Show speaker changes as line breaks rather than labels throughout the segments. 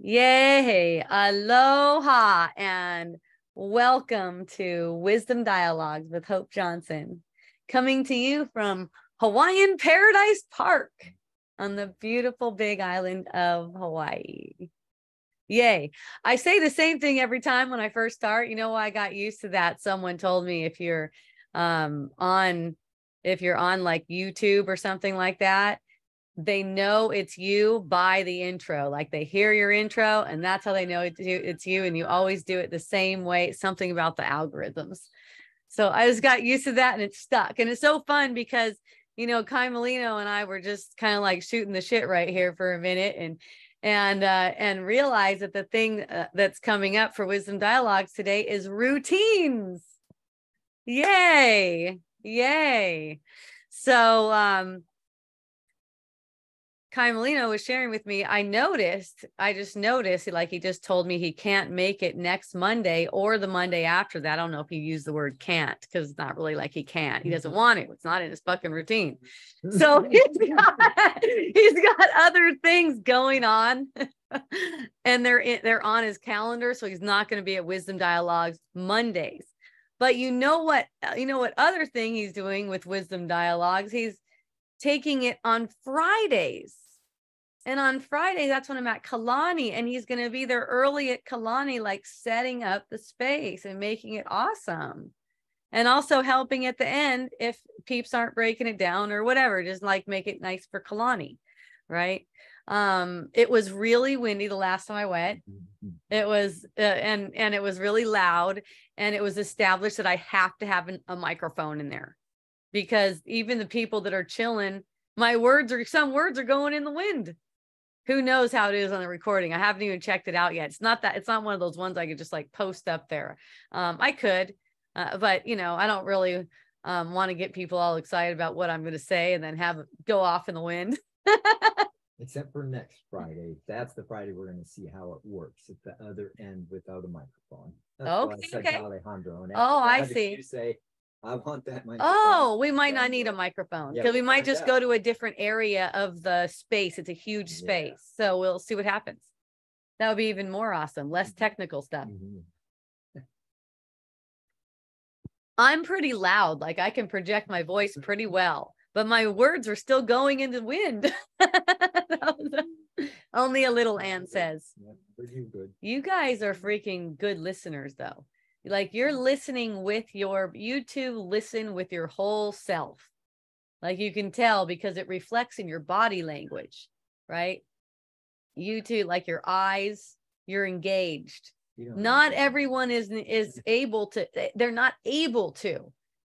Yay, aloha, and welcome to Wisdom Dialogues with Hope Johnson, coming to you from Hawaiian Paradise Park on the beautiful big island of Hawaii. Yay. I say the same thing every time when I first start. You know, I got used to that. Someone told me if you're on like YouTube or something like that, they know it's you by the intro. Like they hear your intro and that's how they know it's you. And you always do it the same way. Something about the algorithms. So I just got used to that and it's stuck. And it's so fun because, you know, Kai Molino and I were just kind of like shooting the shit right here for a minute and realize that the thing that's coming up for Wisdom Dialogues today is routines. Yay. Yay. So, Kai Molino was sharing with me, I just noticed, like he just told me he can't make it next Monday or the Monday after that. I don't know if he used the word can't because it's not really like he can't. He doesn't want to. It's not in his fucking routine. So he's got other things going on and they're on his calendar. So he's not going to be at Wisdom Dialogues Mondays. But you know what other thing he's doing with Wisdom Dialogues? He's taking it on Fridays. And on Friday, that's when I'm at Kalani, and he's going to be there early at Kalani, like setting up the space and making it awesome. And also helping at the end if peeps aren't breaking it down or whatever, just like make it nice for Kalani, right? It was really windy the last time I went. It was, and it was really loud, and it was established that I have to have a microphone in there. Because even the people that are chilling, some words are going in the wind. Who knows how it is on the recording? I haven't even checked it out yet. It's not one of those ones I could just like post up there. I could, but you know, I don't really want to get people all excited about what I'm going to say and then have it go off in the wind.
Except for next Friday. That's the Friday we're going to see how it works at the other end without a microphone. That's
okay.
What I said to Alejandro. And
I see.
You say, I want that microphone.
Oh, we might not need a microphone because we might just go to a different area of the space. It's a huge space. So we'll see what happens. That would be even more awesome. Less technical stuff. I'm pretty loud. Like I can project my voice pretty well, but my words are still going in the wind. Only a little, Ann says. You guys are freaking good listeners though. Like you're listening with you two listen with your whole self. Like you can tell because it reflects in your body language, right? You two, like your eyes, you're engaged. Not everyone is able to, they're not able to.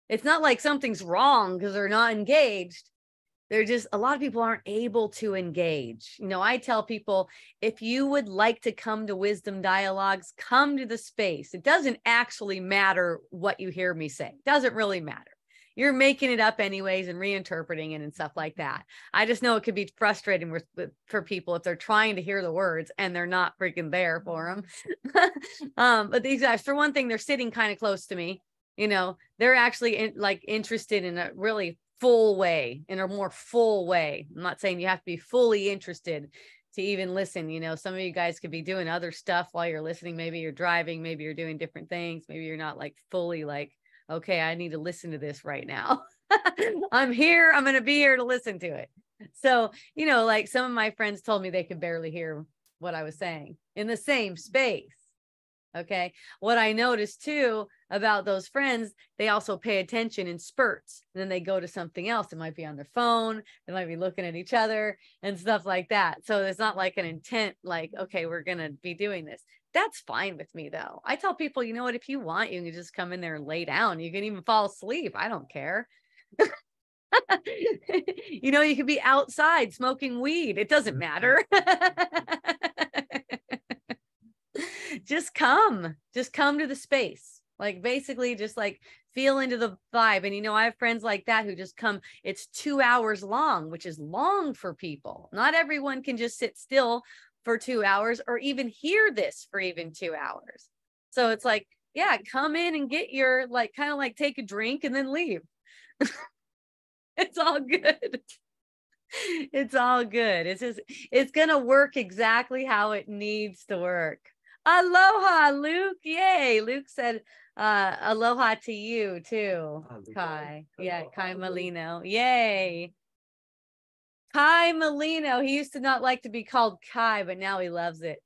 It's not like something's wrong because they're not engaged. They're just, a lot of people aren't able to engage. You know, I tell people, if you would like to come to Wisdom Dialogues, come to the space. It doesn't actually matter what you hear me say. It doesn't really matter. You're making it up anyways and reinterpreting it and stuff like that. I just know it could be frustrating for people if they're trying to hear the words and they're not freaking there for them. But these guys, for one thing, they're sitting kind of close to me. You know, they're actually interested in a really full way, in a more full way. I'm not saying you have to be fully interested to even listen. You know, some of you guys could be doing other stuff while you're listening. Maybe you're driving, maybe you're doing different things. Maybe you're not like fully like, okay, I need to listen to this right now. I'm here. I'm going to be here to listen to it. So, you know, like some of my friends told me they could barely hear what I was saying in the same space. Okay. What I noticed too about those friends, they also pay attention in spurts. And then they go to something else. It might be on their phone. They might be looking at each other and stuff like that. So it's not like an intent, like, okay, we're going to be doing this. That's fine with me though. I tell people, you know what, if you want, you can just come in there and lay down. You can even fall asleep. I don't care. You know, you could be outside smoking weed. It doesn't matter. Just come to the space. Like basically just like feel into the vibe. And, you know, I have friends like that who just come, it's 2 hours long, which is long for people. Not everyone can just sit still for 2 hours or even hear this for even 2 hours. So it's like, yeah, come in and get your, like, kind of like take a drink and then leave. It's all good. It's all good. It's just, it's going to work exactly how it needs to work. Aloha, Luke. Yay. Luke said, aloha to you too, Kai. Yeah, Kai Molino. Yay. Kai Molino. He used to not like to be called Kai, but now he loves it.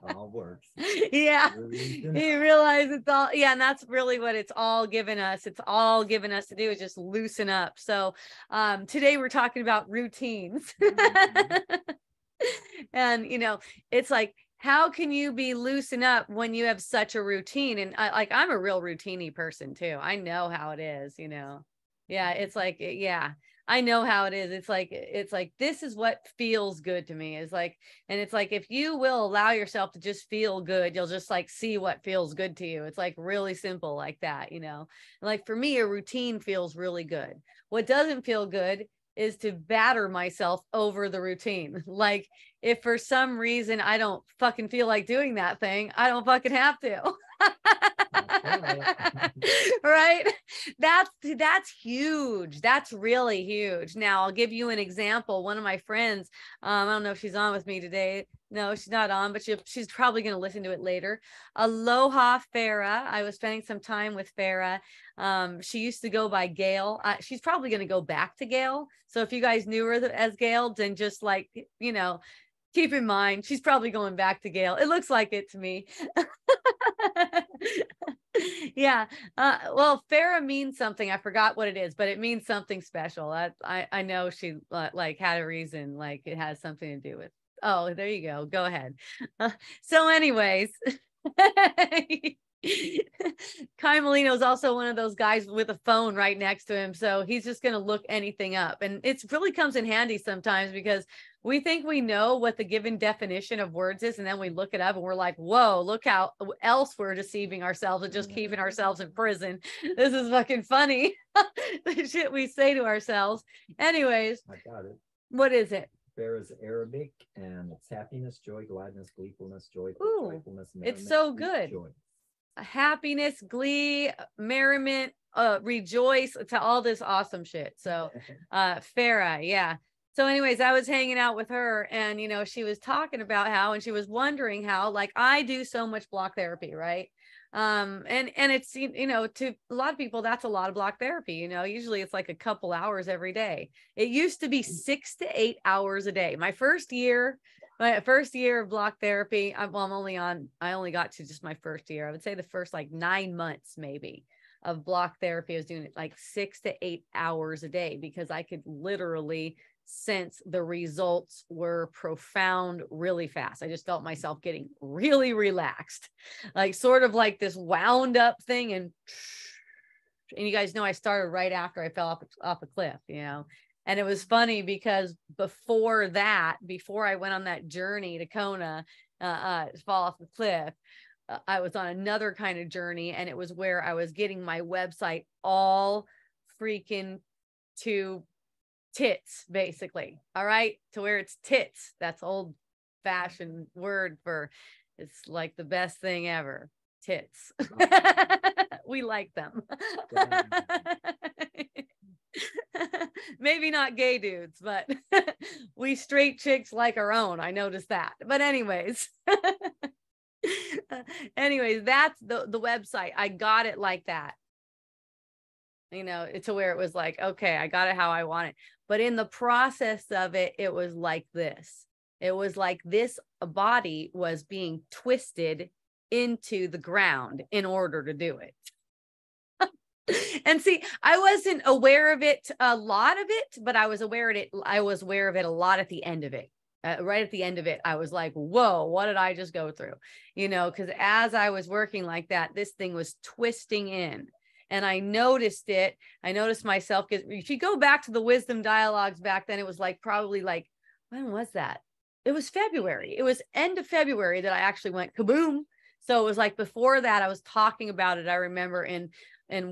All works.
Yeah. You realize it's all, yeah, and that's really what it's all given us. It's all given us to do is just loosen up. So today we're talking about routines. And you know, it's like, how can you be loosen up when you have such a routine? And I'm a real routine-y person too. I know how it is, you know. Yeah, it's like, yeah, I know how it is. It's like this is what feels good to me. Is like, and it's like, if you will allow yourself to just feel good, you'll just like see what feels good to you. It's like really simple like that, you know. Like for me, a routine feels really good. What doesn't feel good is to batter myself over the routine. Like if for some reason I don't fucking feel like doing that thing, I don't fucking have to. Right? That's huge. That's really huge. Now I'll give you an example. One of my friends, I don't know if she's on with me today. No, she's not on, but she's probably going to listen to it later. Aloha Farah. I was spending some time with Farah. She used to go by Gail. She's probably going to go back to Gail. So if you guys knew her as Gail, then just like, you know, keep in mind, she's probably going back to Gail. It looks like it to me. Yeah. Well, Farah means something. I forgot what it is, but it means something special. I know she like had a reason, like it has something to do with. Oh, there you go. Go ahead. So anyways, Kai Molino is also one of those guys with a phone right next to him. So he's just going to look anything up. And it really comes in handy sometimes because we think we know what the given definition of words is. And then we look it up and we're like, whoa, look how else we're deceiving ourselves and just keeping ourselves in prison. This is fucking funny. The shit we say to ourselves. Anyways,
I got it.
What is it?
Farah's Arabic, and it's happiness, joy, gladness, gleefulness, joyfulness, merriment,
it's so good.
Joy. Happiness,
glee, merriment, rejoice, to all this awesome shit. So Farah, yeah. So anyways, I was hanging out with her and, you know, she was talking about how, and she was wondering how, like, I do so much block therapy, right? And it's, you know, to a lot of people, that's a lot of block therapy. You know, usually it's like a couple hours every day. It used to be 6 to 8 hours a day. My first year of block therapy, I only got to just my first year. I would say the first like 9 months maybe of block therapy. I was doing it like 6 to 8 hours a day because I could literally sense the results were profound really fast. I just felt myself getting really relaxed, like sort of like this wound up thing. And you guys know I started right after I fell off a cliff, you know. And it was funny because before I went on that journey to Kona, to fall off the cliff, I was on another kind of journey, and it was where I was getting my website all freaking to tits, basically. All right, to where it's tits. That's old fashioned word for, it's like the best thing ever. Tits. We like them. Maybe not gay dudes, but we straight chicks like our own. I noticed that. But anyways, that's the website. I got it like that. You know, to where it was like, okay, I got it how I want it. But in the process of it, it was like this. It was like this body was being twisted into the ground in order to do it. And see, I wasn't aware of it, a lot of it, but I was aware of it. I was aware of it a lot at the end of it. Right at the end of it, I was like, whoa, what did I just go through? You know, because as I was working like that, this thing was twisting in. And I noticed it. I noticed myself, because if you go back to the wisdom dialogues back then, it was like probably like, when was that? It was February. It was end of February that I actually went kaboom. So it was like before that, I was talking about it. I remember in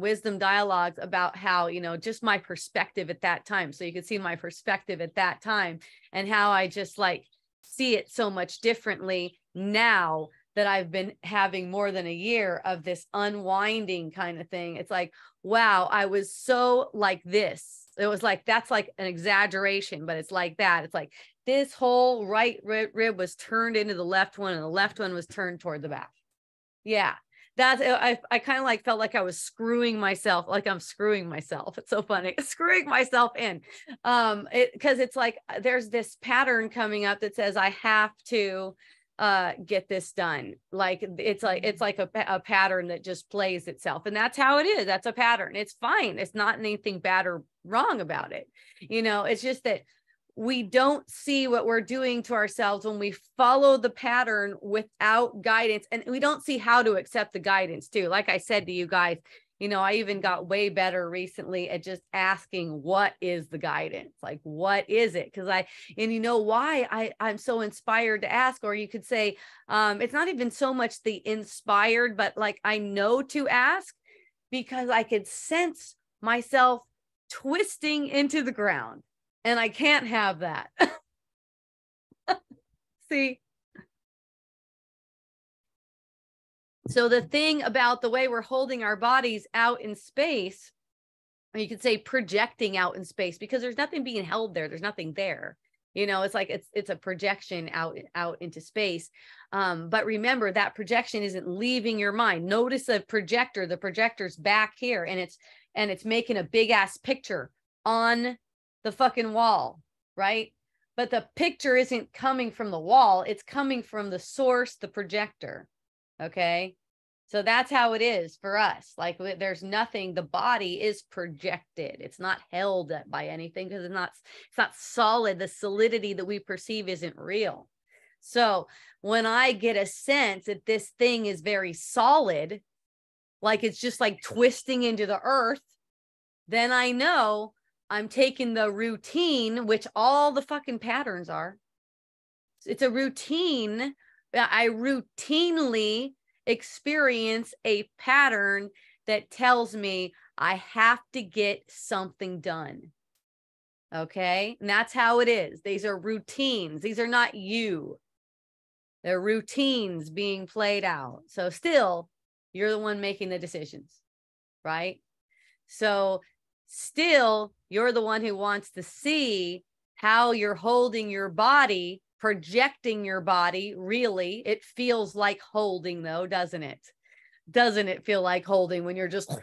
wisdom dialogues about how, you know, just my perspective at that time. So you could see my perspective at that time and how I just like see it so much differently now that I've been having more than a year of this unwinding kind of thing. It's like, wow, I was so like this It was like, that's like an exaggeration, but it's like that. It's like this whole right rib was turned into the left one, and the left one was turned toward the back. Yeah. That's, I kind of like felt like I was screwing myself, like I'm screwing myself. It's so funny, screwing myself in. Because it's like there's this pattern coming up that says I have to get this done. Like it's like a pattern that just plays itself, and that's how it is. That's a pattern. It's fine. It's not anything bad or wrong about it. You know, it's just that we don't see what we're doing to ourselves when we follow the pattern without guidance, and we don't see how to accept the guidance too. Like I said to you guys, you know, I even got way better recently at just asking, what is the guidance? Like, what is it? Because and you know why I'm so inspired to ask, or you could say, it's not even so much the inspired, but like I know to ask because I could sense myself twisting into the ground. And I can't have that. See? So the thing about the way we're holding our bodies out in space, or you could say projecting out in space, because there's nothing being held there. There's nothing there. You know, it's like it's a projection out into space. But remember, that projection isn't leaving your mind. Notice the projector. The projector's back here, and it's making a big ass picture on the fucking wall, right? But the picture isn't coming from the wall. It's coming from the source, the projector. Okay. So that's how it is for us. Like there's nothing, the body is projected. It's not held by anything because it's not solid. The solidity that we perceive isn't real. So when I get a sense that this thing is very solid, like it's just like twisting into the earth, then I know I'm taking the routine, which all the fucking patterns are. It's a routine. I routinely experience a pattern that tells me I have to get something done. Okay. And that's how it is. These are routines. These are not you. They're routines being played out. So still, you're the one making the decisions, right? So still, you're the one who wants to see how you're holding your body, projecting your body. Really, it feels like holding though, doesn't it? Doesn't it feel like holding when you're just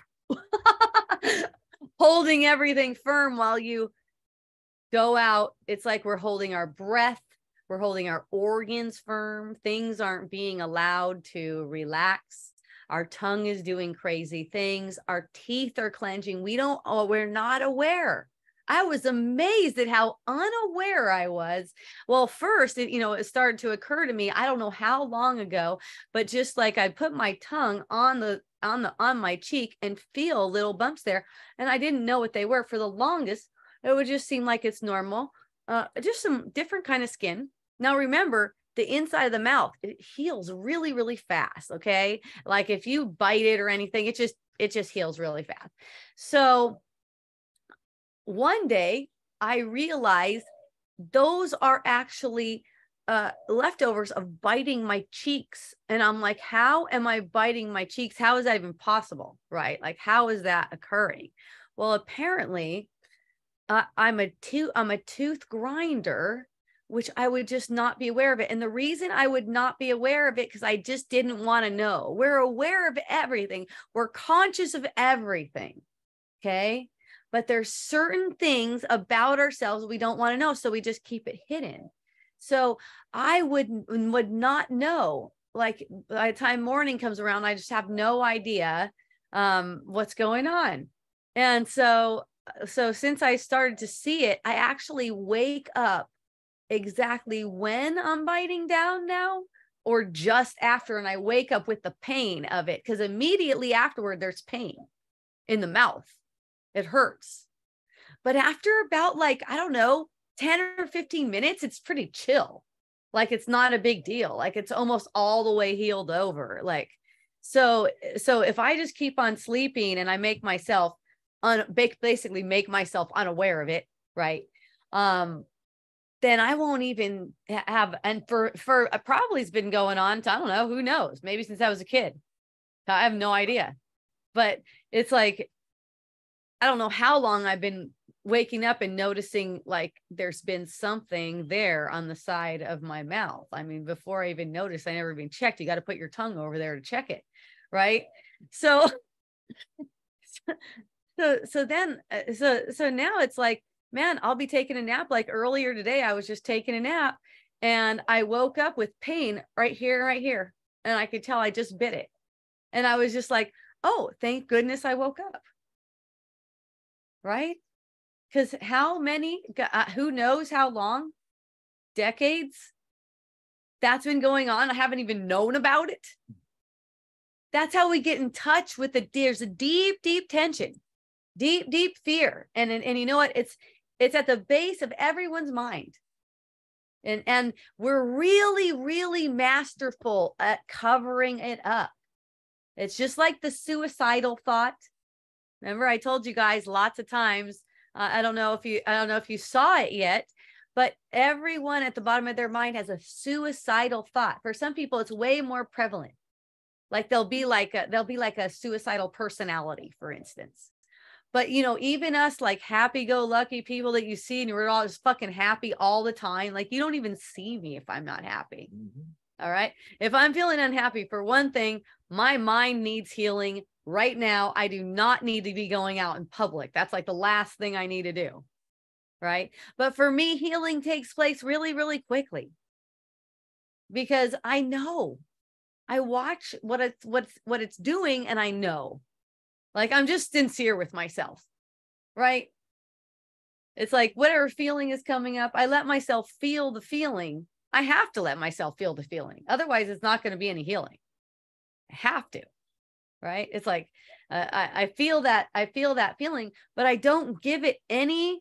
holding everything firm while you go out? It's like we're holding our breath. We're holding our organs firm. Things aren't being allowed to relax. Our tongue is doing crazy things. Our teeth are clenching. We're not aware. I was amazed at how unaware I was. Well, first, it started to occur to me, I don't know how long ago, but just like I put my tongue on my cheek and feel little bumps there. And I didn't know what they were for the longest. It would just seem like it's normal. Just some different kind of skin. Now, remember, the inside of the mouth, it heals really, really fast. Okay. Like if you bite it or anything, it just heals really fast. So one day I realized those are actually leftovers of biting my cheeks. And I'm like, how am I biting my cheeks? How is that even possible? Right? Like, how is that occurring? Well, apparently I'm a tooth grinder, which I would just not be aware of it. And the reason I would not be aware of it, because I just didn't want to know. We're aware of everything. We're conscious of everything. Okay. But there's certain things about ourselves we don't want to know. So we just keep it hidden. So I would not know. Like by the time morning comes around, I just have no idea what's going on. And so since I started to see it, I actually wake up exactly when I'm biting down now, or just after, and I wake up with the pain of it, because immediately afterward there's pain in the mouth. It hurts. But after about, like, I don't know, 10 or 15 minutes, it's pretty chill. Like it's not a big deal. Like it's almost all the way healed over. Like, so if I just keep on sleeping and I make myself basically make myself unaware of it, right? Then I won't even have, and for probably it's been going on to, I don't know, who knows, maybe since I was a kid. I have no idea. But it's like, I don't know how long I've been waking up and noticing like there's been something there on the side of my mouth. I mean, before I even noticed, I never even checked. You got to put your tongue over there to check it. Right. So, so now it's like, man, I'll be taking a nap. Like earlier today, I was just taking a nap and I woke up with pain right here. And I could tell I just bit it. And I was just like, oh, thank goodness I woke up. Right. Because how many, who knows how long, decades that's been going on. I haven't even known about it. That's how we get in touch with there's a deep, deep tension, deep, deep fear. And you know what? It's at the base of everyone's mind. And we're really, really masterful at covering it up. It's just like the suicidal thought. Remember, I told you guys lots of times, I don't know if you saw it yet, but everyone at the bottom of their mind has a suicidal thought. For some people, it's way more prevalent. Like they'll be like a suicidal personality, for instance. But, you know, even us like happy-go-lucky people that you see and we're all just fucking happy all the time. Like you don't even see me if I'm not happy. Mm-hmm. All right. If I'm feeling unhappy, for one thing, my mind needs healing right now. I do not need to be going out in public. That's like the last thing I need to do. Right. But for me, healing takes place really, really quickly because I know. I watch what it's doing and I know. Like I'm just sincere with myself, right? It's like whatever feeling is coming up, I let myself feel the feeling. I have to let myself feel the feeling. Otherwise, it's not going to be any healing. I have to, right? It's like I feel that feeling, but I don't give it any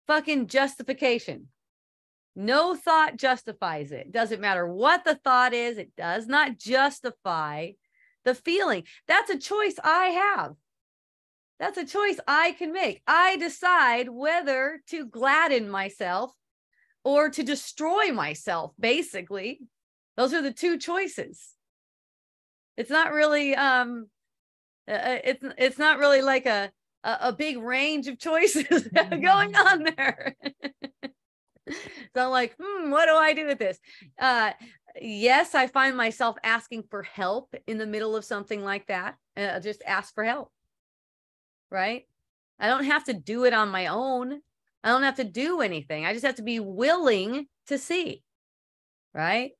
fucking justification. No thought justifies it. Doesn't matter what the thought is. It does not justify the feeling. That's a choice I have. That's a choice I can make. I decide whether to gladden myself or to destroy myself, basically. Those are the two choices. It's not really, it's not really like a big range of choices going on there. So I'm like, what do I do with this? Yes, I find myself asking for help in the middle of something like that. Just ask for help. Right? I don't have to do it on my own. I don't have to do anything. I just have to be willing to see. Right?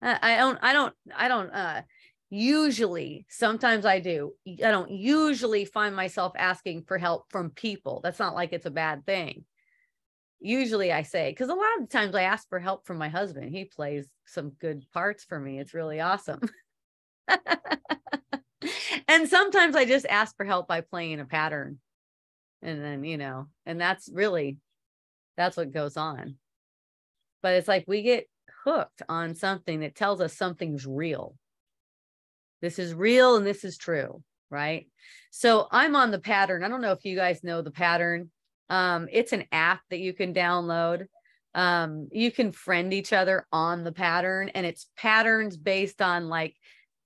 I don't usually, sometimes I do. I don't usually find myself asking for help from people. That's not like it's a bad thing. Usually I say, because a lot of times I ask for help from my husband. He plays some good parts for me. It's really awesome. And sometimes I just ask for help by playing a pattern. And then, you know, and that's what goes on. But it's like we get hooked on something that tells us something's real. This is real and this is true, right? So I'm on the pattern. I don't know if you guys know the pattern. It's an app that you can download. You can friend each other on the pattern, and it's patterns based on like,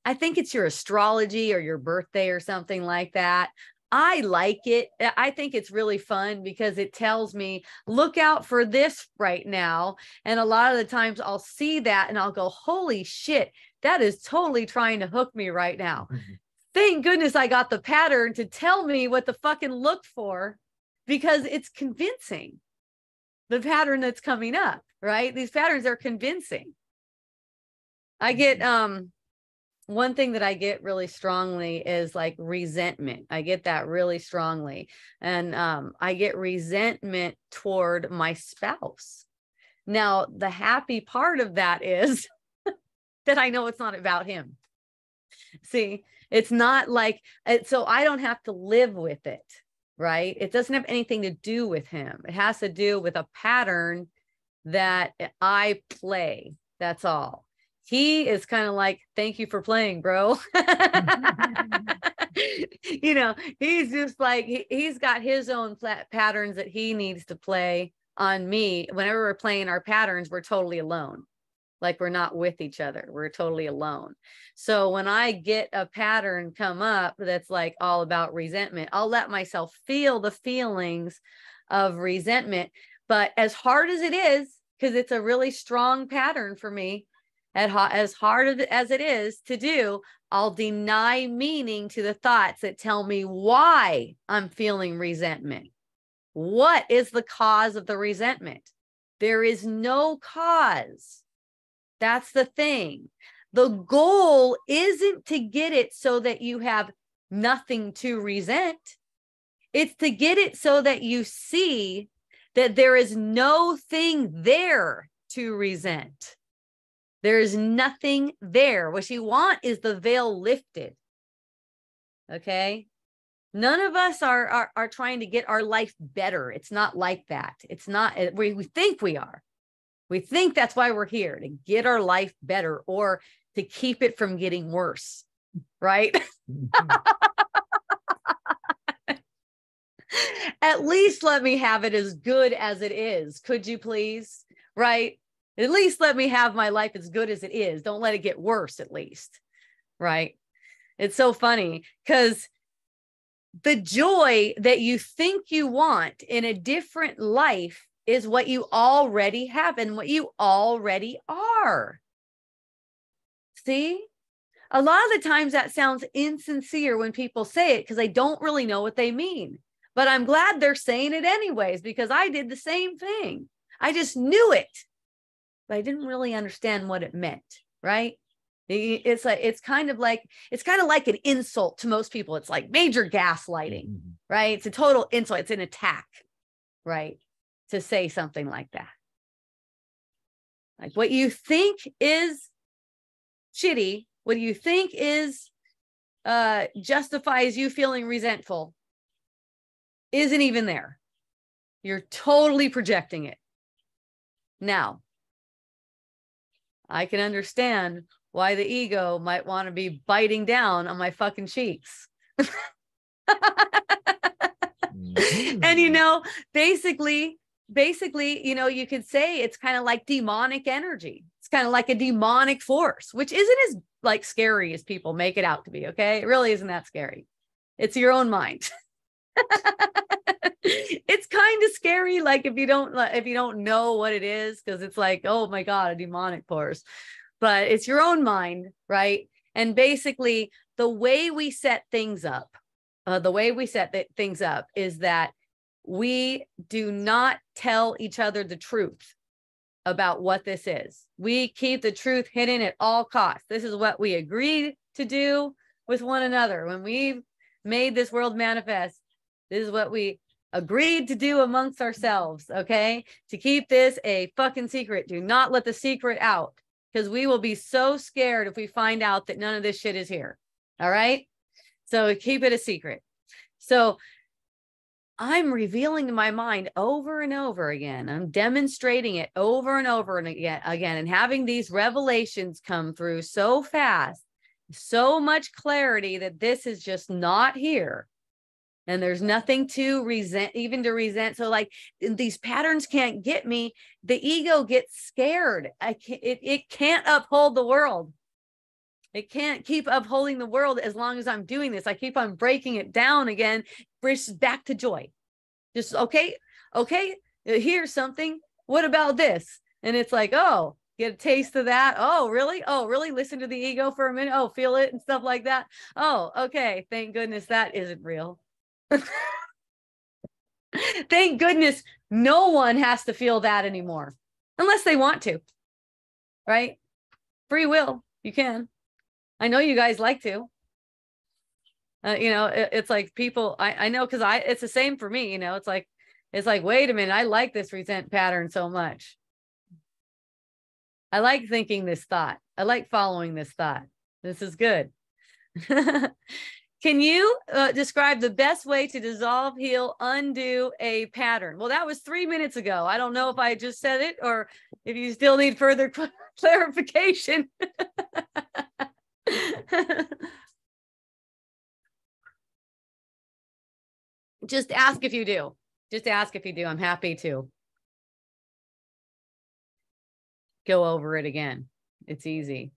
I think it's your astrology or your birthday or something like that. I like it. I think it's really fun because it tells me, look out for this right now. And a lot of the times I'll see that and I'll go, holy shit, that is totally trying to hook me right now. Mm-hmm. Thank goodness I got the pattern to tell me what to fucking look for, because it's convincing. The pattern that's coming up, right? These patterns are convincing. I get, one thing that I get really strongly is like resentment. I get that really strongly. And I get resentment toward my spouse. Now, the happy part of that is that I know it's not about him. See, it's not like, so I don't have to live with it, right? It doesn't have anything to do with him. It has to do with a pattern that I play. That's all. He is kind of like, thank you for playing, bro. You know, he's just like, he's got his own patterns that he needs to play on me. Whenever we're playing our patterns, we're totally alone. Like we're not with each other. We're totally alone. So when I get a pattern come up that's like all about resentment, I'll let myself feel the feelings of resentment. But as hard as it is, because it's a really strong pattern for me, as hard as it is to do, I'll deny meaning to the thoughts that tell me why I'm feeling resentment. What is the cause of the resentment? There is no cause. That's the thing. The goal isn't to get it so that you have nothing to resent. It's to get it so that you see that there is no thing there to resent. There is nothing there. What you want is the veil lifted. Okay? None of us are trying to get our life better. It's not like that. It's not, we think we are. We think that's why we're here, to get our life better or to keep it from getting worse, right? At least let me have it as good as it is. Could you please? Right? At least let me have my life as good as it is. Don't let it get worse, at least. Right? It's so funny because the joy that you think you want in a different life is what you already have and what you already are. See? A lot of the times that sounds insincere when people say it because they don't really know what they mean. But I'm glad they're saying it anyways, because I did the same thing. I just knew it, but I didn't really understand what it meant, right? It's kind of like an insult to most people. It's like major gaslighting, right? It's a total insult. It's an attack, right? To say something like that. Like what you think is shitty, what you think is justifies you feeling resentful isn't even there. You're totally projecting it. Now, I can understand why the ego might want to be biting down on my fucking cheeks. And, you know, basically, you know, you could say it's kind of like demonic energy. It's kind of like a demonic force, which isn't as like scary as people make it out to be. Okay. It really isn't that scary. It's your own mind. It's kind of scary. Like if you don't know what it is, because it's like, oh my God, a demonic force, but it's your own mind. Right. And basically the way we set things up, is that we do not tell each other the truth about what this is. We keep the truth hidden at all costs. This is what we agreed to do with one another. When we made this world manifest, this is what we agreed to do amongst ourselves, okay? To keep this a fucking secret. Do not let the secret out, because we will be so scared if we find out that none of this shit is here, all right? So keep it a secret. So I'm revealing to my mind over and over again. I'm demonstrating it over and over and again, and having these revelations come through so fast, so much clarity that this is just not here. And there's nothing to resent, even to resent. So like these patterns can't get me. The ego gets scared. It can't uphold the world. It can't keep upholding the world as long as I'm doing this. I keep on breaking it down again, back to joy. Just, okay, here's something. What about this? And it's like, oh, get a taste of that. Oh, really? Oh, really? Listen to the ego for a minute. Oh, feel it and stuff like that. Oh, okay. Thank goodness that isn't real. Thank goodness no one has to feel that anymore, unless they want to, right? Free will, you can. I know you guys like to. You know, it's like people, I know, because it's the same for me, you know, it's like, wait a minute, I like this resent pattern so much. I like thinking this thought. I like following this thought. This is good. Can you describe the best way to dissolve, heal, undo a pattern? Well, that was 3 minutes ago. I don't know if I just said it or if you still need further clarification. Just ask if you do. Just ask if you do. I'm happy to go over it again. It's easy.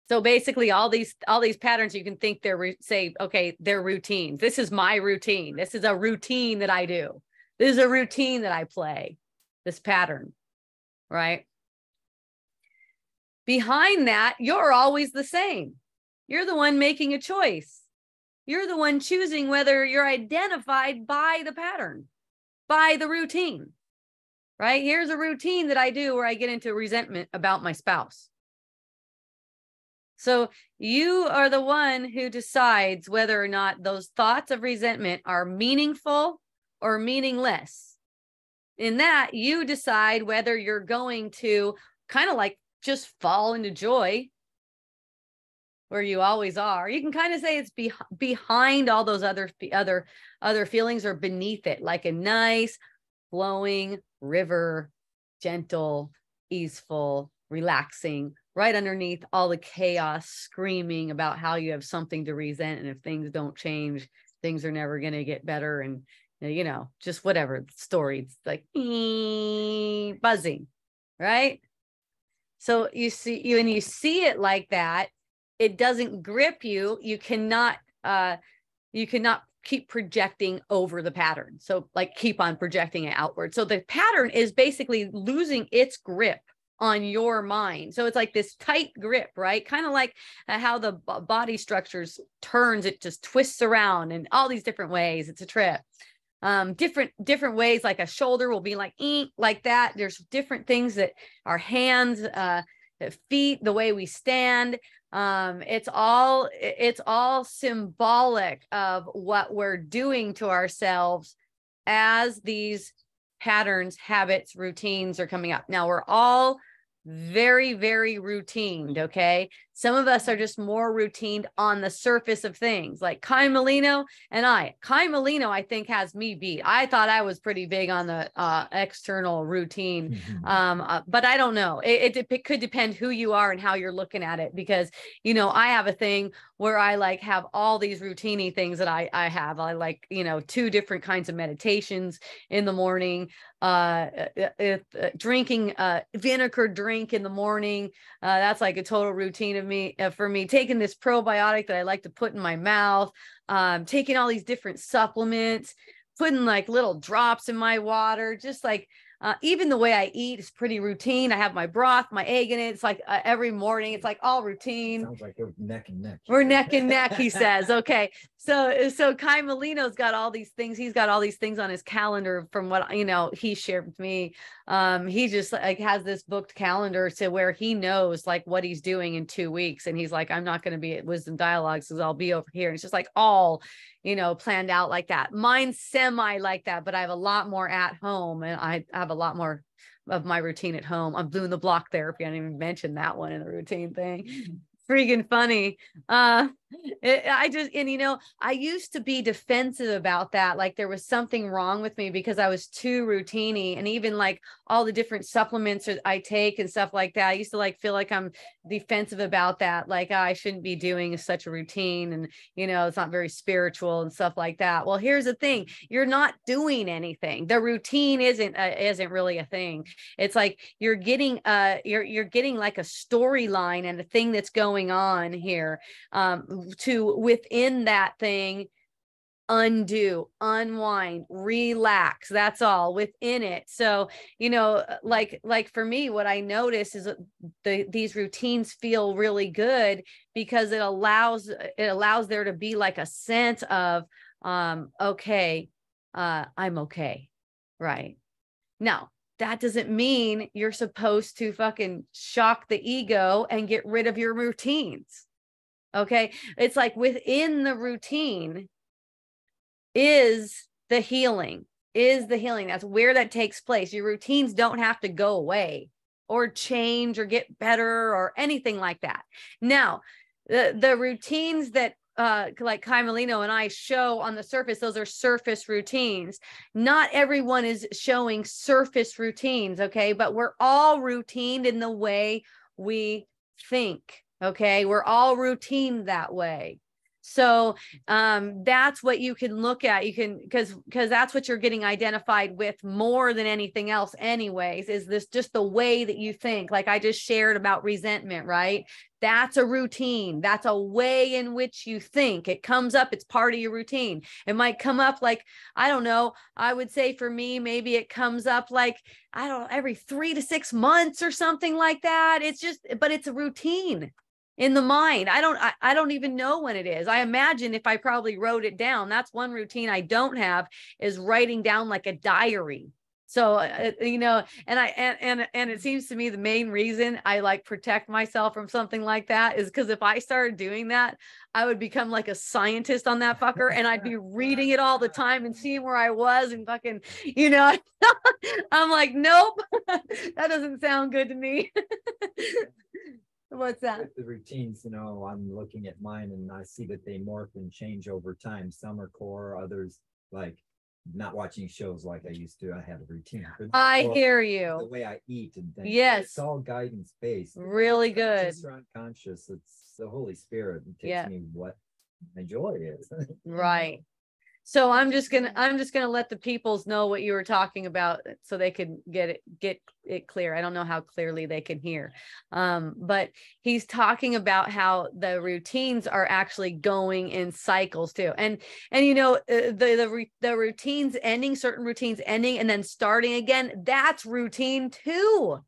So basically all these patterns, you can think they're okay, they're routines. This is my routine. This is a routine that I do. This is a routine that I play, this pattern, right? Behind that, you're always the same. You're the one making a choice. You're the one choosing whether you're identified by the pattern, by the routine, right? Here's a routine that I do where I get into resentment about my spouse. So you are the one who decides whether or not those thoughts of resentment are meaningful or meaningless. In that, you decide whether you're going to kind of like just fall into joy, where you always are. You can kind of say it's behind all those other feelings, or beneath it, like a nice flowing river, gentle, easeful, relaxing, right underneath all the chaos, screaming about how you have something to resent, and if things don't change, things are never going to get better, and you know, just whatever story. It's like buzzing, right? So you see, when you see it like that, it doesn't grip you. You cannot keep projecting over the pattern. So like keep on projecting it outward. So the pattern is basically losing its grip on your mind. So it's like this tight grip, right? Kind of like how the body structures turns, it just twists around in all these different ways. It's a trip. Different ways, like a shoulder will be like that. There's different things that our hands, feet, the way we stand. It's all symbolic of what we're doing to ourselves as these patterns, habits, routines are coming up. Now we're all very, very routined. Okay. Some of us are just more routined on the surface of things, like Kai Molino and I. Kai Molino, I think, has me beat. I thought I was pretty big on the external routine. But I don't know. It could depend who you are and how you're looking at it, because, you know, I have a thing where I like have all these routine-y things that I have. I like, you know, 2 different kinds of meditations in the morning, drinking vinegar drink in the morning. That's like a total routine of me, for me, taking this probiotic that I like to put in my mouth, taking all these different supplements, putting like little drops in my water, just like even the way I eat is pretty routine. I have my broth, my egg in it. It's like every morning, it's like all routine.
Sounds like we're neck and neck.
We're neck and neck, he says. Okay. So Kai Molino's got all these things. He's got all these things on his calendar from what, you know, he shared with me. He just like has this booked calendar to where he knows like what he's doing in 2 weeks. And he's like, I'm not going to be at Wisdom Dialogues because I'll be over here. And it's just like all, you know, planned out like that. Mine's semi like that, but I have a lot more at home, and I have a lot more of my routine at home. I'm doing the block therapy. I didn't even mention that one in the routine thing. Freaking funny. You know, I used to be defensive about that. Like there was something wrong with me because I was too routine-y, and even like all the different supplements I take and stuff like that. I used to like feel like I'm defensive about that. Like I shouldn't be doing such a routine, and, you know, it's not very spiritual and stuff like that. Well, here's the thing. You're not doing anything. The routine isn't really a thing. It's like you're getting you're getting like a storyline and a thing that's going on here, to within that thing, undo, unwind, relax. That's all within it. So, you know, like for me, what I notice is these routines feel really good because it allows there to be like a sense of, okay, I'm okay. Right. Now, that doesn't mean you're supposed to fucking shock the ego and get rid of your routines. Okay. It's like within the routine is the healing. That's where that takes place. Your routines don't have to go away or change or get better or anything like that. Now, the routines that like Kai Molino and I show on the surface, those are surface routines. Not everyone is showing surface routines, okay? But we're all routined in the way we think, okay? We're all routine that way. So that's what you can look at. You can, because that's what you're getting identified with more than anything else anyways, is this just the way that you think. Like I just shared about resentment, right? That's a routine. That's a way in which you think. It comes up, it's part of your routine. It might come up like, I don't know, I would say for me, maybe it comes up like, I don't know, every 3 to 6 months or something like that. It's just, but it's a routine in the mind. I don't even know when it is. I imagine if I probably wrote it down. That's one routine I don't have, is writing down like a diary. So you know, and it seems to me the main reason I like protect myself from something like that is because if I started doing that, I would become like a scientist on that fucker, and I'd be reading it all the time and seeing where I was and fucking, you know. I'm like, nope, that doesn't sound good to me. What's that?
With the routines, you know, I'm looking at mine and I see that they morph and change over time. Some are core, others like not watching shows like I used to. I had a routine.
I hear
The
you.
way I eat and things.
Yes.
It's all guidance based.
Really good.
It's unconscious. It's the Holy Spirit. It takes me what my joy is.
Right. So I'm just gonna let the peoples know what you were talking about so they could get it clear. I don't know how clearly they can hear. But he's talking about how the routines are actually going in cycles too. And you know, the routines ending, certain routines ending and then starting again, that's routine too.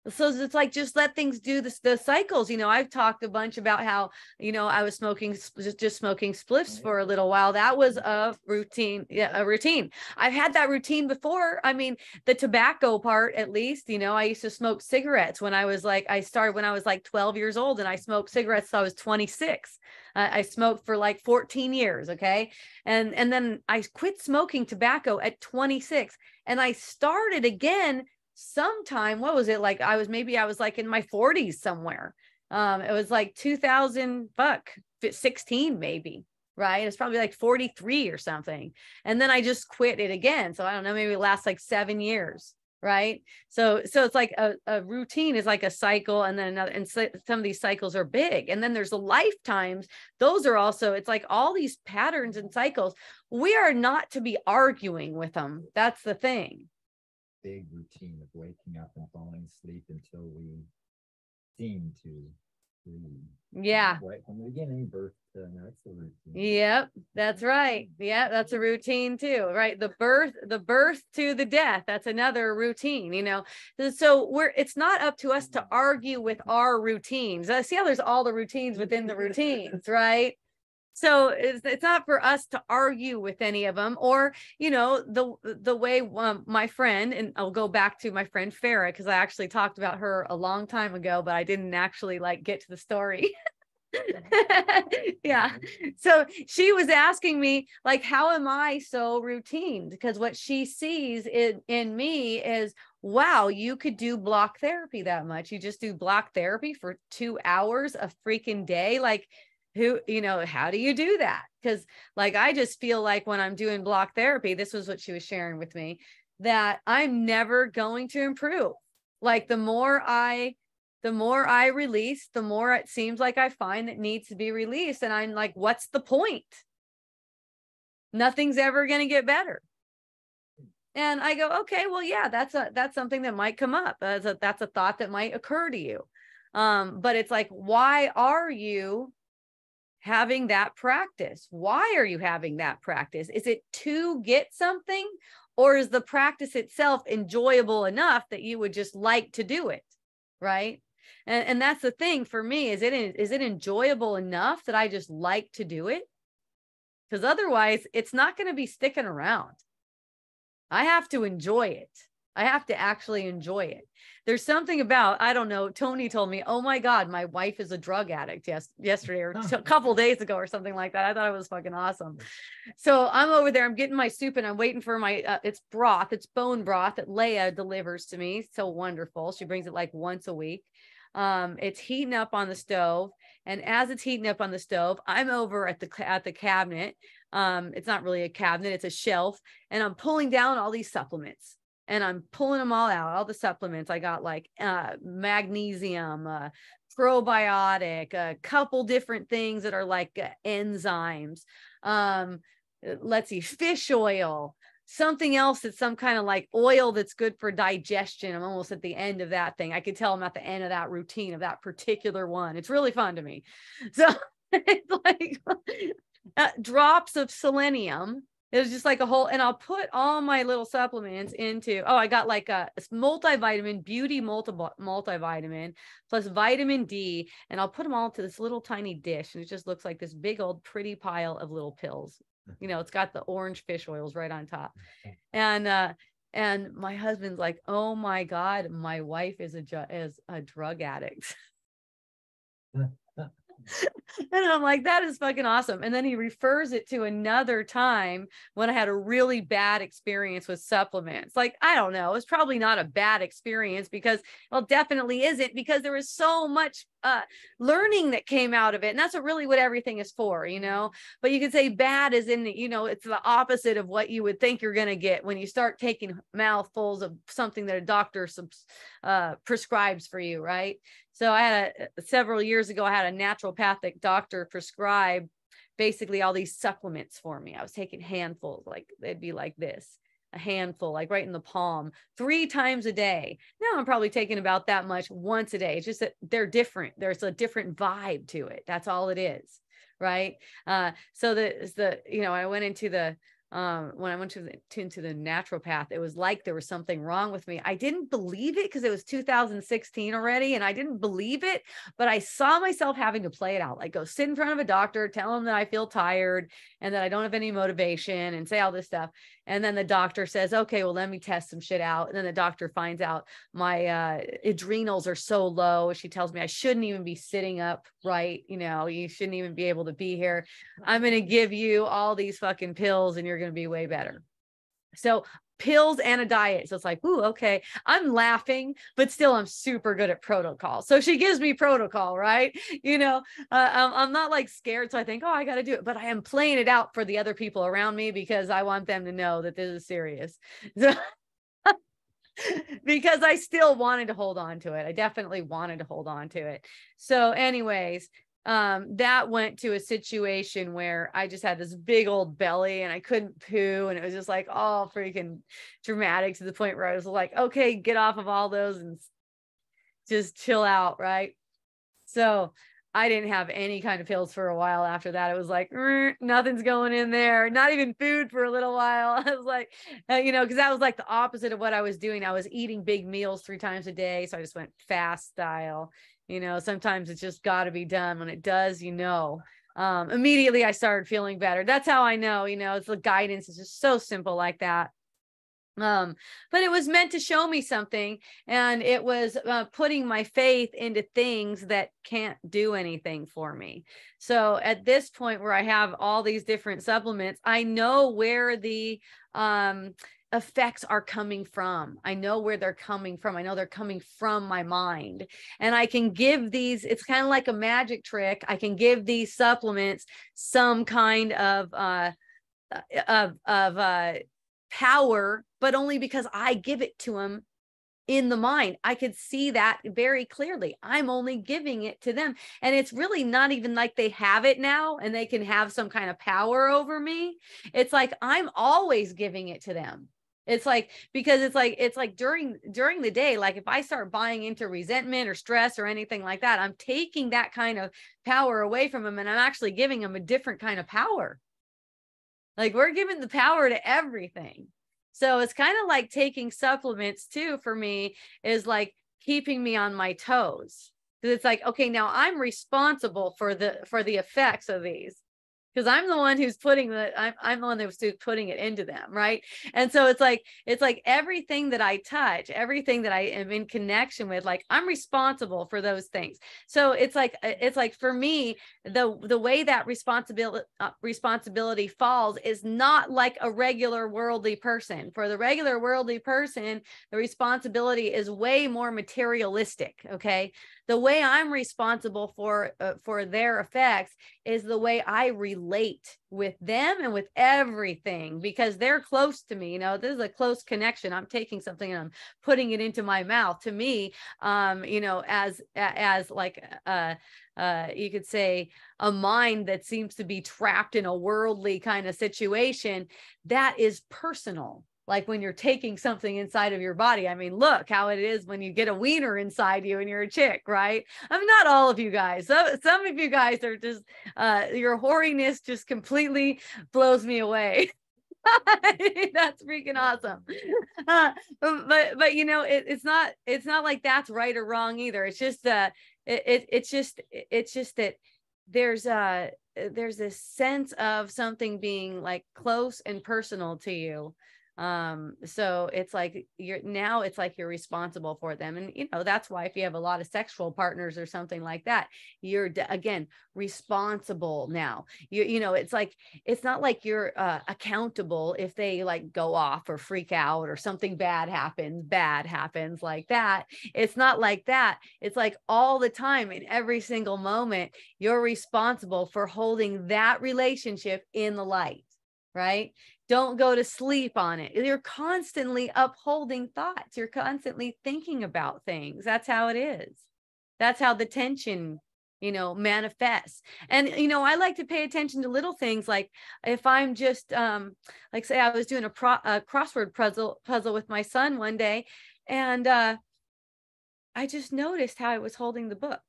So it's like, just let things do the cycles. You know, I've talked a bunch about how, you know, I was smoking, just smoking spliffs for a little while. That was a routine. Yeah, a routine. I've had that routine before. I mean, the tobacco part, at least, you know, I used to smoke cigarettes when I was like, I started when I was like 12 years old, and I smoked cigarettes till I was 26. I smoked for like 14 years. Okay. And then I quit smoking tobacco at 26, and I started again sometime, what was it, like I was like in my 40s somewhere. It was like 2016 maybe, right? It's probably like 43 or something, and then I just quit it again. So I don't know, maybe it lasts like 7 years, right? So it's like a routine is like a cycle, and then another, and so some of these cycles are big, and then there's the lifetimes. Those are also, it's like all these patterns and cycles, we are not to be arguing with them. That's the thing.
Big routine of waking up and falling asleep until we seem to sleep.
Yeah.
Right from the beginning, birth to that's the routine.
Yep, that's right. Yeah, that's a routine too, right? The birth to the death, that's another routine, you know. So it's not up to us to argue with our routines. See how there's all the routines within the routines, right? So it's not for us to argue with any of them, or, you know, the way my friend, and I'll go back to my friend Farah, because I actually talked about her a long time ago, but I didn't actually like get to the story. Yeah. So she was asking me, like, how am I so routine? Because what she sees in me is, wow, you could do block therapy that much. You just do block therapy for 2 hours a freaking day. Like, who, you know, how do you do that? Because like, I just feel like when I'm doing block therapy, this was what she was sharing with me, that I'm never going to improve. Like the more I release, the more it seems like I find that needs to be released. And I'm like, what's the point? Nothing's ever going to get better. And I go, okay, well, yeah, that's something that might come up. That's a thought that might occur to you. But it's like, why are you having that practice? Why are you having that practice? Is it to get something, or is the practice itself enjoyable enough that you would just like to do it? Right. And that's the thing for me, is it enjoyable enough that I just like to do it? Because otherwise it's not going to be sticking around. I have to enjoy it. I have to actually enjoy it. There's something about, I don't know, Tony told me, oh my God, my wife is a drug addict yesterday or a couple days ago or something like that. I thought it was fucking awesome. So I'm over there, I'm getting my soup and I'm waiting for my, it's broth, it's bone broth that Leia delivers to me. So wonderful. She brings it like once a week. It's heating up on the stove. And as it's heating up on the stove, I'm over at the cabinet. It's not really a cabinet, it's a shelf. And I'm pulling down all these supplements. And I'm pulling them all out, all the supplements. I got like magnesium, probiotic, a couple different things that are like enzymes. Let's see, fish oil, something else that's some kind of like oil that's good for digestion. I'm almost at the end of that thing. I could tell I'm at the end of that routine of that particular one. It's really fun to me. So it's like drops of selenium. It was just like a whole, and I'll put all my little supplements into, oh, I got like a multivitamin, beauty multivitamin plus vitamin D, and I'll put them all into this little tiny dish. And it just looks like this big old pretty pile of little pills. You know, it's got the orange fish oils right on top. And my husband's like, oh my God, my wife is a drug addict. And I'm like, that is fucking awesome. And then he refers it to another time when I had a really bad experience with supplements. Like, I don't know, it's probably not a bad experience because, well, definitely isn't, because there was so much learning that came out of it. And that's really what everything is for, you know. But you could say bad is in the, you know, it's the opposite of what you would think you're going to get when you start taking mouthfuls of something that a doctor prescribes for you, right? So I had several years ago, I had a naturopathic doctor prescribe basically all these supplements for me. I was taking handfuls, like they'd be like this, a handful, like right in the palm, 3 times a day. Now I'm probably taking about that much once a day. It's just that they're different. There's a different vibe to it. That's all it is. Right. So you know, I went into the, when I went into the naturopath, it was like there was something wrong with me. I didn't believe it because it was 2016 already, and I didn't believe it, but I saw myself having to play it out, like go sit in front of a doctor, tell him that I feel tired and that I don't have any motivation and say all this stuff. And then the doctor says, okay, well, let me test some shit out. And then the doctor finds out my adrenals are so low. She tells me I shouldn't even be sitting up, right? You know, you shouldn't even be able to be here. I'm going to give you all these fucking pills and you're going to be way better. So pills and a diet. So it's like, ooh, okay. I'm laughing, but still I'm super good at protocol. So she gives me protocol, right? You know, I'm not like scared. So I think, oh, I got to do it, but I am playing it out for the other people around me because I want them to know that this is serious. So because I still wanted to hold on to it. I definitely wanted to hold on to it. So anyways, that went to a situation where I just had this big old belly and I couldn't poo, and it was just like all freaking dramatic to the point where I was like, okay, get off of all those and just chill out, right? So I didn't have any kind of pills for a while after that. It was like, nothing's going in there, not even food for a little while. I was like, you know, because that was like the opposite of what I was doing. I was eating big meals 3 times a day. So I just went fast style. You know, sometimes it's just got to be done. When it does, you know, immediately I started feeling better. That's how I know, you know, it's the guidance is just so simple like that. But it was meant to show me something, and it was putting my faith into things that can't do anything for me. So at this point where I have all these different supplements, I know where the effects are coming from. I know where they're coming from. I know they're coming from my mind, and I can give these, it's kind of like a magic trick. I can give these supplements some kind of power, but only because I give it to them in the mind. I could see that very clearly. I'm only giving it to them. And it's really not even like they have it now and they can have some kind of power over me. It's like I'm always giving it to them. It's like, because it's like during the day, like if I start buying into resentment or stress or anything like that, I'm taking that kind of power away from them, and I'm actually giving them a different kind of power. Like we're giving the power to everything. So it's kind of like taking supplements too, for me, is like keeping me on my toes. Because it's like, okay, now I'm responsible for the effects of these. Because I'm the one who's putting I'm the one who's putting it into them, right? And so it's like everything that I touch, everything that I am in connection with, like I'm responsible for those things. So it's like for me, the way that responsibility falls is not like a regular worldly person. For the regular worldly person, the responsibility is way more materialistic. Okay, the way I'm responsible for their effects is the way I relate relate with them and with everything because they're close to me. You know, this is a close connection. I'm taking something and I'm putting it into my mouth. To me, you know, as like, you could say a mind that seems to be trapped in a worldly kind of situation, that is personal. Like when you're taking something inside of your body. I mean, look how it is when you get a wiener inside you and you're a chick, right? I mean, not all of you guys. Some of you guys are just, your hoariness just completely blows me away. That's freaking awesome. But you know, it's not like that's right or wrong either. It's just it's just that there's this sense of something being like close and personal to you. So it's like it's like you're responsible for them. And you know, that's why if you have a lot of sexual partners or something like that, you're again responsible now. You know, it's like, it's not like you're accountable if they like go off or freak out or something bad happens like that. It's not like that. It's like all the time, in every single moment, you're responsible for holding that relationship in the light, right? Don't go to sleep on it. You're constantly upholding thoughts. You're constantly thinking about things. That's how it is. That's how the tension, you know, manifests. And, you know, I like to pay attention to little things. Like if I'm just, like say I was doing a crossword puzzle with my son one day, and I just noticed how I was holding the book.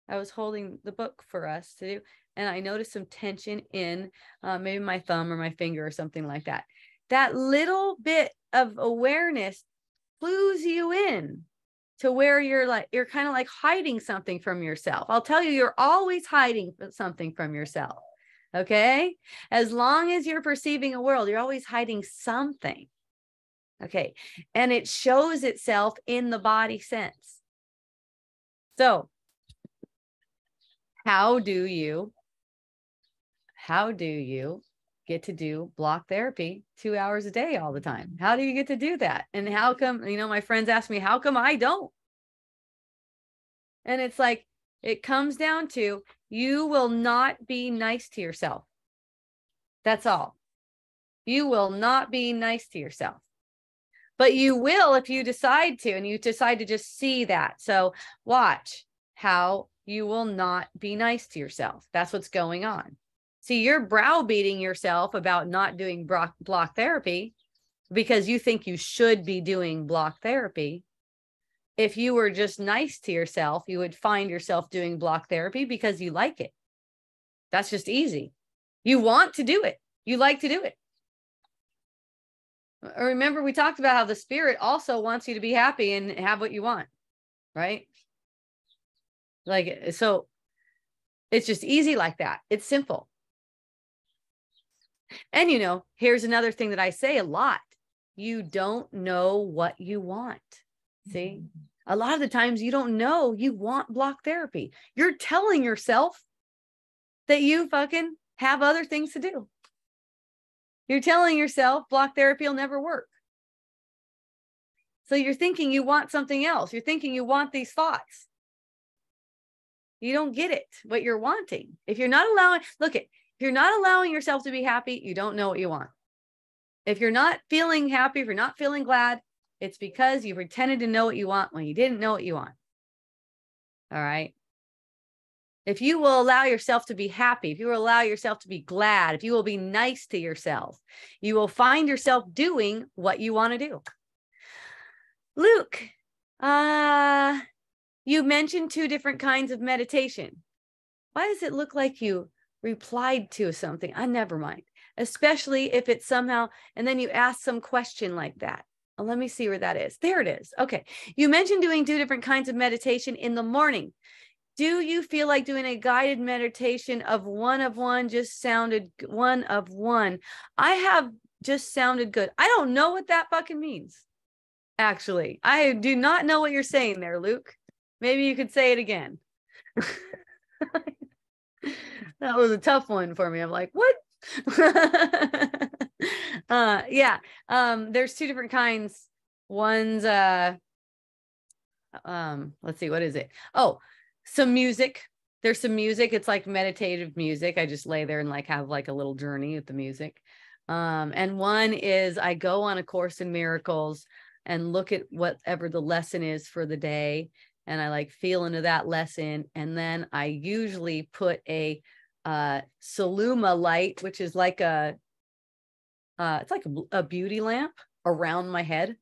I was holding the book for us to do. And I noticed some tension in maybe my thumb or my finger or something like that. That little bit of awareness clues you in to where you're kind of like hiding something from yourself. I'll tell you, you're always hiding something from yourself. Okay. As long as you're perceiving a world, you're always hiding something. Okay. And it shows itself in the body sense. So how do you get to do block therapy 2 hours a day all the time? How do you get to do that? And how come, you know, my friends ask me, how come I don't? And it's like, it comes down to, you will not be nice to yourself. That's all. You will not be nice to yourself. But you will if you decide to, and you decide to just see that. So watch how you will not be nice to yourself. That's what's going on. See, you're browbeating yourself about not doing block therapy because you think you should be doing block therapy. If you were just nice to yourself, you would find yourself doing block therapy because you like it. That's just easy. You want to do it. You like to do it. Remember, we talked about how the spirit also wants you to be happy and have what you want, right? Like, so it's just easy like that. It's simple. And, you know, here's another thing that I say a lot. You don't know what you want. See, a lot of the times you don't know you want block therapy. You're telling yourself that you fucking have other things to do. You're telling yourself block therapy will never work. So you're thinking you want something else. You're thinking you want these thoughts. You don't get it, what you're wanting. If you're not allowing, if you're not allowing yourself to be happy, you don't know what you want. If you're not feeling happy, if you're not feeling glad, it's because you pretended to know what you want when you didn't know what you want. All right. If you will allow yourself to be happy, if you will allow yourself to be glad, if you will be nice to yourself, you will find yourself doing what you want to do. Luke, you mentioned 2 different kinds of meditation. Why does it look like you replied to something? Never mind. Especially if it's somehow, and then you ask some question like that. Oh, let me see where that is. There it is. Okay. You mentioned doing 2 different kinds of meditation in the morning. Do you feel like doing a guided meditation of one of one just sounded one of one? I have just sounded good. I don't know what that fucking means. Actually, I do not know what you're saying there, Luke. Maybe you could say it again. That was a tough one for me. I'm like, what? Yeah. There's 2 different kinds. One's let's see, what is it? Oh, some music. There's some music. It's like meditative music. I just lay there and like have like a little journey with the music. And one is I go on A Course in Miracles and look at whatever the lesson is for the day. And I like feel into that lesson. And then I usually put a Saluma light, which is like it's like a beauty lamp around my head.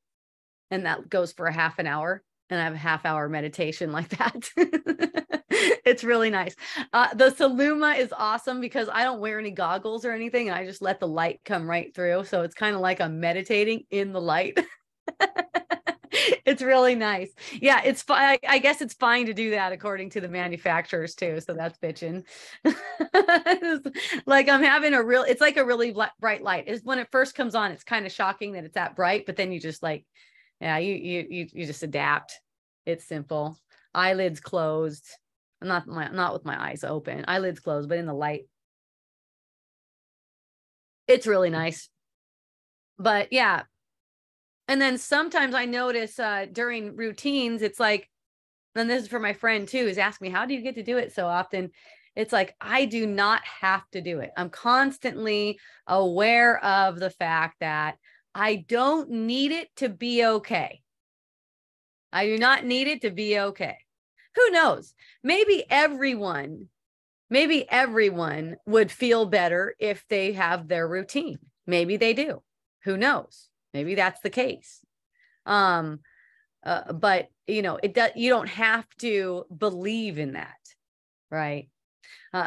And that goes for a half an hour. And I have a half-hour meditation like that. It's really nice. The Saluma is awesome because I don't wear any goggles or anything. And I just let the light come right through. So it's kind of like I'm meditating in the light. It's really nice. Yeah, it's fine. I guess it's fine to do that according to the manufacturers too. So that's bitching. Like I'm having it's like a really bright light. Is when it first comes on, it's kind of shocking that it's that bright, but then you just like, yeah, you just adapt. It's simple. Eyelids closed. Not with my eyes open. Eyelids closed, but in the light. It's really nice. But yeah. And then sometimes I notice during routines, it's like, and this is for my friend too, who's asking me, how do you get to do it so often? It's like, I do not have to do it. I'm constantly aware of the fact that I don't need it to be okay. I do not need it to be okay. Who knows? Maybe everyone would feel better if they have their routine. Maybe they do. Who knows? Maybe that's the case. But you know, you don't have to believe in that, right?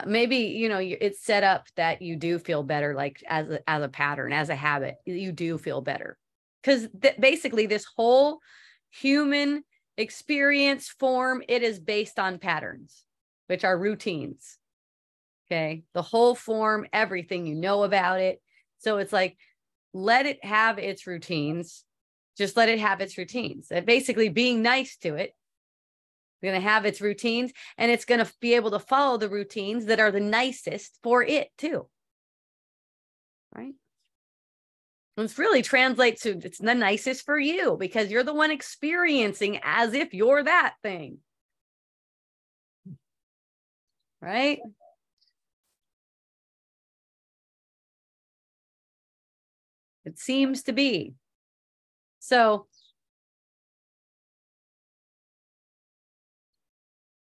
Maybe, you know, it's set up that you do feel better, like as a pattern, as a habit, you do feel better. Because basically this whole human experience form, it is based on patterns, which are routines. Okay. The whole form, everything you know about it. So it's like, let it have its routines. Just let it have its routines. And basically being nice to it. It's going to have its routines and it's going to be able to follow the routines that are the nicest for it too. Right? And it's really translates to it's the nicest for you because you're the one experiencing as if you're that thing. Right? It seems to be. So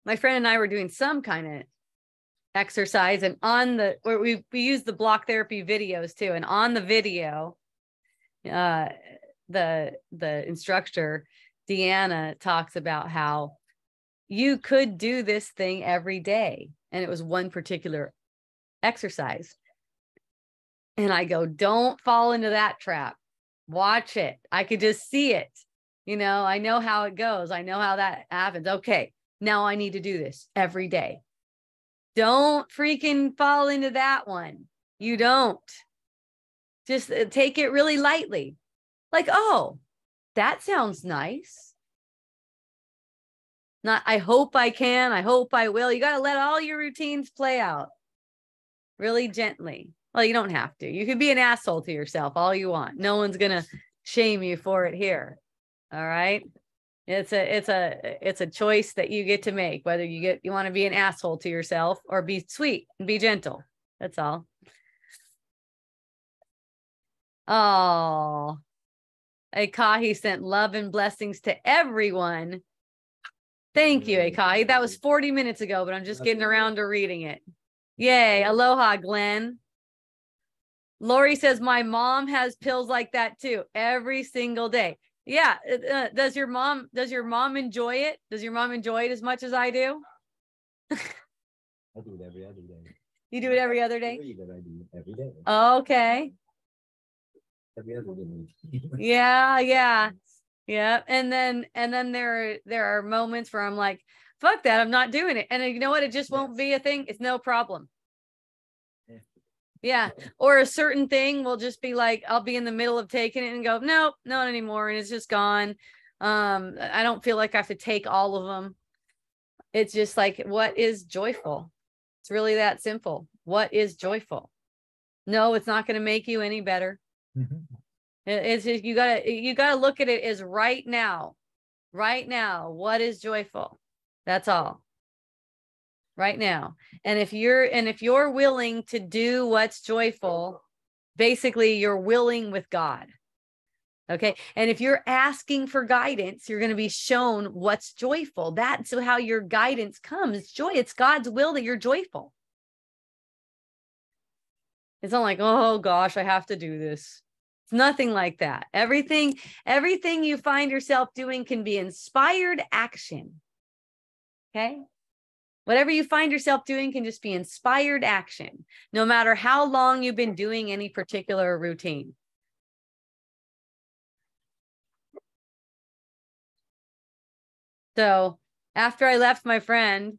my friend and I were doing some kind of exercise and where we use the block therapy videos too. And on the video, the instructor, Deanna, talks about how you could do this thing every day. And it was one particular exercise. And I go, don't fall into that trap. Watch it. I could just see it. You know, I know how it goes. I know how that happens. Okay, now I need to do this every day. Don't freaking fall into that one. You don't. Just take it really lightly. Like, oh, that sounds nice. Not, I hope I can. I hope I will. You got to let all your routines play out really gently. Well, you don't have to. You can be an asshole to yourself all you want. No one's going to shame you for it here. All right. It's a choice that you get to make, whether you want to be an asshole to yourself or be sweet and be gentle. That's all. Oh, Akahi sent love and blessings to everyone. Thank you, Akahi. That was 40 minutes ago, but I'm just getting around to reading it. Yay. Aloha, Glenn. Lori says, my mom has pills like that too, every single day. Yeah. Does your mom enjoy it? Does your mom enjoy it as much as I do?
I do it every other day.
You do it every other day?
I do it every day.
Okay.
Every other day.
Yeah. And then there are moments where I'm like, fuck that, I'm not doing it. And you know what? It just won't be a thing. It's no problem. Yeah. Or a certain thing will just be like, I'll be in the middle of taking it and go, nope, not anymore. And it's just gone. I don't feel like I have to take all of them. It's just like, what is joyful? It's really that simple. What is joyful? No, it's not going to make you any better. It's just, you gotta look at it as right now, what is joyful? That's all. right now. And if you're willing to do what's joyful, basically you're willing with God. Okay. And if you're asking for guidance, you're going to be shown what's joyful. That's how your guidance comes. Joy. It's God's will that you're joyful. It's not like, oh gosh, I have to do this. It's nothing like that. Everything you find yourself doing can be inspired action. Okay. Whatever you find yourself doing can just be inspired action, no matter how long you've been doing any particular routine. So after I left my friend,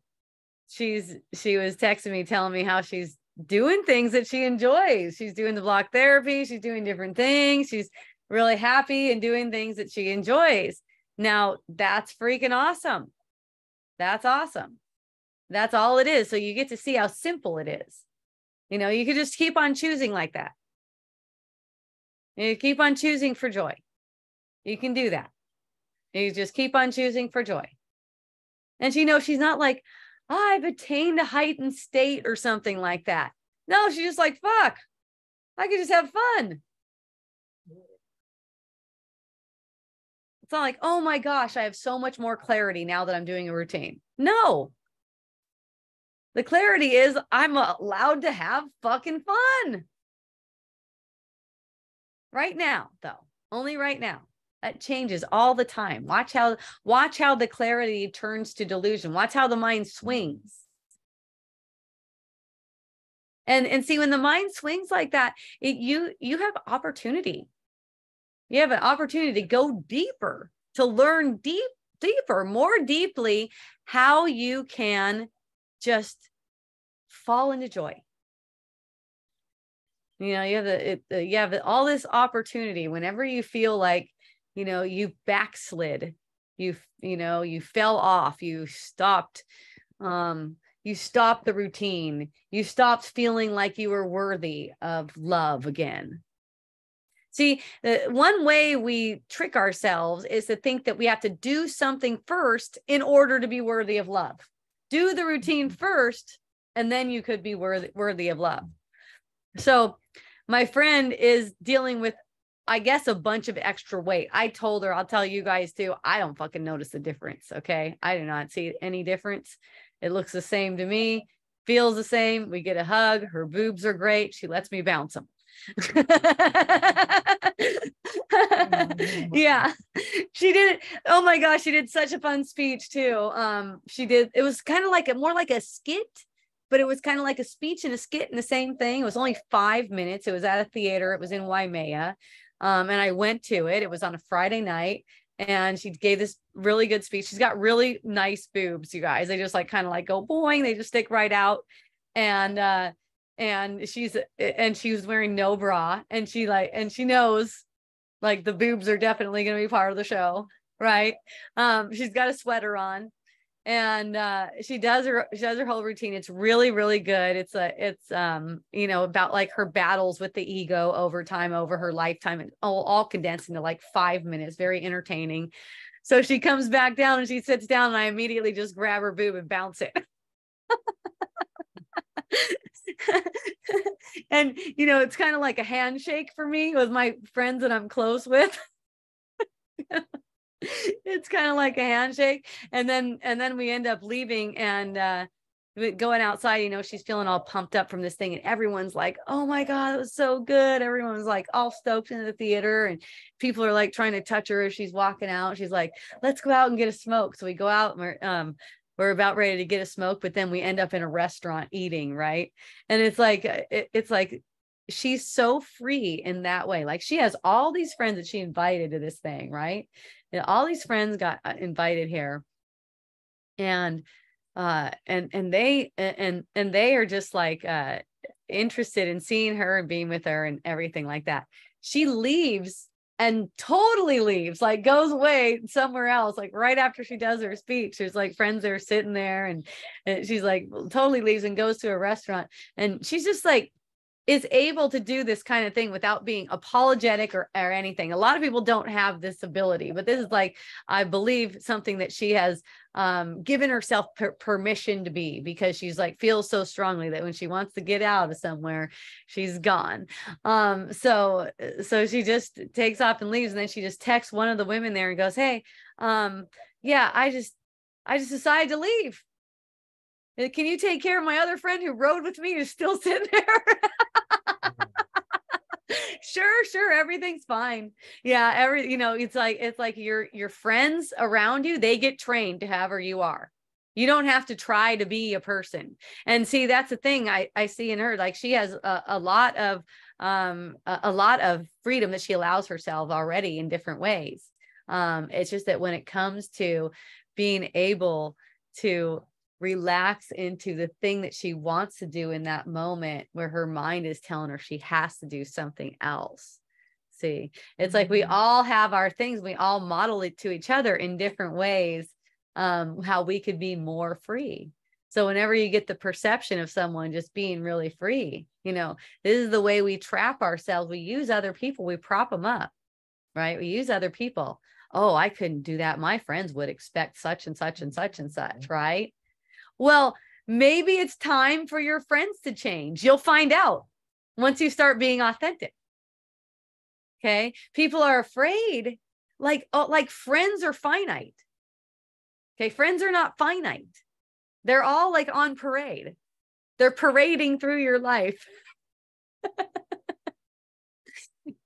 she was texting me, telling me how she's doing things that she enjoys. She's doing the block therapy. She's doing different things. She's really happy and doing things that she enjoys. Now that's freaking awesome. That's awesome. That's all it is. So you get to see how simple it is. You know, you could just keep on choosing like that. You keep on choosing for joy. You can do that. You just keep on choosing for joy. And she knows she's not like, oh, I've attained a heightened state or something like that. No, she's just like, fuck, I could just have fun. It's not like, oh my gosh, I have so much more clarity now that I'm doing a routine. No. The clarity is I'm allowed to have fucking fun. Right now, though, only right now. That changes all the time. Watch how the clarity turns to delusion. Watch how the mind swings. And see, when the mind swings like that, you have opportunity. You have an opportunity to go deeper, to learn deeper, more deeply how you can just fall into joy. You know, you have all this opportunity whenever you feel like, you know, you backslid, you fell off, you stopped the routine, you stopped feeling like you were worthy of love again. See, one way we trick ourselves is to think that we have to do something first in order to be worthy of love. Do the routine first, and then you could be worthy of love. So my friend is dealing with, I guess, a bunch of extra weight. I told her, I'll tell you guys too, I don't fucking notice the difference. Okay. I do not see any difference. It looks the same to me, feels the same. We get a hug. Her boobs are great. She lets me bounce them. Yeah, she did. Oh my gosh, she did such a fun speech too. She did. It was kind of like more like a skit, but it was kind of like a speech and a skit and the same thing. It was only 5 minutes. It was at a theater. It was in Waimea. And I went to it. It was on a Friday night, and she gave this really good speech. She's got really nice boobs, you guys. They just like kind of like go boing. They just stick right out. And she was wearing no bra, and she knows like the boobs are definitely going to be part of the show, right? She's got a sweater on, and she does her whole routine. It's really, really good. It's about like her battles with the ego over time, over her lifetime, and all condensed into like 5 minutes. Very entertaining. So she comes back down and she sits down, and I immediately just grab her boob and bounce it. And it's kind of like a handshake for me with my friends that I'm close with. It's kind of like a handshake, and then we end up leaving and going outside. She's feeling all pumped up from this thing, and everyone's like, oh my god, it was so good. Everyone's like all stoked in the theater, and people are like trying to touch her as she's walking out. She's like, let's go out and get a smoke. So we go out, and we're about ready to get a smoke, but then we end up in a restaurant eating, right? And it's like she's so free in that way. Like, she has all these friends that she invited to this thing, right? And all these friends got invited here, and they are just like interested in seeing her and being with her and everything like that. She leaves and totally leaves, like goes away somewhere else, like right after she does her speech. There's like friends that are sitting there, and she's like totally leaves and goes to a restaurant, and she's just like is able to do this kind of thing without being apologetic or anything. A lot of people don't have this ability, but this is like, I believe, something that she has given herself permission to be, because she's like, feels so strongly that when she wants to get out of somewhere, she's gone. So she just takes off and leaves. And then she just texts one of the women there and goes, hey, yeah, I just decided to leave. Can you take care of my other friend who rode with me who's still sitting there? Sure, everything's fine. Yeah, it's like your friends around you, they get trained to however you are. You don't have to try to be a person. And see, that's the thing I see in her. Like, she has a lot of freedom that she allows herself already in different ways. It's just that when it comes to being able to relax into the thing that she wants to do in that moment, where her mind is telling her she has to do something else. See, it's like we all have our things, we all model it to each other in different ways, how we could be more free. So whenever you get the perception of someone just being really free, this is the way we trap ourselves. We use other people, we prop them up, right? We use other people. Oh, I couldn't do that. My friends would expect such and such and such and such, right? Well, maybe it's time for your friends to change. You'll find out once you start being authentic. Okay. People are afraid, like friends are finite. Okay. Friends are not finite. They're all like on parade. They're parading through your life,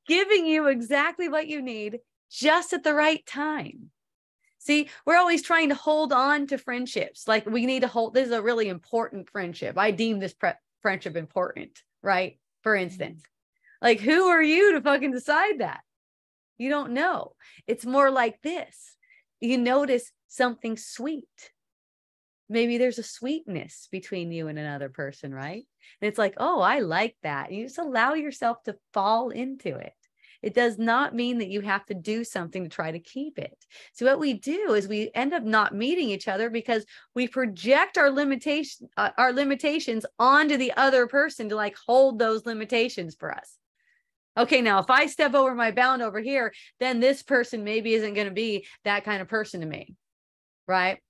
giving you exactly what you need just at the right time. See, we're always trying to hold on to friendships. Like, we need to hold, this is a really important friendship. I deem this friendship important, right? For instance, like, who are you to fucking decide that? You don't know. It's more like this. You notice something sweet. Maybe there's a sweetness between you and another person, right? And it's like, oh, I like that. You just allow yourself to fall into it. It does not mean that you have to do something to try to keep it. So what we do is we end up not meeting each other because we project our limitations onto the other person to like hold those limitations for us. Okay, now if I step over my bound over here, then this person maybe isn't going to be that kind of person to me, right?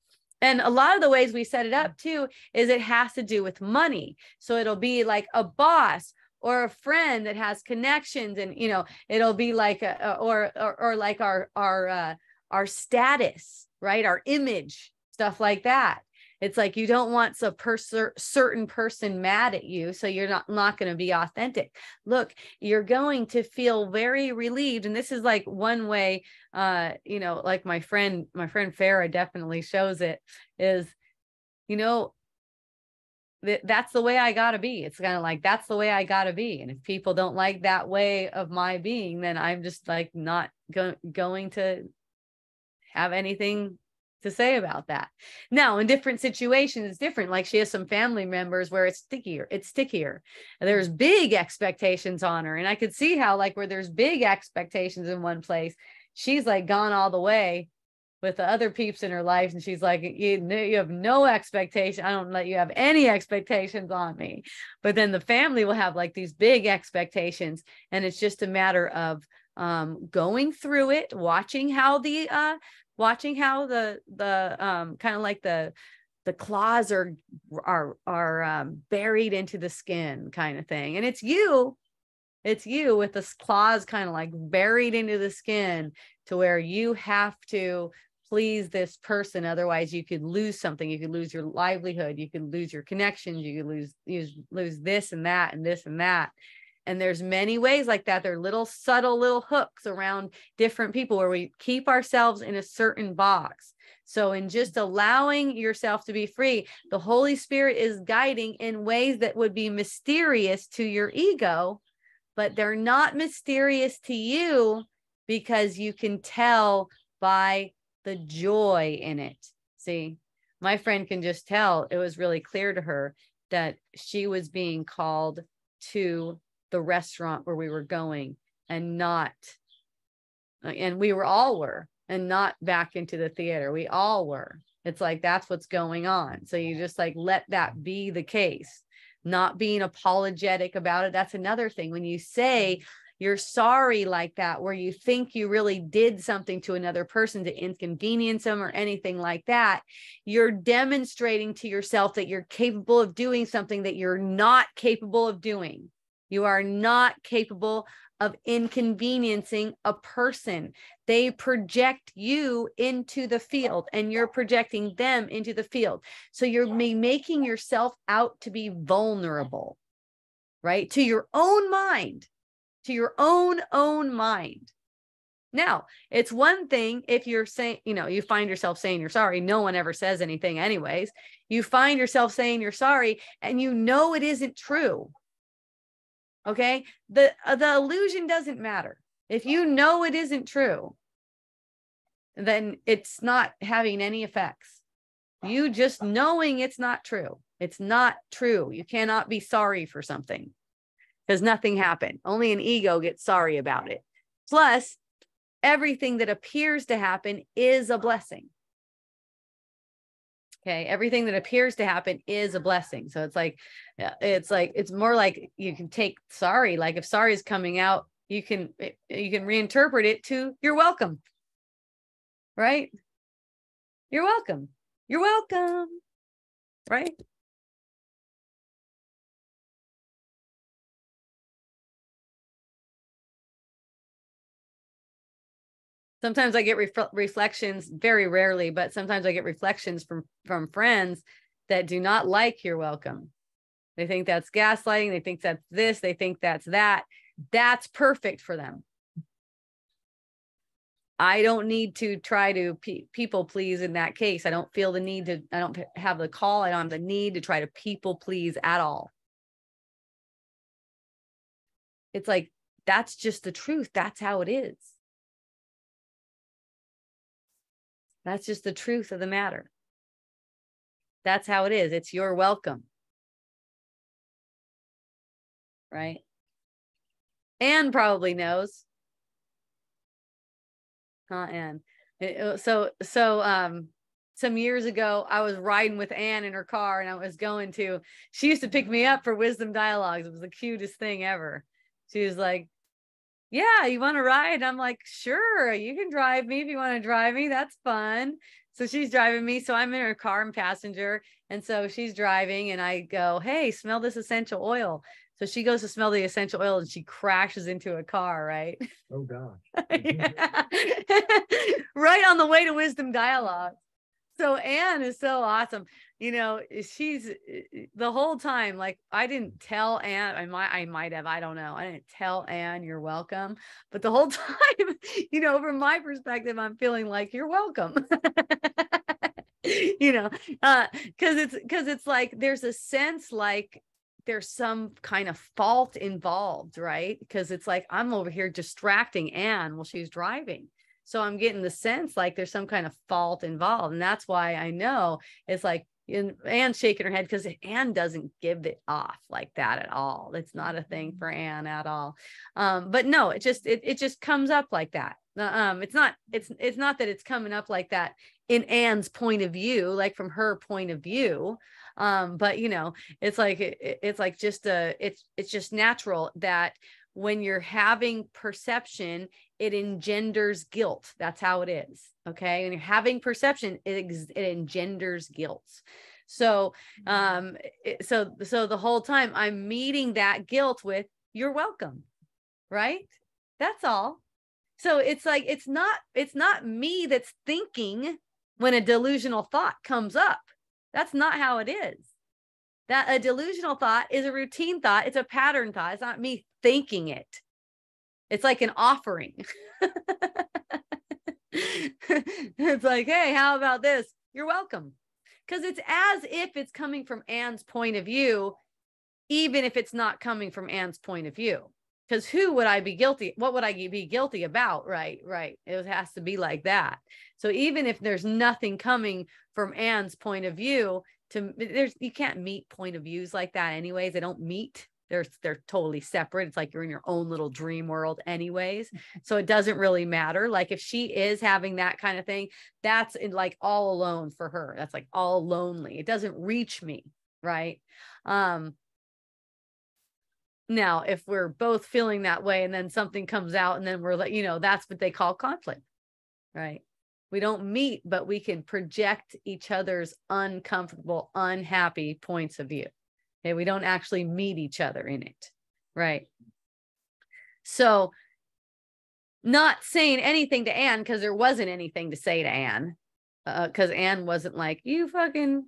And a lot of the ways we set it up too is it has to do with money. So it'll be like a boss or a friend that has connections, and it'll be like or like our status, right? Our image, stuff like that. It's like you don't want certain person mad at you, so you're not going to be authentic. Look, you're going to feel very relieved, and this is like one way. Like my friend Farah definitely shows it. Is that's the way I gotta be. It's kind of like, that's the way I gotta be. And if people don't like that way of my being, then I'm just like not going to have anything to say about that. Now, in different situations, it's different. Like, she has some family members where it's stickier. And there's big expectations on her. And I could see how, like, where there's big expectations in one place, she's like gone all the way with the other peeps in her life, and she's like, you have no expectation. I don't let you have any expectations on me. But then the family will have like these big expectations, and it's just a matter of going through it, watching how the kind of like the claws are buried into the skin kind of thing. And it's you with the claws kind of like buried into the skin, to where you have to please this person. Otherwise you could lose something. You could lose your livelihood. You could lose your connections. You could lose this and that and this and that. And there's many ways like that. There are little subtle little hooks around different people where we keep ourselves in a certain box. So in just allowing yourself to be free, the Holy Spirit is guiding in ways that would be mysterious to your ego, but they're not mysterious to you, because you can tell by the joy in it. See, my friend can just tell. It was really clear to her that she was being called to the restaurant where we were going, and we all were, and not back into the theater. We all were. It's like, that's what's going on. So you just like let that be the case. not being apologetic about it. That's another thing. When you say you're sorry like that, where you think you really did something to another person to inconvenience them or anything like that, you're demonstrating to yourself that you're capable of doing something that you're not capable of doing. You are not capable of inconveniencing a person. They project you into the field and you're projecting them into the field. So you're making yourself out to be vulnerable, right? To your own mind. To your own mind. Now, it's one thing if you're saying, you find yourself saying you're sorry. No one ever says anything anyways. You find yourself saying you're sorry and it isn't true. Okay. The illusion doesn't matter. If it isn't true, then it's not having any effects. You just knowing it's not true. It's not true. You cannot be sorry for something, because nothing happened. Only an ego gets sorry about it. Plus, everything that appears to happen is a blessing. Okay, everything that appears to happen is a blessing. So it's more like you can take sorry. Like if sorry is coming out, you can reinterpret it to you're welcome. Right? You're welcome. You're welcome. Right? Sometimes I get reflections, very rarely, but sometimes I get reflections from friends that do not like you're welcome. They think that's gaslighting. They think that's this. They think that's that. That's perfect for them. I don't need to try to people please in that case. I don't feel the need to, I don't have the call. I don't have the need to try to people please at all. It's like, that's just the truth. That's how it is. That's just the truth of the matter. That's how it is. It's your welcome. Right? Anne probably knows. Anne. So some years ago, I was riding with Anne in her car and I was she used to pick me up for Wisdom Dialogues. It was the cutest thing ever. She was like, yeah, you want to ride? I'm like, sure, you can drive me if you want to drive me. That's fun. So she's driving me. So I'm in her car and passenger. And so she's driving and I go, hey, smell this essential oil. So she goes to smell the essential oil and she crashes into a car, right?
Oh, gosh.
Right on the way to Wisdom Dialogue. So Anne is so awesome. She's the whole time, like, I didn't tell Anne, I might have, I don't know. I didn't tell Anne you're welcome, but the whole time, from my perspective, I'm feeling like you're welcome. Because it's like, there's a sense like there's some kind of fault involved, right? Because it's like, I'm over here distracting Anne while she's driving. So I'm getting the sense like there's some kind of fault involved. And that's why I know it's like, Anne's shaking her head because Anne doesn't give it off like that at all. It's not a thing for Anne at all. But no, it just comes up like that. It's not that it's coming up like that in Anne's point of view, like from her point of view. But it's like, it's just natural that when you're having perception, it engenders guilt. That's how it is. Okay. When you're having perception, it engenders guilt. So, so the whole time I'm meeting that guilt with, you're welcome. Right. That's all. So it's like, it's not me that's thinking when a delusional thought comes up. That's not how it is. That a delusional thought is a routine thought. It's a pattern thought. It's not me thinking it. It's like an offering. It's like, hey, how about this? You're welcome. Because it's as if it's coming from Anne's point of view, even if it's not coming from Anne's point of view. Because who would I be guilty? What would I be guilty about? Right. It has to be like that. So even if there's nothing coming from Anne's point of view, you can't meet point of views like that anyways. They don't meet. They're totally separate. It's like you're in your own little dream world anyways. So it doesn't really matter. Like if she is having that kind of thing, that's like all alone for her. That's like all lonely. It doesn't reach me. Right. Now, if we're both feeling that way and then something comes out and then we're like, that's what they call conflict, right? We don't meet, but we can project each other's uncomfortable, unhappy points of view. Okay. We don't actually meet each other in it. Right. So not saying anything to Anne, because there wasn't anything to say to Anne, because Anne wasn't like, you fucking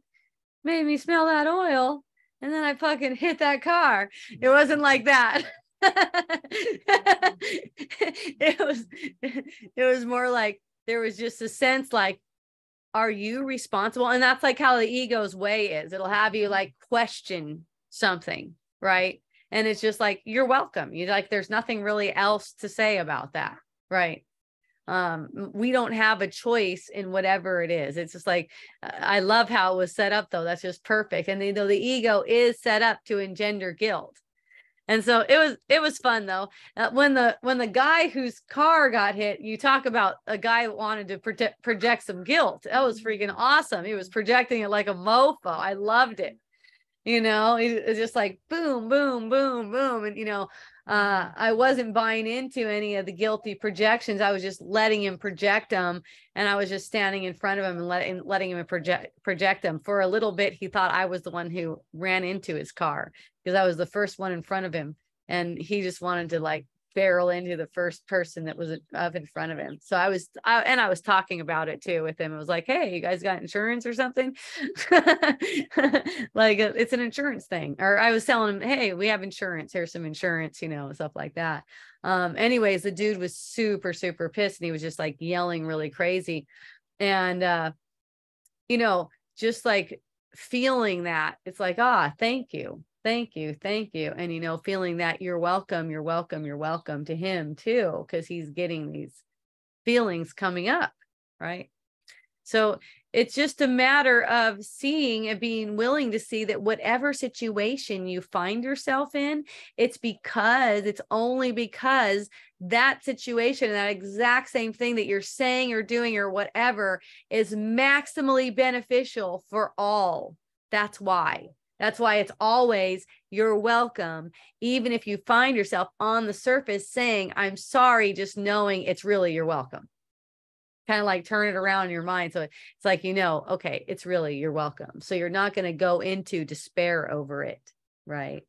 made me smell that oil and then I fucking hit that car. It wasn't like that. It was more like there was just a sense like, are you responsible? And that's like how the ego's way is. It'll have you like question something, right? And it's just like, you're welcome. You like, there's nothing really else to say about that, right? We don't have a choice in whatever it is. It's just like, I love how it was set up though. That's just perfect. And the ego is set up to engender guilt. And so it was fun though. When the guy whose car got hit, you talk about a guy that wanted to project some guilt. That was freaking awesome. He was projecting it like a mofo. I loved it. It's just like boom, boom, boom, boom. And, I wasn't buying into any of the guilty projections. I was just letting him project them. And I was just standing in front of him and letting him project them. For a little bit, he thought I was the one who ran into his car because I was the first one in front of him. And he just wanted to like barrel into the first person that was up in front of him. So I was talking about it too with him. It was like, hey, you guys got insurance or something? Like it's an insurance thing. Or I was telling him, hey, we have insurance. Here's some insurance, stuff like that. Anyways, the dude was super, super pissed and he was just like yelling really crazy. And, just like feeling that it's like, thank you. Thank you. Thank you. And, feeling that you're welcome to him too, because he's getting these feelings coming up. Right. So it's just a matter of seeing and being willing to see that whatever situation you find yourself in, it's only because that situation, that exact same thing that you're saying or doing or whatever is maximally beneficial for all. That's why it's always you're welcome, even if you find yourself on the surface saying, I'm sorry, just knowing it's really you're welcome. Kind of like turn it around in your mind. So it's like, okay, it's really you're welcome. So you're not going to go into despair over it, right?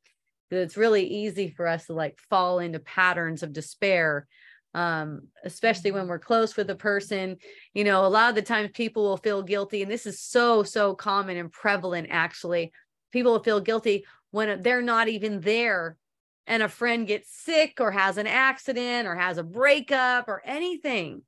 Because it's really easy for us to like fall into patterns of despair, especially when we're close with a person. A lot of the times people will feel guilty, and this is so, so common and prevalent actually. People will feel guilty when they're not even there and a friend gets sick or has an accident or has a breakup or anything.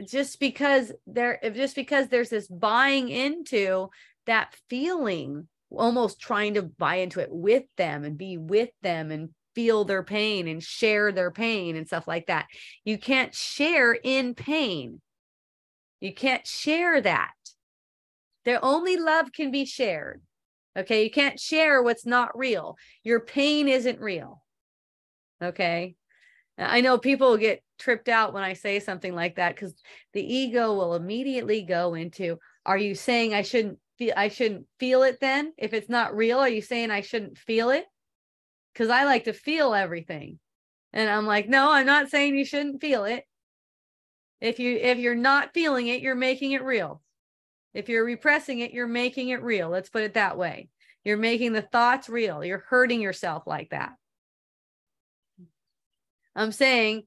Just because there's this buying into that feeling, almost trying to buy into it with them and be with them and feel their pain and share their pain and stuff like that. You can't share in pain. You can't share that. Their only love can be shared. Okay. You can't share what's not real. Your pain isn't real. Okay. I know people get tripped out when I say something like that, because the ego will immediately go into, are you saying I shouldn't feel it then? If it's not real, are you saying I shouldn't feel it? Because I like to feel everything. And I'm like, no, I'm not saying you shouldn't feel it. If you're not feeling it, you're making it real. If you're repressing it, you're making it real. Let's put it that way. You're making the thoughts real. You're hurting yourself like that. I'm saying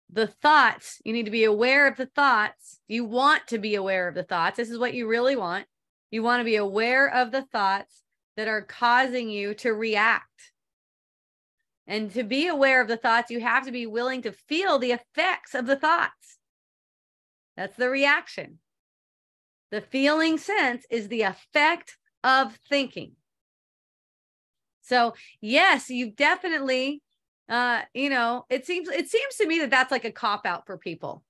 the thoughts, you need to be aware of the thoughts. You want to be aware of the thoughts. This is what you really want. You want to be aware of the thoughts that are causing you to react. And to be aware of the thoughts, you have to be willing to feel the effects of the thoughts. That's the reaction. The feeling sense is the effect of thinking. So yes, you definitely, it seems to me that that's like a cop out for people.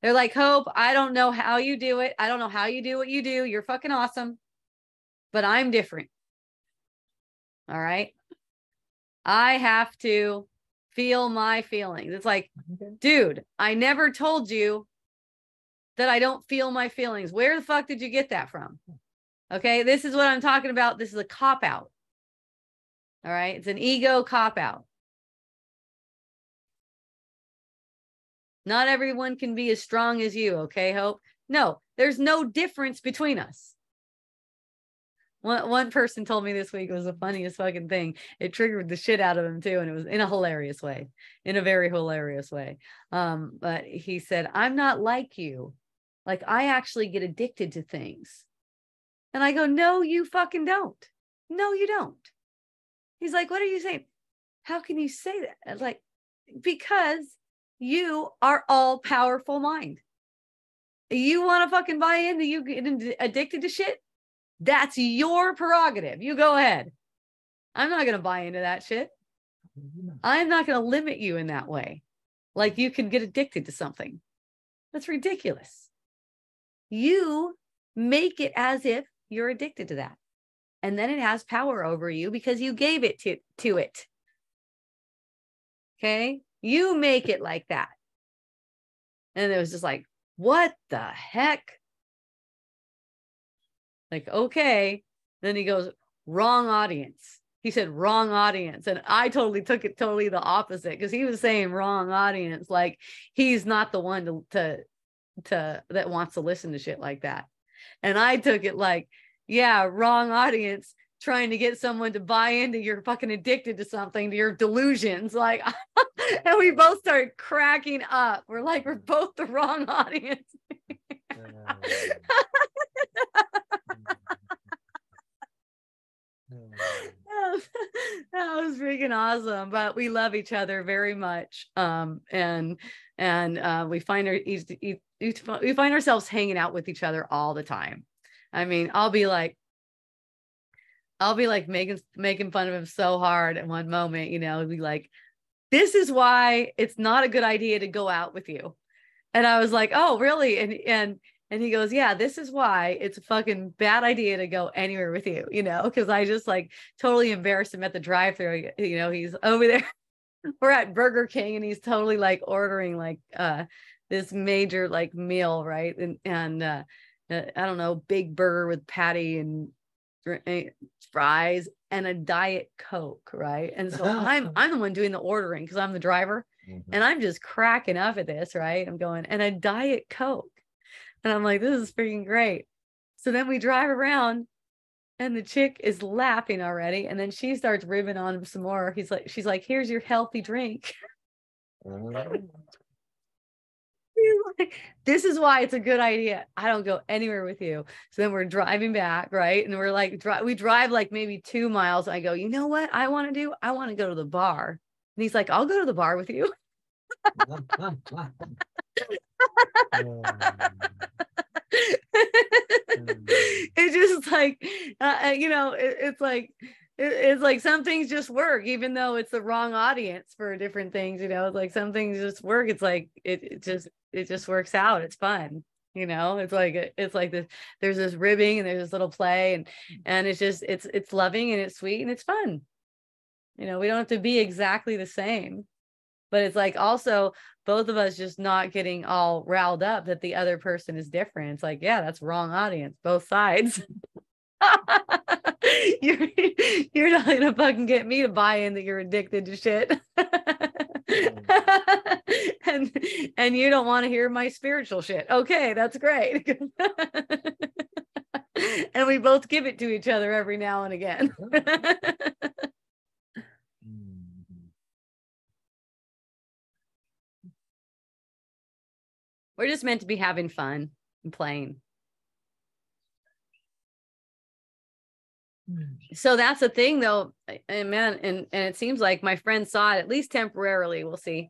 They're like, Hope, I don't know how you do it. I don't know how you do what you do. You're fucking awesome, but I'm different. All right. I have to feel my feelings. It's like, dude, I never told you that I don't feel my feelings. Where the fuck did you get that from? Okay. This is what I'm talking about. This is a cop out. All right. It's an ego cop-out. Not everyone can be as strong as you. Okay, Hope? No, there's no difference between us. One person told me this week, it was the funniest fucking thing. It triggered the shit out of him too. And it was in a hilarious way, in a very hilarious way. But he said, I'm not like you. Like, I actually get addicted to things. And I go, no, you fucking don't. No, you don't. He's like, what are you saying? How can you say that? I was like, because you are all powerful mind. You want to fucking buy into you getting addicted to shit? That's your prerogative. You go ahead. I'm not going to buy into that shit. I'm not going to limit you in that way. Like you can get addicted to something. That's ridiculous. You make it as if you're addicted to that. And then it has power over you because you gave it to it. Okay? You make it like that. And it was just like, what the heck? Like, okay. Then he goes, wrong audience. He said, wrong audience. And I totally took it totally the opposite because he was saying wrong audience. Like he's not the one to that wants to listen to shit like that. And I took it like, yeah, wrong audience, trying to get someone to buy into you're fucking addicted to something, to your delusions. Like, and we both started cracking up. We're like, we're both the wrong audience. That was freaking awesome. But we love each other very much. And we find we find ourselves hanging out with each other all the time. I mean, I'll be like making fun of him so hard at one moment, you know, be like, this is why it's not a good idea to go out with you. And I was like, oh, really? And he goes, yeah, this is why it's a fucking bad idea to go anywhere with you, you know, because I just like totally embarrassed him at the drive-thru. You know, he's over there. We're at Burger King and he's totally like ordering like this major like meal, right? And I don't know, big burger with patty and fries and a Diet Coke, right? And so I'm the one doing the ordering because I'm the driver. Mm-hmm. And I'm just cracking up at this, right? I'm going, and a Diet Coke. And I'm like, this is freaking great. So then we drive around and the chick is laughing already. And then she starts ribbing on him some more. She's like, here's your healthy drink. This is why it's a good idea. I don't go anywhere with you. So then we're driving back, right? And we're like, we drive like maybe 2 miles. I go, you know what I want to do? I want to go to the bar. And he's like, I'll go to the bar with you. It's just like, you know, it's like some things just work, even though it's the wrong audience for different things, you know, it's like some things just work. It's like, it just works out. It's fun. You know, it's like this, there's this ribbing and there's this little play and it's just, it's loving and it's sweet and it's fun. You know, we don't have to be exactly the same, but it's like also both of us just not getting all riled up that the other person is different. It's like, yeah, that's wrong audience, both sides. You're not gonna fucking get me to buy in that you're addicted to shit. and you don't want to hear my spiritual shit. Okay, that's great. And we both give it to each other every now and again. We're just meant to be having fun and playing. So that's the thing though, and man, and it seems like my friend saw it, at least temporarily, we'll see.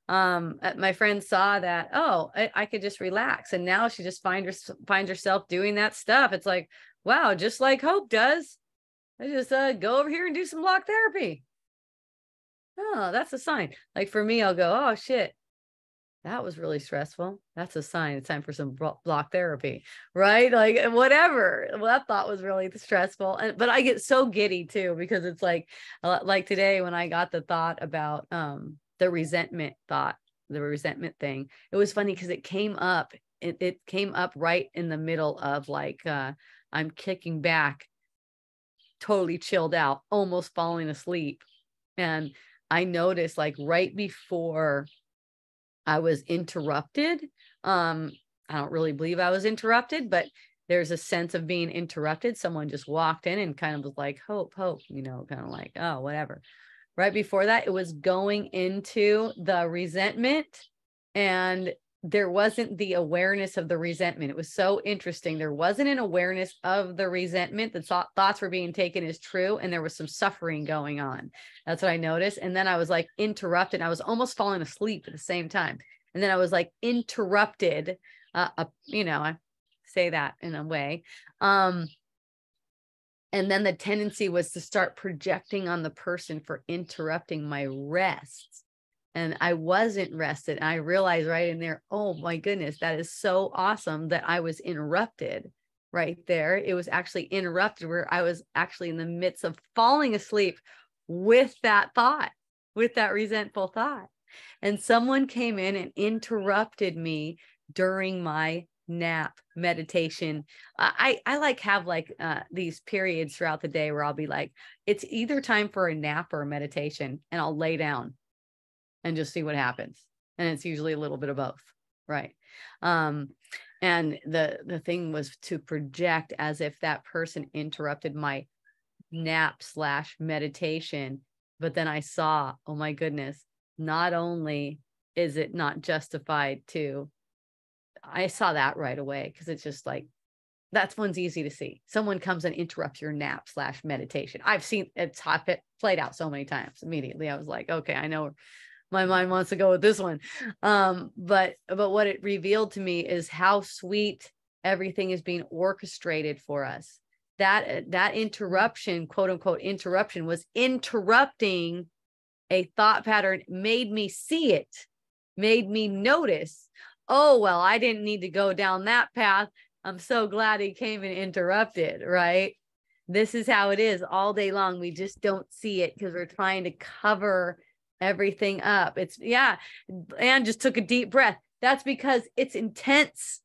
My friend saw that, oh, I could just relax. And now she just finds herself doing that stuff. It's like, wow, just like Hope does. I just go over here and do some block therapy. Oh, that's a sign. Like for me, I'll go, oh shit, that was really stressful. That's a sign. It's time for some block therapy, right? Like whatever. Well, that thought was really stressful. But I get so giddy too, because it's like today when I got the thought about the resentment thing, it was funny because it came up. It came up right in the middle of like, I'm kicking back totally chilled out, almost falling asleep. And I noticed like right before I was interrupted, I don't really believe I was interrupted, but there's a sense of being interrupted. Someone just walked in and kind of was like, hope, you know, kind of like, oh, whatever. Right before that, it was going into the resentment, and there wasn't the awareness of the resentment. It was so interesting. There wasn't an awareness of the resentment. The thoughts were being taken as true, and there was some suffering going on. That's what I noticed. And then I was like interrupted. I was almost falling asleep at the same time. And then I was like interrupted. You know, I say that in a way. And then the tendency was to start projecting on the person for interrupting my rest. And I wasn't rested. And I realized right in there, oh my goodness, that is so awesome that I was interrupted right there. It was actually interrupted where I was actually in the midst of falling asleep with that thought, with that resentful thought. And someone came in and interrupted me during my nap meditation. I like have like these periods throughout the day where I'll be like, it's either time for a nap or a meditation, and I'll lay down and just see what happens. And it's usually a little bit of both, right? And the thing was to project as if that person interrupted my nap / meditation. But then I saw, oh my goodness, not only is it not justified to, I saw that right away, because it's just like, that's one's easy to see. Someone comes and interrupts your nap / meditation. I've seen it played out so many times. Immediately I was like, okay, I know my mind wants to go with this one. But what it revealed to me is how sweet everything is being orchestrated for us. That interruption, quote unquote interruption, was interrupting a thought pattern, made me see it, made me notice, oh, well, I didn't need to go down that path. I'm so glad he came and interrupted, right? This is how it is all day long. We just don't see it because we're trying to cover everything up. It's, yeah. Anne just took a deep breath. That's because it's intense.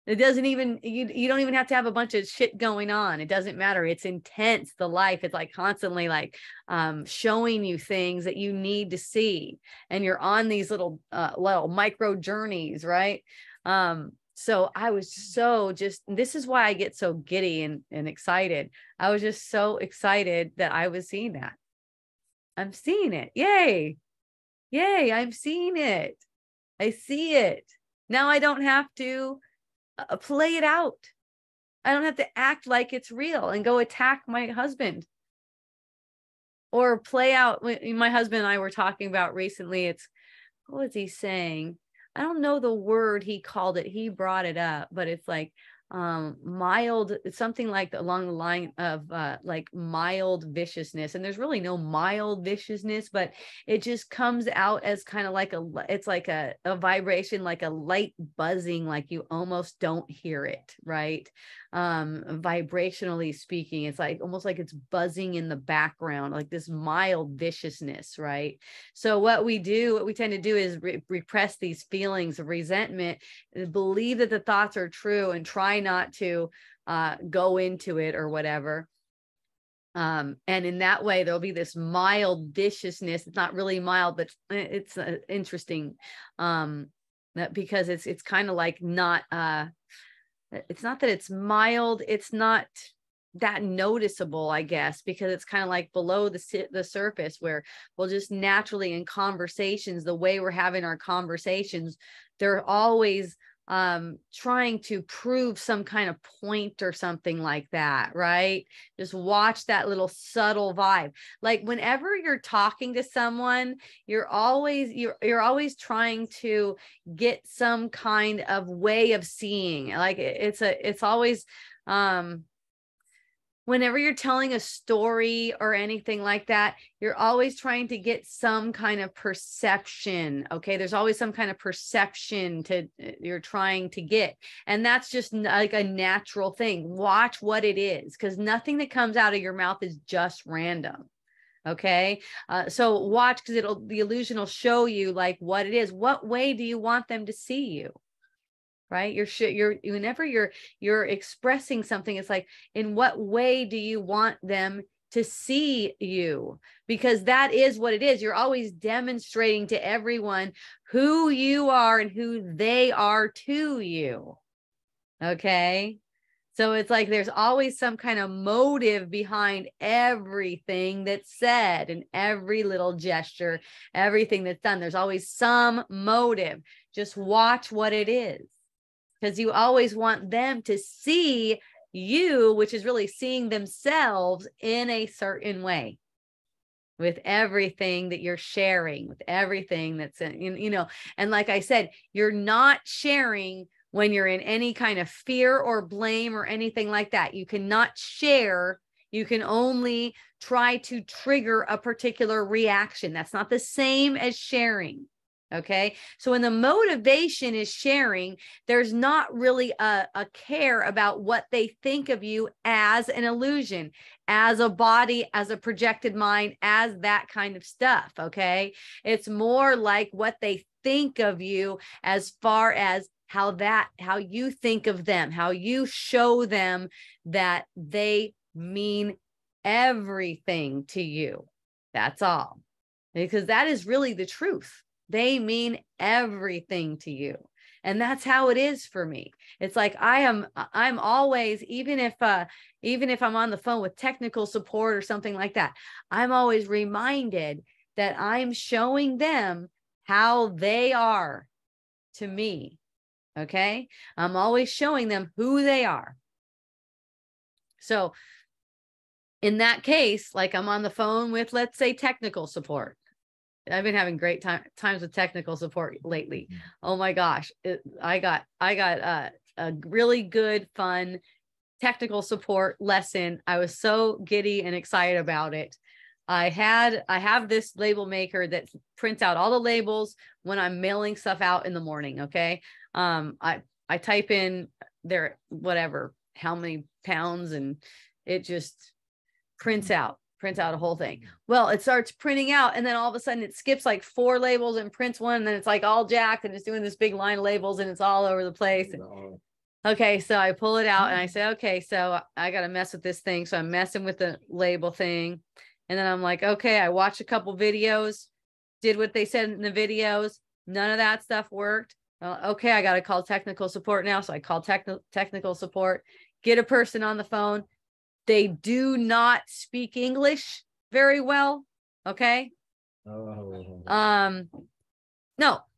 It doesn't even, you don't even have to have a bunch of shit going on. It doesn't matter. It's intense. The life, it's like constantly like showing you things that you need to see. And you're on these little micro journeys, right? So I was so this is why I get so giddy and excited. I was just so excited that I was seeing that. I'm seeing it. Yay. Yay. I'm seeing it. I see it. Now I don't have to play it out. I don't have to act like it's real and go attack my husband or play out. My husband and I were talking about recently. It's, what was he saying? I don't know the word he called it. He brought it up, but it's like mild, something like along the line of like mild viciousness. And there's really no mild viciousness, but it just comes out as kind of like it's like a vibration, like a light buzzing, like you almost don't hear it, right? Vibrationally speaking, it's like almost like it's buzzing in the background, like this mild viciousness, right? So what we tend to do is repress these feelings of resentment, believe that the thoughts are true, and try not to go into it or whatever. And in that way, there'll be this mild viciousness. It's not really mild, but it's interesting that because it's kind of like not, it's not that it's mild. It's not that noticeable, I guess, because it's kind of like below the surface, where we'll just naturally in conversations, the way we're having our conversations, they're always trying to prove some kind of point or something like that, right? Just watch that little subtle vibe. Like whenever you're talking to someone, you're always trying to get some kind of way of seeing. Like it's always whenever you're telling a story or anything like that, you're always trying to get some kind of perception. Okay. There's always some kind of perception you're trying to get. And that's just like a natural thing. Watch what it is, because nothing that comes out of your mouth is just random. Okay. So watch, because the illusion will show you like what it is. What way do you want them to see you? right? Whenever you're expressing something, it's like, in what way do you want them to see you? Because that is what it is. You're always demonstrating to everyone who you are and who they are to you. Okay. So it's like there's always some kind of motive behind everything that's said and every little gesture, everything that's done. There's always some motive. Just watch what it is, because you always want them to see you, which is really seeing themselves in a certain way with everything that you're sharing, with everything that's in, and like I said, you're not sharing when you're in any kind of fear or blame or anything like that. You cannot share. You can only try to trigger a particular reaction. That's not the same as sharing. Okay. So when the motivation is sharing, there's not really a care about what they think of you as an illusion, as a body, as a projected mind, as that kind of stuff. Okay. It's more like what they think of you as far as how you think of them, how you show them that they mean everything to you. That's all. Because that is really the truth. They mean everything to you. And that's how it is for me. It's like I'm always, even if I'm on the phone with technical support or something like that, I'm always reminded that I'm showing them how they are to me. Okay. I'm always showing them who they are. So in that case, like I'm on the phone with, let's say, technical support. I've been having great times with technical support lately. Oh my gosh. I got a really good, fun technical support lesson. I was so giddy and excited about it. I have this label maker that prints out all the labels when I'm mailing stuff out in the morning. Okay. I type in their, whatever, how many pounds, and it just prints out a whole thing. Well, it starts printing out, and then all of a sudden it skips like 4 labels and prints one, and then it's like all jacked and it's doing this big line of labels and it's all over the place. Okay, so I pull it out and I say, okay, so I got to mess with this thing. So I'm messing with the label thing. And then I'm like, okay, I watched a couple videos, did what they said in the videos. None of that stuff worked. Okay, I got to call technical support now. So I call technical support, get a person on the phone. They do not speak English very well. Okay. No,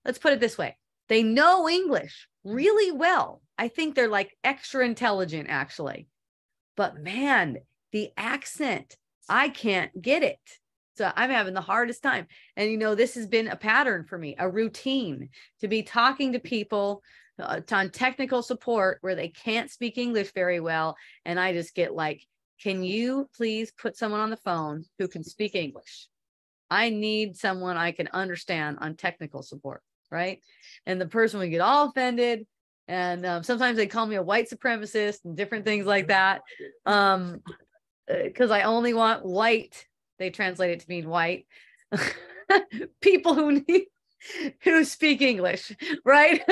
let's put it this way. They know English really well. I think they're like extra intelligent, actually. But man, the accent, I can't get it. So I'm having the hardest time. And, this has been a pattern for me, a routine, to be talking to people on technical support where they can't speak English very well. And I just get like, can you please put someone on the phone who can speak English? I need someone I can understand on technical support, right? And the person would get all offended. And sometimes they call me a white supremacist and different things like that. Because I only want white. They translate it to mean white. People who speak English, right?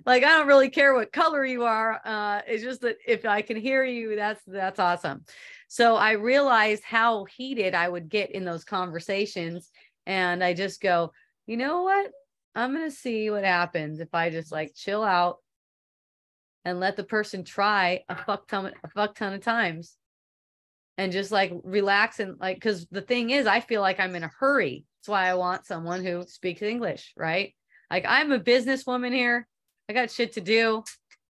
Like, I don't really care what color you are. It's just that if I can hear you, that's awesome. So I realized how heated I would get in those conversations. And I just go, you know what? I'm going to see what happens if I just like chill out and let the person try a fuck ton of times and just like relax. And like, because the thing is, I feel like I'm in a hurry. That's why I want someone who speaks English, right? Like, I'm a businesswoman here. I got shit to do.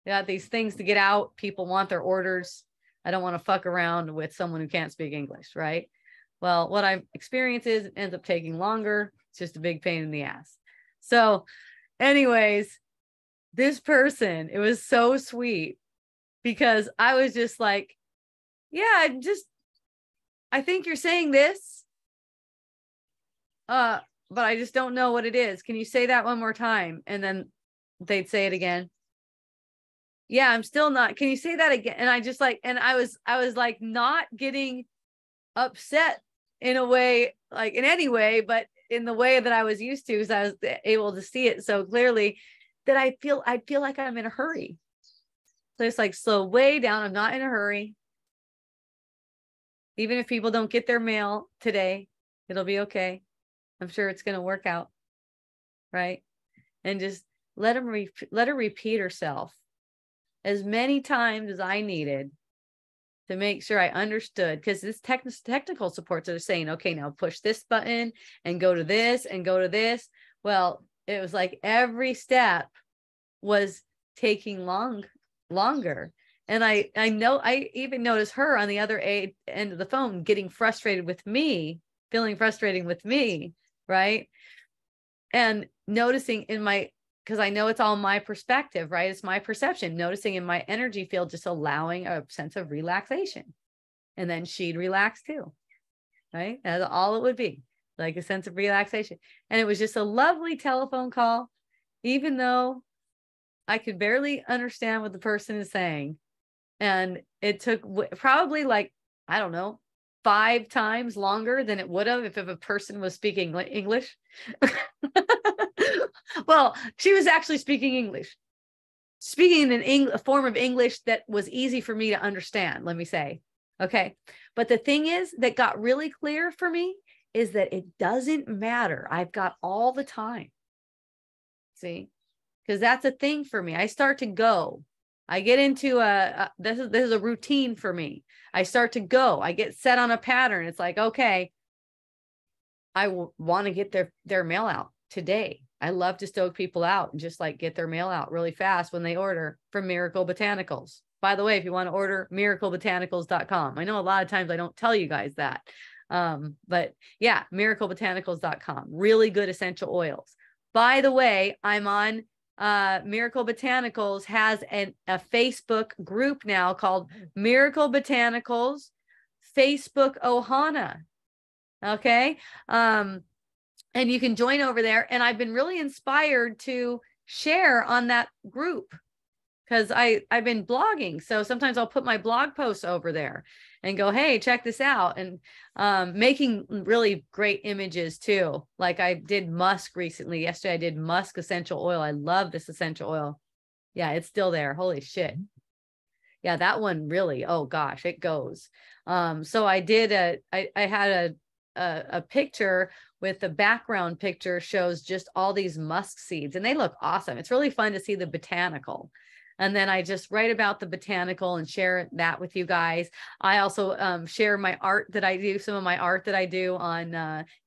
I got these things to get out. People want their orders. I don't want to fuck around with someone who can't speak English, right? Well, what I experience is it ends up taking longer. It's just a big pain in the ass. So anyways, this person, it was so sweet because I was just like, yeah, I think you're saying this, but I just don't know what it is. Can you say that one more time? And then they'd say it again. Yeah, I'm still not. Can you say that again? And I just like, and I was like not getting upset in a way, like in any way, but in the way that I was used to, because I was able to see it so clearly that I feel like I'm in a hurry. So it's like slow way down. I'm not in a hurry. Even if people don't get their mail today, it'll be okay. I'm sure it's going to work out. Right. And just let her repeat herself as many times as I needed to make sure I understood, because this technical supports are saying, okay, now push this button and go to this and go to this. Well, it was like every step was taking longer. And I know, I even noticed her on the other end of the phone getting frustrated with me, feeling frustrated with me, right? And noticing in my, because I know it's all my perspective, right? It's my perception, noticing in my energy field, just allowing a sense of relaxation. And then she'd relax too, right? That's all it would be, like a sense of relaxation. And it was just a lovely telephone call, even though I could barely understand what the person is saying. And it took probably like, I don't know, 5 times longer than it would have if a person was speaking English. Well, she was actually speaking English, speaking in a form of English that was easy for me to understand, let me say. Okay. But the thing is that got really clear for me is that it doesn't matter. I've got all the time. See, because that's a thing for me. I start to go. I get into this is a routine for me. I start to go. I get set on a pattern. It's like, okay, I want to get their mail out today. I love to stoke people out and just like get their mail out really fast when they order from Miracle Botanicals. By the way, if you want to order, miraclebotanicals.com. I know a lot of times I don't tell you guys that. But yeah, miraclebotanicals.com. Really good essential oils. By the way, I'm on Miracle Botanicals has a Facebook group now called Miracle Botanicals Facebook Ohana. Okay. And you can join over there. And I've been really inspired to share on that group because I've been blogging. So sometimes I'll put my blog posts over there and go, hey, check this out. And making really great images too. Like I did musk recently. Yesterday I did musk essential oil. I love this essential oil. Yeah, it's still there. Holy shit. Yeah, that one really, oh gosh, it goes. So I did I had a picture with the background picture shows just all these musk seeds and they look awesome. It's really fun to see the botanical. And then I just write about the botanical and share that with you guys. I also share my art that I do, some of my art that I do on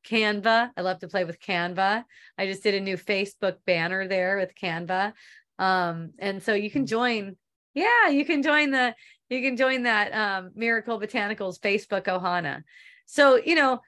Canva. I love to play with Canva. I just did a new Facebook banner there with Canva. And so you can join. Yeah, you can join that Miracle Botanicals Facebook Ohana. So, you know,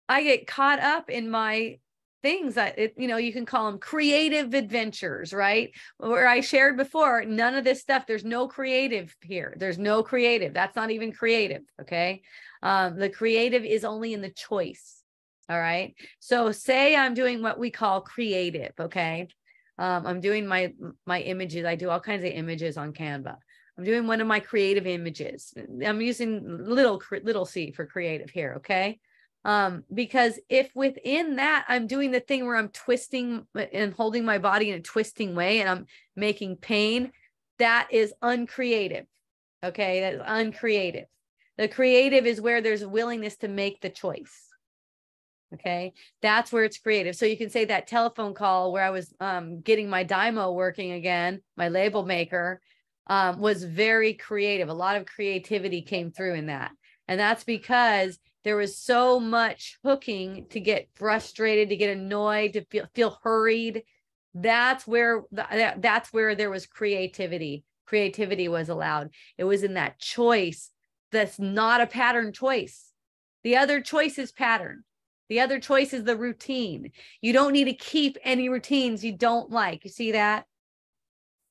I get caught up in my things that, you can call them creative adventures, right? Where I shared before, none of this stuff, there's no creative here. There's no creative. That's not even creative. Okay. The creative is only in the choice. All right. So say I'm doing what we call creative. Okay. I'm doing my images. I do all kinds of images on Canva. I'm doing one of my creative images. I'm using little c for creative here. Okay. Because if within that, I'm doing the thing where I'm twisting and holding my body in a twisting way and I'm making pain, that is uncreative. Okay. That is uncreative. The creative is where there's a willingness to make the choice. Okay. That's where it's creative. So you can say that telephone call where I was getting my Dymo working again, my label maker, was very creative. A lot of creativity came through in that. And that's because there was so much hooking to get frustrated, to get annoyed, to feel hurried. That's where there was creativity. Creativity was allowed. It was in that choice. That's not a pattern choice. The other choice is pattern. The other choice is the routine. You don't need to keep any routines you don't like. You see that?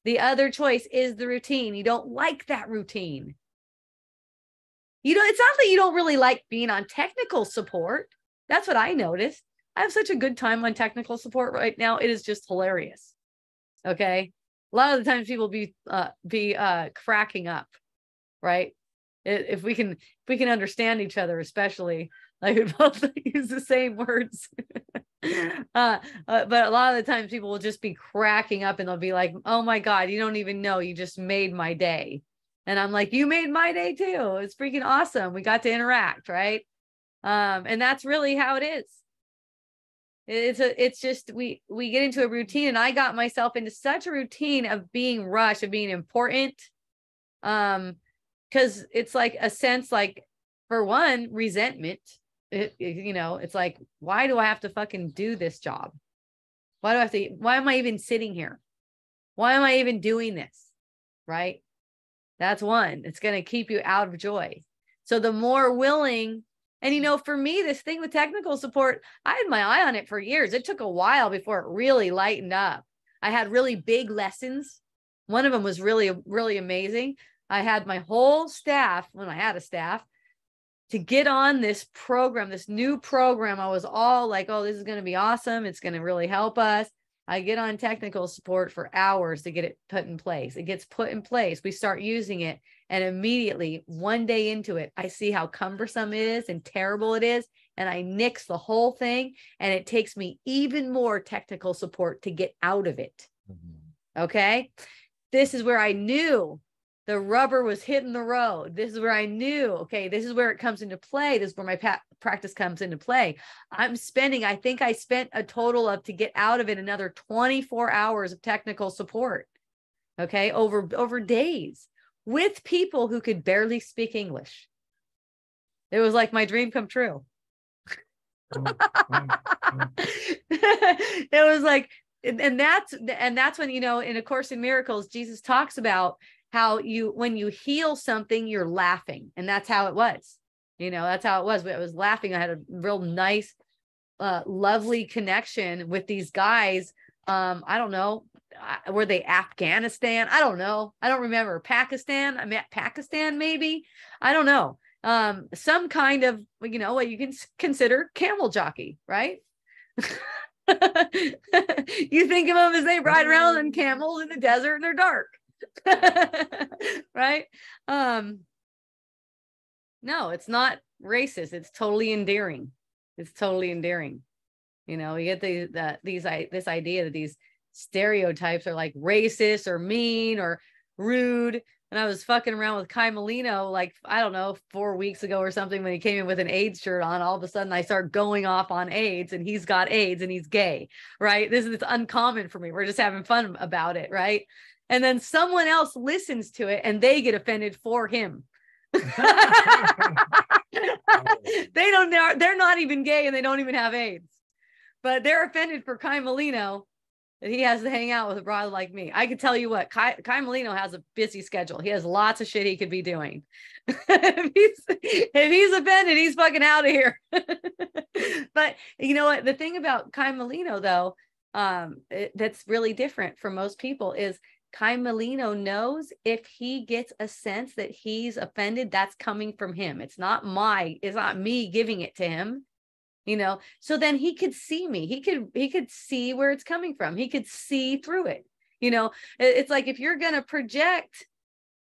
The other choice is the routine. You don't like that routine. It's not that you don't really like being on technical support. That's what I noticed. I have such a good time on technical support right now. It is just hilarious. Okay. A lot of the times people be cracking up, right? If we can understand each other, especially like we both use the same words. But a lot of the times people will just be cracking up and they'll be like, oh my God, you don't even know, you just made my day. And I'm like, you made my day too. It's freaking awesome. We got to interact, right? And that's really how it is. It's just we get into a routine, and I got myself into such a routine of being rushed, of being important. Because it's like a sense, like, for one, resentment. It's like, why do I have to fucking do this job? Why am I even sitting here? Why am I even doing this? Right? That's one. It's going to keep you out of joy. So the more willing, and for me, this thing with technical support, I had my eye on it for years. It took a while before it really lightened up. I had really big lessons. One of them was really, really amazing. I had my whole staff, when I had a staff, to get on this program, this new program. I was all like, oh, this is going to be awesome. It's going to really help us. I get on technical support for hours to get it put in place. It gets put in place. We start using it. And immediately, one day into it, I see how cumbersome it is and terrible it is. And I nix the whole thing. And it takes me even more technical support to get out of it. Okay. This is where I knew the rubber was hitting the road. This is where I knew, okay, this is where it comes into play. This is where my practice comes into play. I think I spent a total of, to get out of it, another 24 hours of technical support. Okay. Over days with people who could barely speak English. It was like my dream come true. It was like, and that's when, in A Course in Miracles, Jesus talks about how when you heal something, you're laughing. And that's how it was. That's how it was. I was laughing. I had a real nice, lovely connection with these guys. I don't know. Were they Afghanistan? I don't know. I don't remember. Pakistan. I met Pakistan, maybe. I don't know. Some kind of, what you can consider camel jockey, right? You think of them as they ride around on camels in the desert and they're dark. Right? No, it's not racist. It's totally endearing. It's totally endearing. You get this idea that these stereotypes are like racist or mean or rude. And I was fucking around with Kai Molino, like, I don't know, 4 weeks ago or something, when he came in with an AIDS shirt on. All of a sudden I start going off on AIDS, and he's got AIDS and he's gay, right? It's uncommon for me. We're just having fun about it, right? And then someone else listens to it and they get offended for him. They're not even gay and they don't even have AIDS, but they're offended for Kai Molino, that he has to hang out with a brother like me. I can tell you what, Kai Molino has a busy schedule. He has lots of shit he could be doing. if he's offended, he's fucking out of here. But you know what? The thing about Kai Molino, though, that's really different from most people is Kai Molino knows if he gets a sense that he's offended, that's coming from him. It's not me giving it to him. So then he could see me. He could see where it's coming from. He could see through it. It's like, if you're going to project,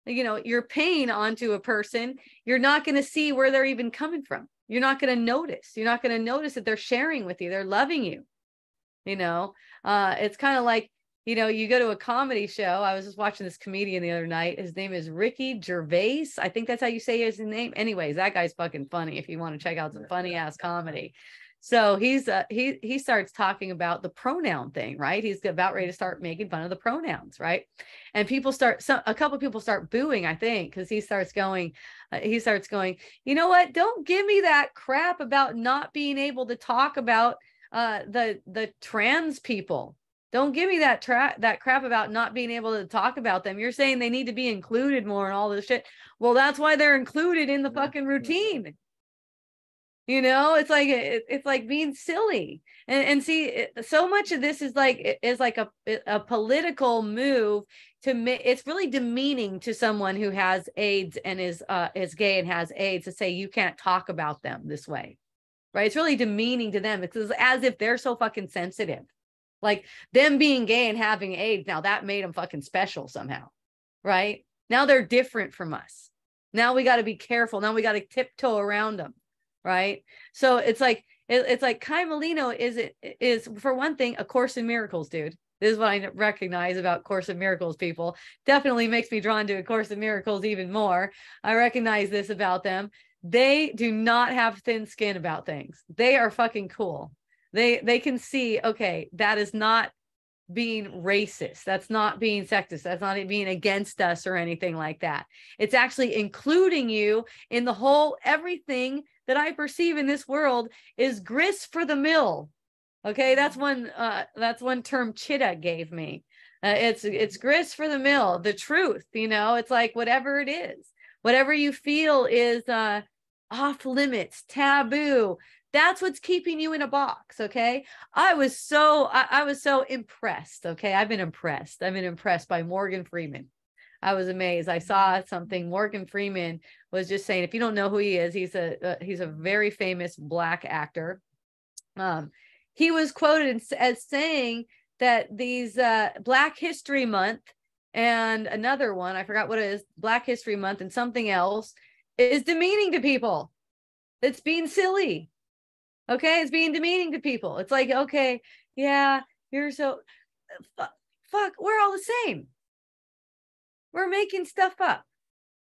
your pain onto a person, you're not going to see where they're even coming from. You're not going to notice. You're not going to notice that they're sharing with you. They're loving you. It's kind of like, you go to a comedy show. I was just watching this comedian the other night. His name is Ricky Gervais. I think that's how you say his name. Anyways, that guy's fucking funny if you want to check out some funny ass comedy. So he starts talking about the pronoun thing, right? He's about ready to start making fun of the pronouns, right? And a couple of people start booing, I think, because he starts going, you know what? Don't give me that crap about not being able to talk about the trans people. Don't give me that crap about not being able to talk about them. You're saying they need to be included more and all this shit. Well, that's why they're included in the fucking routine. It's like being silly. And see, so much of this is like a political move it's really demeaning to someone who has AIDS and is gay and has AIDS to say you can't talk about them this way. Right? It's really demeaning to them. It's as if they're so fucking sensitive. Like them being gay and having AIDS, now that made them fucking special somehow, right? Now they're different from us. Now we got to be careful. Now we got to tiptoe around them, right? So it's like It's like Kai Molino is for one thing, a Course in Miracles dude. This is what I recognize about Course in Miracles people. Definitely makes me drawn to A Course in Miracles even more. I recognize this about them. They do not have thin skin about things. They are fucking cool. They can see, okay, that is not being racist. That's not being sexist. That's not being against us or anything like that. It's actually including you in the whole, everything that I perceive in this world is grist for the mill. Okay, that's one term Chitta gave me. It's grist for the mill, the truth, you know, it's like whatever it is, whatever you feel is off limits, taboo, that's what's keeping you in a box. Okay. I was so impressed. Okay. I've been impressed by Morgan Freeman. I was amazed. I saw something. Morgan Freeman was just saying, if you don't know who he is, he's a very famous Black actor. He was quoted as saying that these Black History Month and another one, I forgot what it is, Black History Month and something else, is demeaning to people. It's being silly. Okay, it's being demeaning to people. It's like, okay, yeah, you're so fuck. We're all the same. We're making stuff up.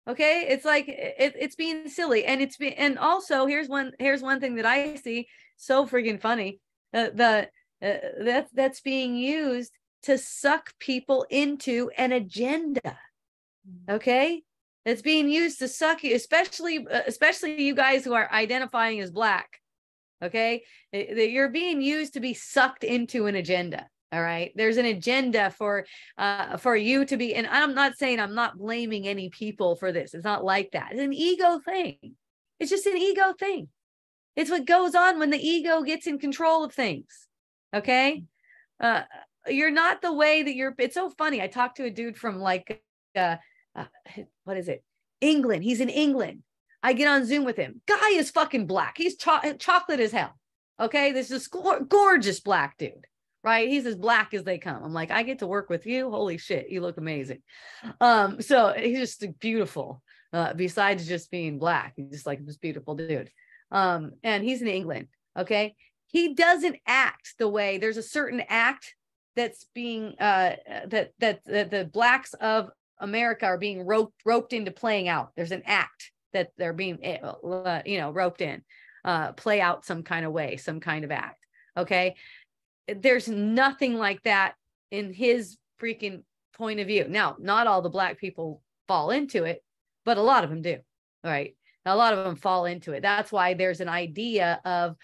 Okay, it's like it's being silly, and also here's one thing that I see so freaking funny. That's being used to suck people into an agenda. Okay, it's being used to suck you, especially you guys who are identifying as Black. Okay, you're being used to be sucked into an agenda. All right, there's an agenda for you to be, and I'm not blaming any people for this. It's not like that. It's an ego thing. It's just an ego thing. It's what goes on when the ego gets in control of things. Okay, you're not the way that you're. It's so funny. I talked to a dude from like what is it? England. He's in England. I get on Zoom with him. Guy is fucking Black. He's chocolate as hell. Okay, this is gorgeous Black dude. Right? He's as Black as they come. I'm like, I get to work with you. Holy shit, you look amazing. So he's just beautiful. Besides just being Black, he's just like this beautiful dude. And he's in England. Okay, he doesn't act the way. There's a certain act that's being that the Blacks of America are being roped into playing out. There's an act that they're being roped in, play out some kind of way, some kind of act. Okay. There's nothing like that in his freaking point of view. Now, not all the Black people fall into it, but a lot of them do. All right. A lot of them fall into it. That's why there's an idea of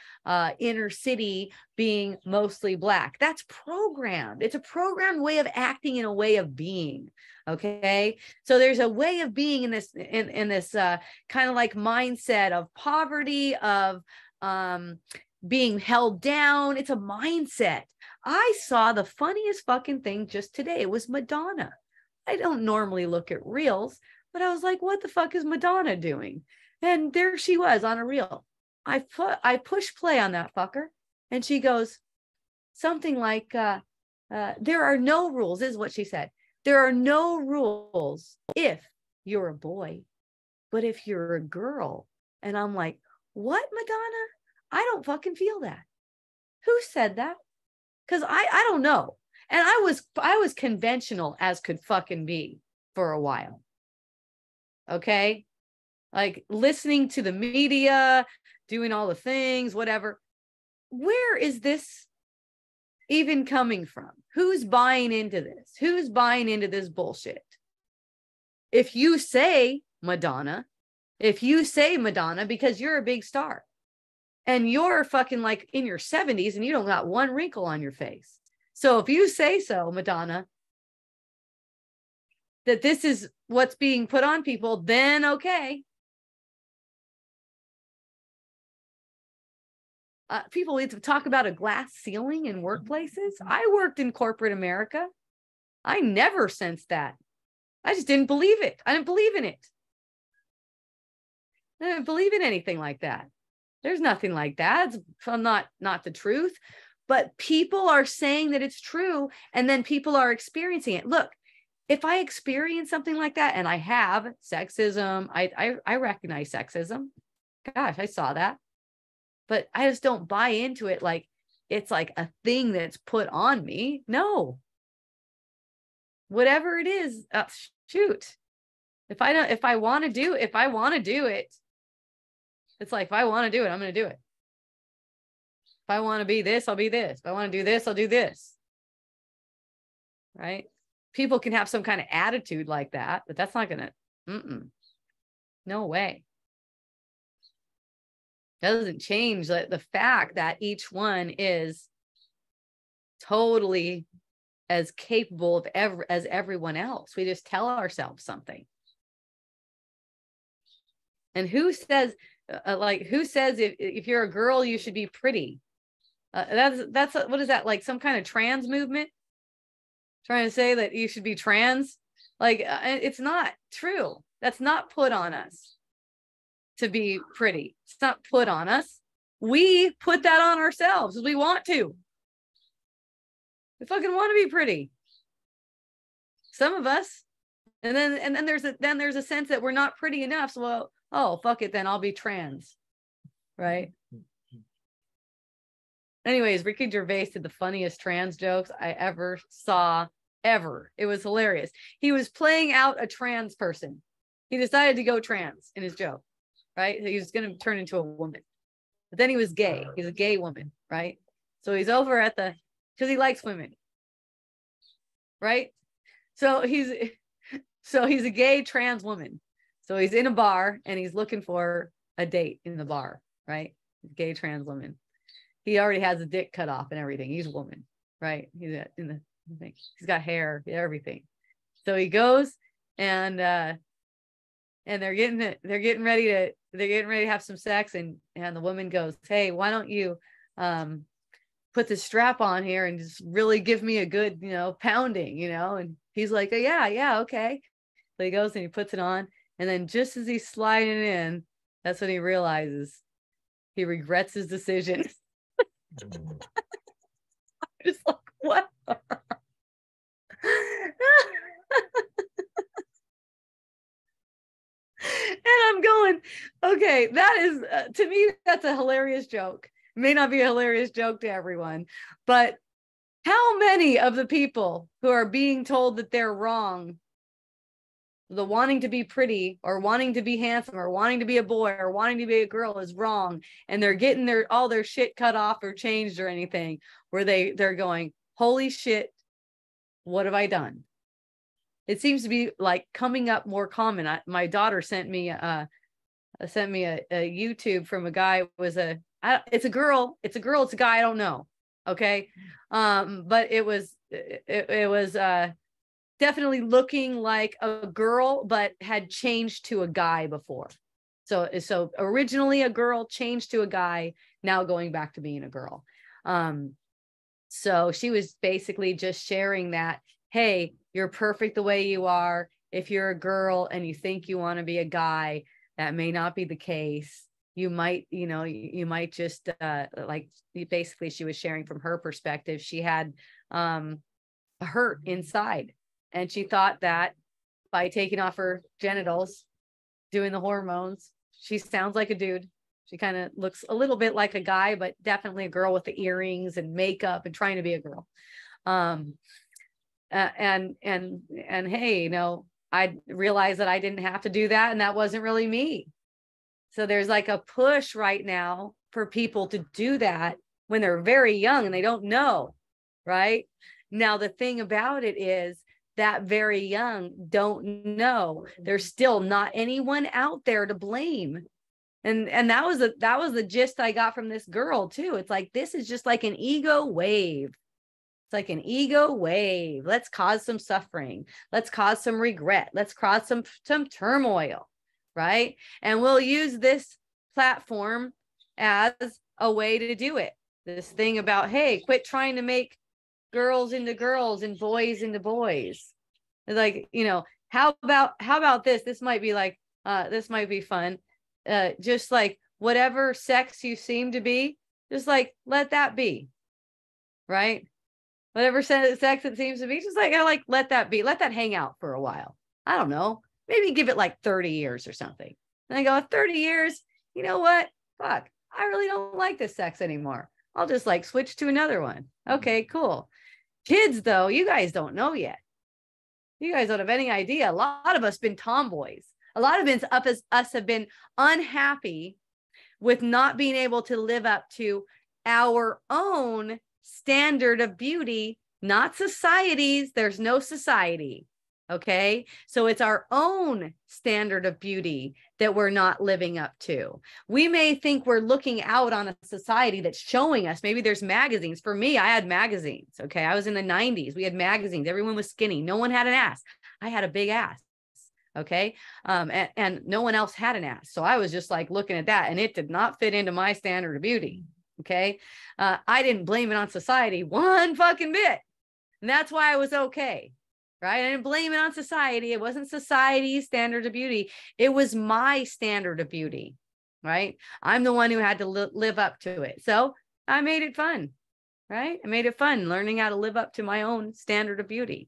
inner city being mostly Black. That's programmed. It's a programmed way of acting and a way of being. Okay. So there's a way of being in this, in this kind of like mindset of poverty, of being held down. It's a mindset. I saw the funniest fucking thing just today. It was Madonna. I don't normally look at reels, but I was like, what the fuck is Madonna doing? And there she was on a reel. I push play on that fucker, and she goes something like, there are no rules, is what she said. There are no rules if you're a boy, but if you're a girl. And I'm like, what, Madonna? I don't fucking feel that. Who said that? Because I don't know. And I was conventional as could fucking be for a while. Okay. Like listening to the media, doing all the things, whatever. Where is this even coming from? Who's buying into this? Who's buying into this bullshit? If you say Madonna, because you're a big star, and you're fucking like in your 70s and you don't got one wrinkle on your face. So if you say so, Madonna, that this is what's being put on people, then okay. People need to talk about a glass ceiling in workplaces. I worked in corporate America. I never sensed that. I just didn't believe it. I didn't believe in it. I didn't believe in anything like that. There's nothing like that. It's not the truth, but people are saying that it's true, and then people are experiencing it. Look, if I experience something like that, and I have sexism, I recognize sexism. Gosh, I saw that. but I just don't buy into it like it's like a thing that's put on me. No. Whatever it is, shoot. If I want to do it, it's like, if I want to do it, I'm going to do it. If I want to be this, I'll be this. If I want to do this, I'll do this. Right? People can have some kind of attitude like that, but that's not going to, no way. Doesn't change the fact that each one is totally as capable of as everyone else. We just tell ourselves something. And who says if you're a girl, you should be pretty? That's what is that, like some kind of trans movement trying to say that you should be trans? Like, it's not true. That's not put on us to be pretty. It's not put on us. We put that on ourselves as we want to. We fucking want to be pretty. Some of us. And then there's a sense that we're not pretty enough. So, well, oh, fuck it, then I'll be trans. Right? Anyways, Ricky Gervais did the funniest trans jokes I ever saw, ever. It was hilarious. He was playing out a trans person. He decided to go trans in his joke, right? He was going to turn into a woman. But then he was gay. He's a gay woman, right? So he's over at because he likes women, right? So he's a gay trans woman. So he's in a bar and he's looking for a date in the bar, right? Gay trans woman. He already has a dick cut off and everything. He's a woman, right? He's in the thing. He's got hair, everything. So he goes and they're getting ready to have some sex, and the woman goes, "Hey, why don't you put the strap on here and just really give me a good, pounding, And he's like, "Oh, yeah, okay." So he goes and he puts it on, and then just as he's sliding in, that's when he realizes he regrets his decision. I'm just like, what? And I'm going, okay, that is, to me, that's a hilarious joke. It may not be a hilarious joke to everyone, but how many of the people who are being told that they're wrong, the wanting to be pretty or wanting to be handsome or wanting to be a boy or wanting to be a girl is wrong, and they're getting all their shit cut off or changed or anything, where they're going, holy shit, what have I done? It seems to be like coming up more common. My daughter sent me a YouTube from a guy. It's a girl, it's a guy, I don't know. Okay. But it was definitely looking like a girl, but had changed to a guy before. So originally a girl, changed to a guy, now going back to being a girl. So she was basically just sharing that, hey, you're perfect the way you are. If you're a girl and you think you want to be a guy, that may not be the case. You might, you might just basically she was sharing from her perspective. She had a hurt inside, and she thought that by taking off her genitals, doing the hormones, she sounds like a dude. She kind of looks a little bit like a guy, but definitely a girl with the earrings and makeup and trying to be a girl. And hey, I realized that I didn't have to do that, and that wasn't really me. So there's like a push right now for people to do that when they're very young and they don't know, right? Now, the thing about it is that very young don't know. There's still not anyone out there to blame. And that was the gist I got from this girl too. It's like, this is just like an ego wave. It's like an ego wave. Let's cause some suffering. Let's cause some regret. Let's cause some turmoil, right? And we'll use this platform as a way to do it. This thing about, hey, quit trying to make girls into girls and boys into boys. It's like, how about this? This might be like, this might be fun. Just like whatever sex you seem to be, just like, let that be, right? Whatever sex it seems to be, just like, let that be, let that hang out for a while. I don't know, maybe give it like 30 years or something. And I go, 30 years, you know what? Fuck, I really don't like this sex anymore. I'll just like switch to another one. Okay, cool. Kids, though, you guys don't know yet. You guys don't have any idea. A lot of us been tomboys. A lot of us have been unhappy with not being able to live up to our own standard of beauty, not society's. There's no society. Okay. So it's our own standard of beauty that we're not living up to. We may think we're looking out on a society that's showing us. Maybe there's magazines. For me, I had magazines. Okay. I was in the 90s. We had magazines. Everyone was skinny. No one had an ass. I had a big ass. Okay. And no one else had an ass. So I was just like looking at that, and it did not fit into my standard of beauty. Okay. I didn't blame it on society one fucking bit. And that's why I was okay. Right. I didn't blame it on society. It wasn't society's standard of beauty. It was my standard of beauty. Right. I'm the one who had to live up to it. So I made it fun. Right. I made it fun learning how to live up to my own standard of beauty.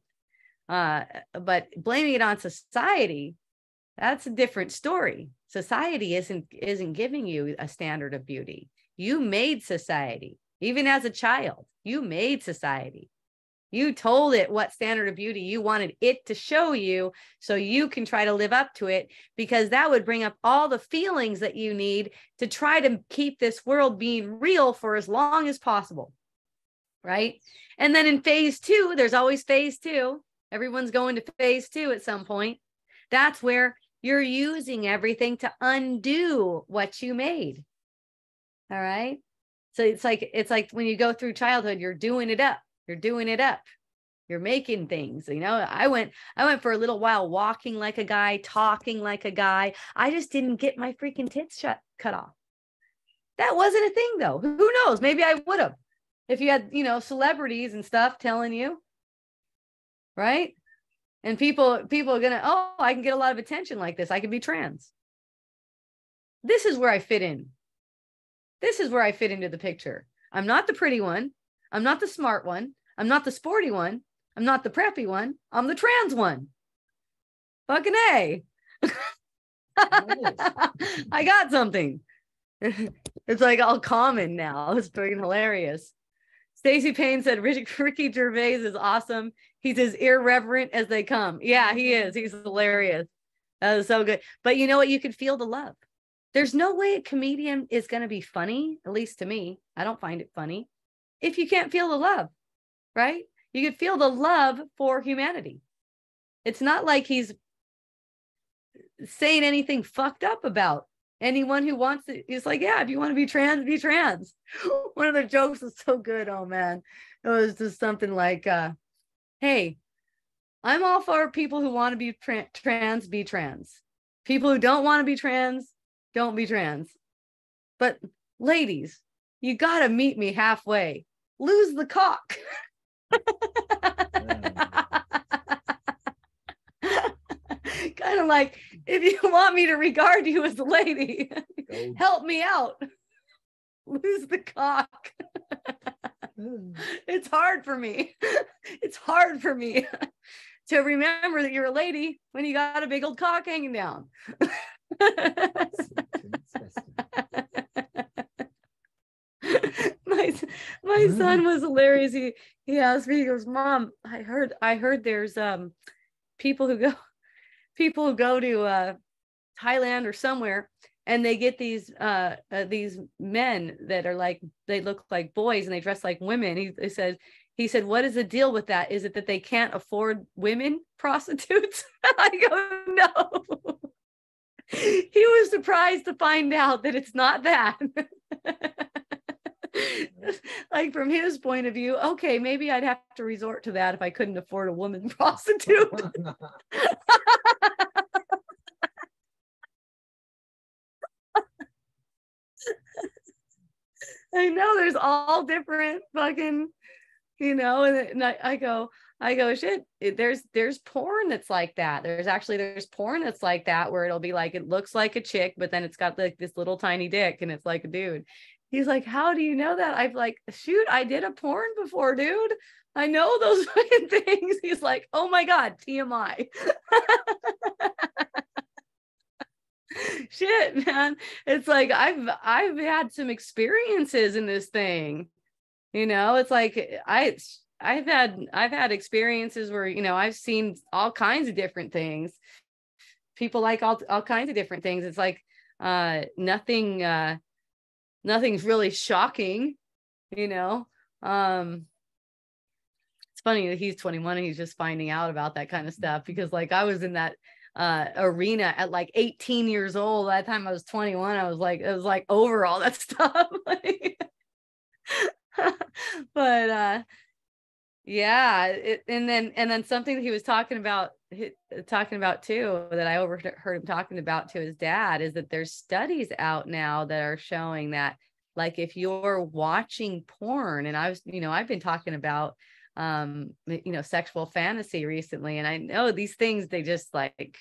But blaming it on society, that's a different story. Society isn't giving you a standard of beauty. You made society. Even as a child, you made society. You told it what standard of beauty you wanted it to show you, so you can try to live up to it, because that would bring up all the feelings that you need to try to keep this world being real for as long as possible. Right. And then in phase 2, there's always phase 2. Everyone's going to phase 2 at some point. That's where you're using everything to undo what you made. All right. So it's like when you go through childhood, you're doing it up. You're doing it up. You're making things. You know, I went for a little while walking like a guy, talking like a guy. I just didn't get my freaking tits cut off. That wasn't a thing though. Who knows? Maybe I would have, if you had, celebrities and stuff telling you, right? And people are gonna, oh, I can get a lot of attention like this. I can be trans. This is where I fit in. This is where I fit into the picture. I'm not the pretty one. I'm not the smart one. I'm not the sporty one. I'm not the preppy one. I'm the trans one. Fucking A. I got something. It's like all common now. It's freaking hilarious. Stacey Payne said Ricky Gervais is awesome. He's as irreverent as they come. Yeah, he is. He's hilarious. That was so good. But you know what? You can feel the love. There's no way a comedian is going to be funny, at least to me. I don't find it funny, if you can't feel the love, right? You can feel the love for humanity. It's not like he's saying anything fucked up about anyone who wants to. It's like, yeah, if you want to be trans, be trans. One of the jokes was so good. Oh man. It was just something like, hey, I'm all for people who want to be trans, be trans. People who don't want to be trans, don't be trans. But ladies, you got to meet me halfway. Lose the cock. Kind of like, if you want me to regard you as a lady, help me out. Lose the cock. It's hard for me. It's hard for me to remember that you're a lady when you got a big old cock hanging down. My son was hilarious. He asked me, he goes, Mom, I heard there's people who go to Thailand or somewhere, and they get these men that are like, they look like boys and they dress like women. He said, what is the deal with that? Is it that they can't afford women prostitutes? I go, no. He was surprised to find out that it's not that. Like, from his point of view, okay, maybe I'd have to resort to that if I couldn't afford a woman prostitute. I know there's all different fucking, and I go, shit, there's porn that's like that. There's porn that's like that, where it'll be like, it looks like a chick, but then it's got like this little tiny dick and it's like a dude. He's like, how do you know that? I'm like, shoot, I did a porn before, dude. I know those fucking things. He's like, oh my God, TMI. Shit, man. It's like I've had some experiences in this thing. It's like I've had experiences where, I've seen all kinds of different things. People like all kinds of different things. It's like nothing's really shocking, It's funny that he's 21 and he's just finding out about that kind of stuff, because like I was in that arena at like 18 years old. By the time I was 21, it was like over all that stuff. But yeah, and then something that he was talking about too, that I overheard him talking about to his dad, is that there's studies out now that are showing that, like, if you're watching porn, and I've been talking about sexual fantasy recently, and I know these things, they just like,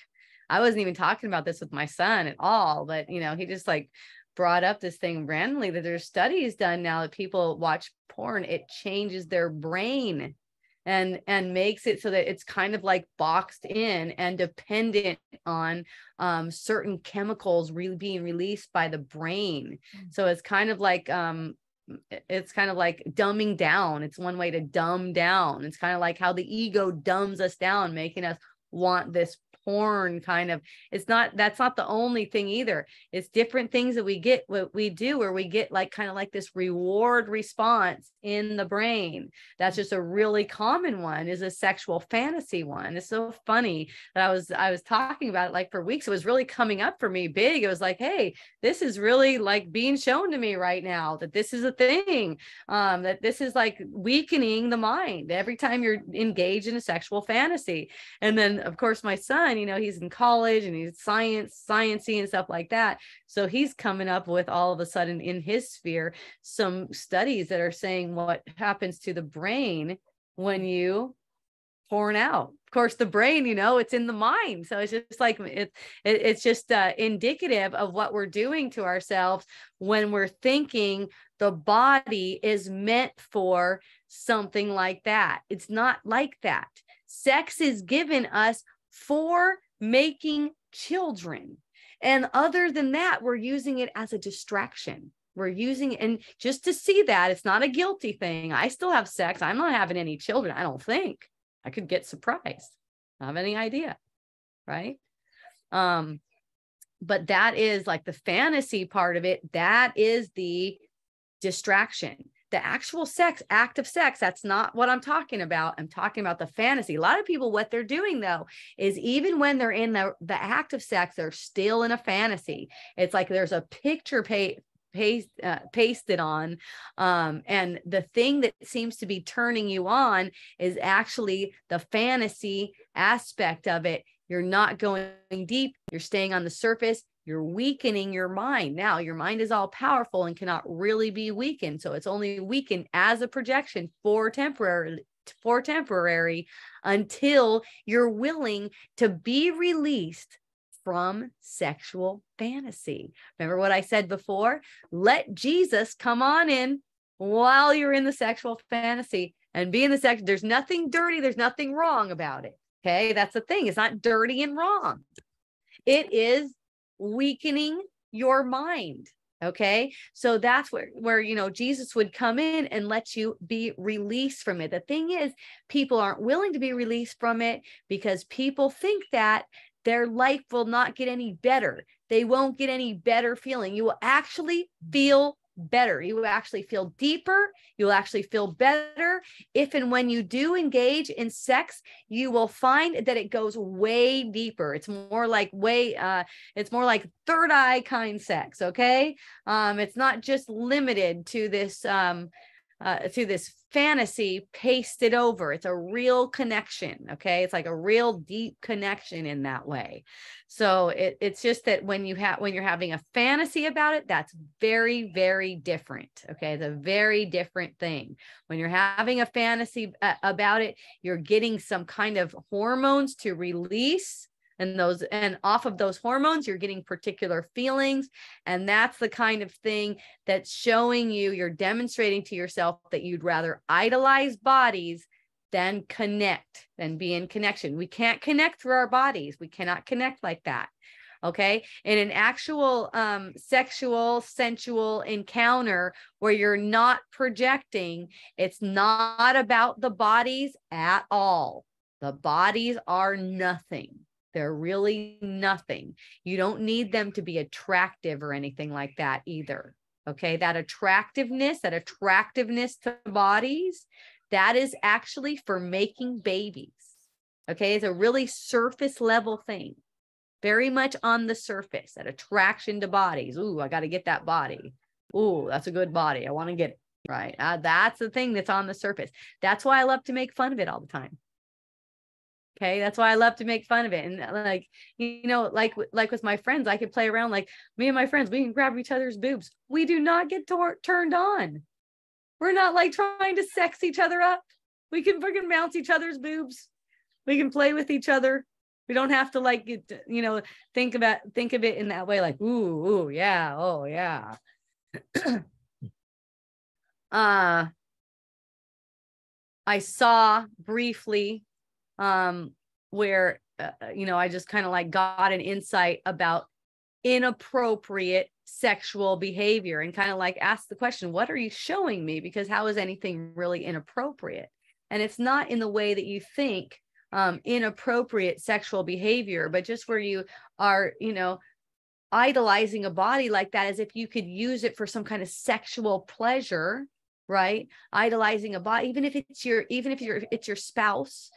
I wasn't even talking about this with my son at all, but he just like brought up this thing randomly, that there's studies done now that people watch porn, it changes their brain and makes it so that it's kind of like boxed in and dependent on certain chemicals really being released by the brain. So it's kind of like dumbing down. It's one way to dumb down. It's kind of like how the ego dumbs us down, making us want this porn kind of. That's not the only thing either. It's different things that we get, what we do, where we get like kind of like this reward response in the brain. That's just a really common one, is a sexual fantasy one. It's so funny that I was talking about it like for weeks. It was really coming up for me big. It was like, hey, this is really like being shown to me right now, that this is a thing, that this is like weakening the mind every time you're engaged in a sexual fantasy. And then of course my son, he's in college and he's sciencey and stuff like that. So he's coming up with, all of a sudden in his sphere, some studies that are saying what happens to the brain when you porn out. Of course, the brain, it's in the mind. So it's just like, it's just indicative of what we're doing to ourselves when we're thinking the body is meant for something like that. It's not like that. Sex is given us for making children. And other than that, we're using it as a distraction. We're using it, and just to see that it's not a guilty thing. I still have sex. I'm not having any children. I don't think. I could get surprised. I don't have any idea. Right. But that is like the fantasy part of it. That is the distraction. The actual act of sex, that's not what I'm talking about. I'm talking about the fantasy. A lot of people, what they're doing though, is even when they're in the act of sex, they're still in a fantasy. It's like there's a picture pasted on, and the thing that seems to be turning you on is actually the fantasy aspect of it. You're not going deep. You're staying on the surface. You're weakening your mind. Now, your mind is all powerful and cannot really be weakened. So it's only weakened as a projection for temporary until you're willing to be released from sexual fantasy. Remember what I said before? Let Jesus come on in while you're in the sexual fantasy and be in the sex. There's nothing dirty. There's nothing wrong about it. Okay. That's the thing. It's not dirty and wrong. It is weakening your mind. Okay. So that's where Jesus would come in and let you be released from it. The thing is, people aren't willing to be released from it because people think that their life will not get any better. They won't get any better feeling. You will actually feel better. You will actually feel deeper. You will actually feel better. If and when you do engage in sex, you will find that it goes way deeper. It's more like third eye kind sex. Okay. It's not just limited to this fantasy pasted over. It's a real connection. Okay. It's like a real deep connection in that way. So it's just that when you're having a fantasy about it, that's very, very different. Okay. It's a very different thing. When you're having a fantasy about it, you're getting some kind of hormones to release, and off of those hormones, you're getting particular feelings. And that's the kind of thing that's showing you're demonstrating to yourself that you'd rather idolize bodies than connect, than be in connection. We can't connect through our bodies. We cannot connect like that. Okay. In an actual sexual, sensual encounter where you're not projecting, it's not about the bodies at all. The bodies are nothing. They're really nothing. You don't need them to be attractive or anything like that either. Okay. That attractiveness to bodies, that is actually for making babies. Okay. It's a really surface level thing. Very much on the surface, that attraction to bodies. Ooh, I got to get that body. Ooh, that's a good body. I want to get it. Right. That's the thing that's on the surface. That's why I love to make fun of it all the time. Okay. That's why I love to make fun of it. And like, you know, like with my friends, I could play around, like me and my friends, we can grab each other's boobs. We do not get turned on. We're not like trying to sex each other up. We can freaking bounce each other's boobs. We can play with each other. We don't have to, like, you know, think of it in that way, like, ooh, yeah, oh yeah. I saw briefly where you know, I just kind of like got an insight about inappropriate sexual behavior, and kind of like asked the question, what are you showing me? Because how is anything really inappropriate? And it's not in the way that you think inappropriate sexual behavior, but just where you are, you know, idolizing a body like that as if you could use it for some kind of sexual pleasure, right? Idolizing a body, even if it's your spouse.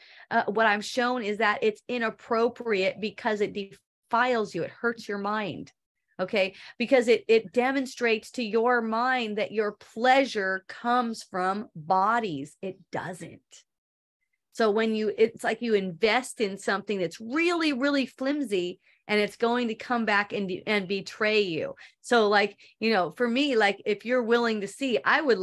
What I'm shown is that it's inappropriate because it defiles you. It hurts your mind. Okay. Because it demonstrates to your mind that your pleasure comes from bodies. It doesn't. So when it's like you invest in something that's really, really flimsy, and it's going to come back and betray you. So like, you know, for me, like if you're willing to see, I would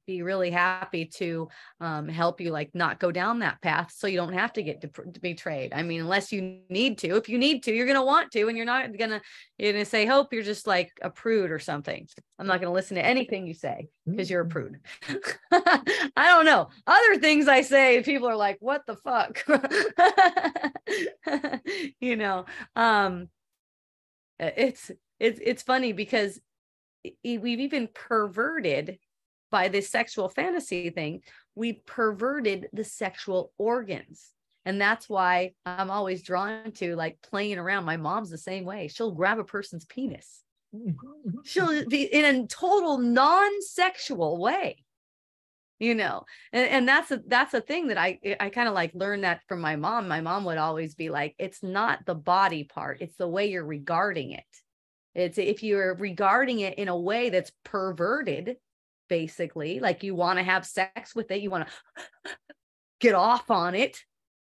be really happy to help you, like, not go down that path, so you don't have to get betrayed. I mean, unless you need to. If you need to, you're going to want to, and you're going to say, Hope, you're just like a prude or something. I'm not going to listen to anything you say because you're a prude. I don't know. Other things I say, people are like, what the fuck? You know, it's funny because we've even perverted, by this sexual fantasy thing, we perverted the sexual organs. And that's why I'm always drawn to, like, playing around. My mom's the same way. She'll grab a person's penis. She'll be in a total non-sexual way, you know. And that's a thing that I kind of like learned that from my mom. My mom would always be like, it's not the body part, it's the way you're regarding it. It's if you're regarding it in a way that's perverted, basically, like you want to have sex with it, you want to get off on it,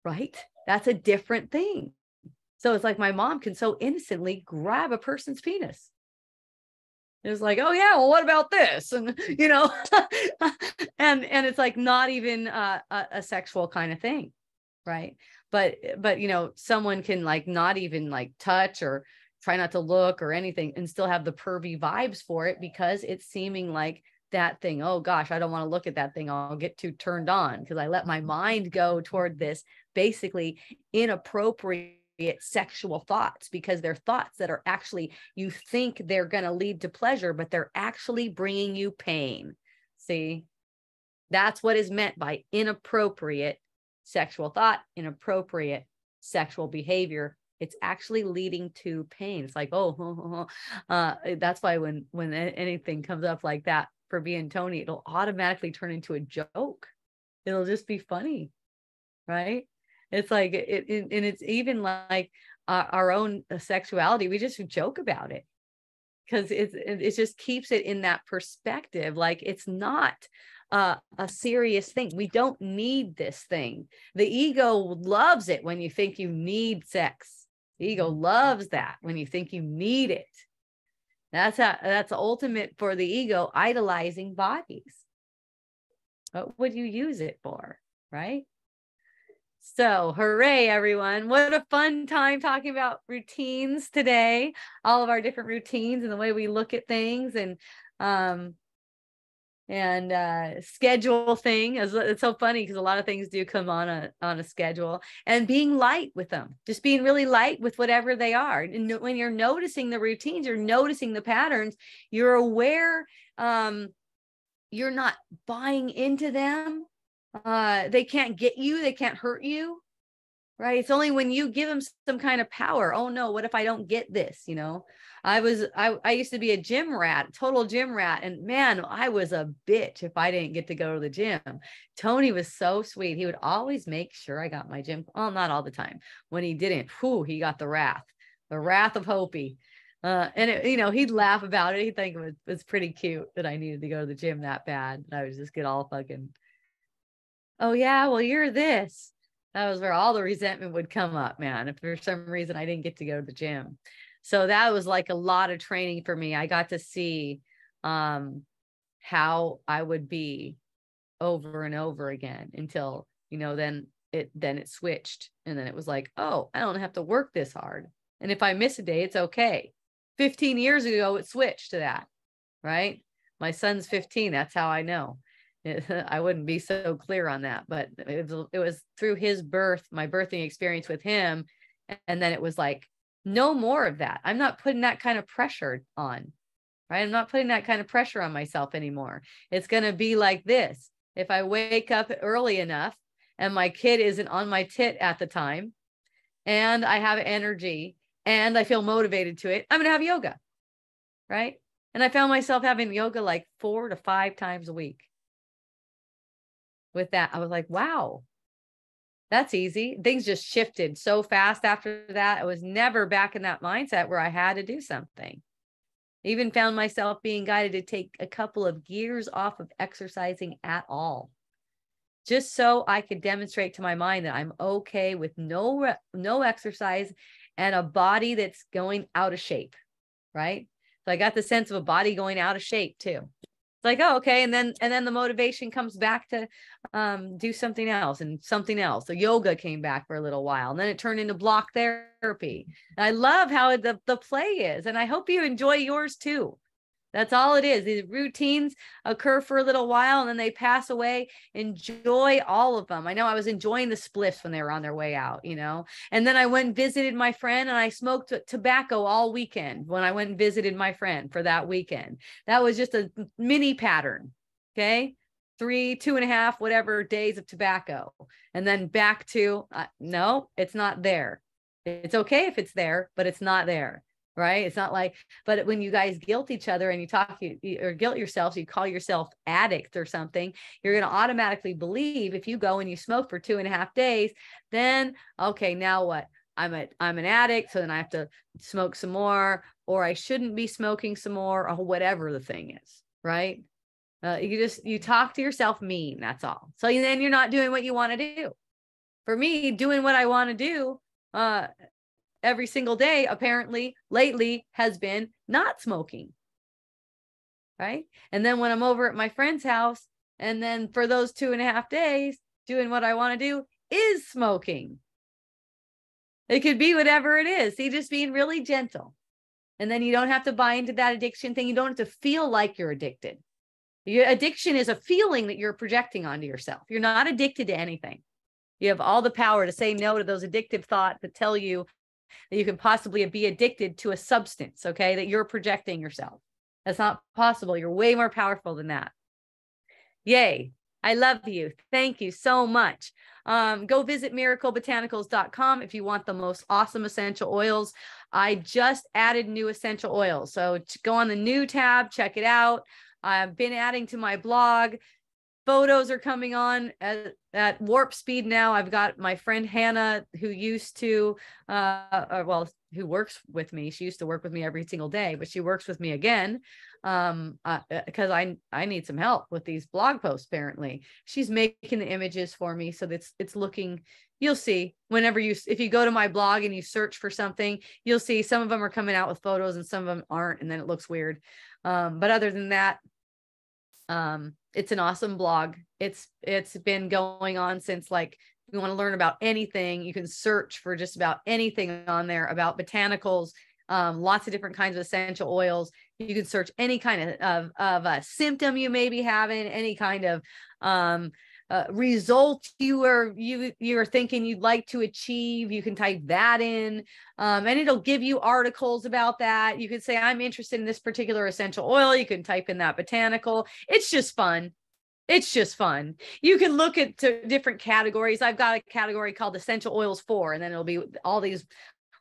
right? That's a different thing. So it's like my mom can so innocently grab a person's penis. It's like, oh yeah, well, what about this? And you know, and it's like not even a sexual kind of thing, right? But you know, someone can like not even like touch or try not to look or anything and still have the pervy vibes for it, because it's seeming like that thing, oh gosh, I don't want to look at that thing, I'll get too turned on because I let my mind go toward this basically inappropriate sexual thoughts, because they're thoughts that are actually, you think they're going to lead to pleasure, but they're actually bringing you pain. See, that's what is meant by inappropriate sexual thought, inappropriate sexual behavior. It's actually leading to pain. It's like, that's why when anything comes up like that for being Tony, it'll automatically turn into a joke. It'll just be funny, right? It's like and it's even like our own sexuality. We just joke about it because it just keeps it in that perspective. Like it's not a serious thing. We don't need this thing. The ego loves it when you think you need sex. The ego loves that when you think you need it. That's ultimate for the ego, idolizing bodies. What would you use it for, right? So hooray, everyone. What a fun time talking about routines today. All of our different routines and the way we look at things. And and schedule thing. It's so funny because a lot of things do come on a schedule, and being light with them, just being really light with whatever they are. And when you're noticing the routines, you're noticing the patterns, you're aware, you're not buying into them. They can't get you, they can't hurt you. Right. It's only when you give them some kind of power. Oh no, what if I don't get this? I used to be a gym rat, total gym rat. And man, I was a bitch if I didn't get to go to the gym. Tony was so sweet. He would always make sure I got my gym. Well, not all the time. When he didn't, he got the wrath of Hopi. And he'd laugh about it. He'd think it was pretty cute that I needed to go to the gym that bad. And I would just get all fucking, oh yeah, well, you're this. That was where all the resentment would come up, man. If for some reason I didn't get to go to the gym. So that was like a lot of training for me. I got to see how I would be over and over again until, then it switched. And then it was like, oh, I don't have to work this hard. And if I miss a day, it's okay. 15 years ago, it switched to that, right? My son's 15. That's how I know. I wouldn't be so clear on that, but it was through his birth, my birthing experience with him. And then it was like, no more of that. I'm not putting that kind of pressure on, right? I'm not putting that kind of pressure on myself anymore. It's going to be like this. If I wake up early enough and my kid isn't on my tit at the time and I have energy and I feel motivated to it, I'm going to have yoga, right? And I found myself having yoga like 4 to 5 times a week. With that, I was like, wow, that's easy. Things just shifted so fast after that. I was never back in that mindset where I had to do something. Even found myself being guided to take a couple of years off of exercising at all, just so I could demonstrate to my mind that I'm okay with no exercise and a body that's going out of shape, right? So I got the sense of a body going out of shape too. Like, oh, okay. And then the motivation comes back to do something else and something else. So yoga came back for a little while, and then it turned into block therapy. And I love how the play is. And I hope you enjoy yours too. That's all it is. These routines occur for a little while and then they pass away. Enjoy all of them. I know I was enjoying the spliffs when they were on their way out, and then I went and visited my friend and I smoked tobacco all weekend when I went and visited my friend for that weekend. That was just a mini pattern. Okay. 3, 2.5, whatever days of tobacco. And then back to, no, it's not there. It's okay if it's there, but it's not there. Right. It's not like, but when you guys guilt each other and or guilt yourself, so you call yourself addict or something, you're going to automatically believe if you go and you smoke for 2.5 days, then, okay, now what? I'm an addict. So then I have to smoke some more, or I shouldn't be smoking some more, or whatever the thing is. Right. You talk to yourself mean, that's all. So then you're not doing what you want to do. For me, doing what I want to do, every single day, apparently lately, has been not smoking. Right. And then when I'm over at my friend's house, and then for those 2.5 days, doing what I want to do is smoking. It could be whatever it is. See, just being really gentle. And then you don't have to buy into that addiction thing. You don't have to feel like you're addicted. Your addiction is a feeling that you're projecting onto yourself. You're not addicted to anything. You have all the power to say no to those addictive thoughts that tell you that you can possibly be addicted to a substance, okay, that you're projecting yourself. That's not possible. You're way more powerful than that. Yay. I love you. Thank you so much. Go visit miraclebotanicals.com if you want the most awesome essential oils. I just added new essential oils. So go on the new tab, check it out. I've been adding to my blog. Photos are coming on at warp speed now. I've got my friend Hannah, who used to, who works with me. She used to work with me every single day, but she works with me again because I need some help with these blog posts. Apparently, she's making the images for me, so that it's looking. You'll see if you go to my blog and you search for something, you'll see some of them are coming out with photos and some of them aren't, and then it looks weird. But other than that, it's an awesome blog. It's been going on since, like, if you want to learn about anything, you can search for just about anything on there about botanicals, lots of different kinds of essential oils. You can search any kind of a symptom you may be having, any kind of result you're thinking you'd like to achieve. You can type that in, and it'll give you articles about that. You could say, I'm interested in this particular essential oil. You can type in that botanical. It's just fun. It's just fun. You can look at different categories. I've got a category called essential oils for, and then it'll be all these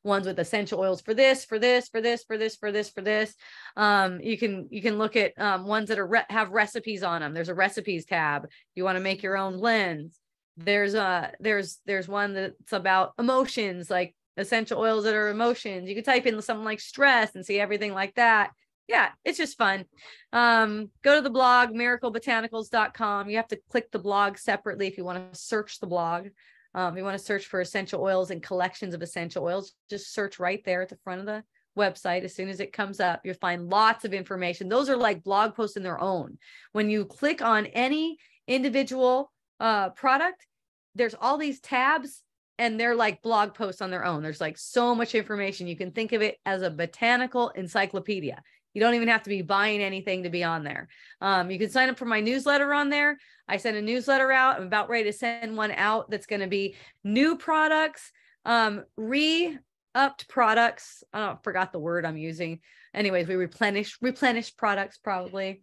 ones with essential oils for this, for this, for this, for this, for this, for this. You can look at ones that are have recipes on them. There's a recipes tab. You want to make your own blends. There's one that's about emotions, like essential oils that are emotions. You can type in something like stress and see everything like that. Yeah, it's just fun. Go to the blog, miraclebotanicals.com. You have to click the blog separately if you want to search the blog. You want to search for essential oils and collections of essential oils. Just search right there at the front of the website. As soon as it comes up, you'll find lots of information. Those are like blog posts in their own. When you click on any individual product, there's all these tabs, and they're like blog posts on their own. There's like so much information. You can think of it as a botanical encyclopedia. You don't even have to be buying anything to be on there. You can sign up for my newsletter on there. I send a newsletter out. I'm about ready to send one out that's going to be new products, re-upped products. I forgot the word I'm using. Anyways, we replenish products probably,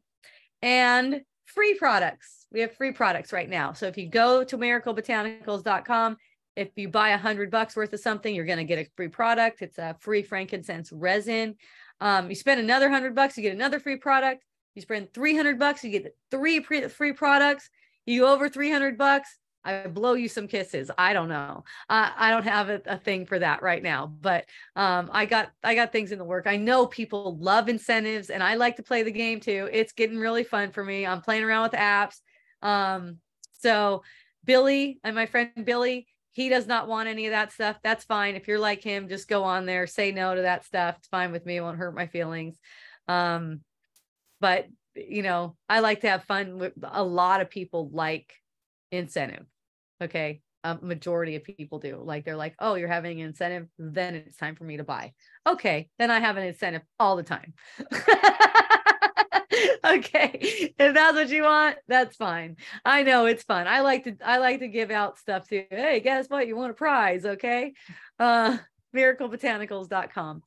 and free products. We have free products right now. So if you go to miraclebotanicals.com, if you buy $100 worth of something, you're going to get a free product. It's a free frankincense resin. You spend another $100, you get another free product. You spend $300, you get 3 free products. You go over $300, I blow you some kisses. I don't know. I don't have a thing for that right now, but I got things in the work. I know people love incentives, and I like to play the game too. It's getting really fun for me. I'm playing around with apps. So Billy, and my friend Billy, he does not want any of that stuff. That's fine. If you're like him, just go on there, say no to that stuff. It's fine with me. It won't hurt my feelings. But you know, I like to have fun with. A lot of people like incentive. Okay. A majority of people do. Like, they're like, oh, you're having an incentive, then it's time for me to buy. Okay. Then I have an incentive all the time. Okay, if that's what you want, that's fine. I know it's fun. I like to give out stuff too. Hey, guess what? You want a prize? Okay. Miraclebotanicals.com.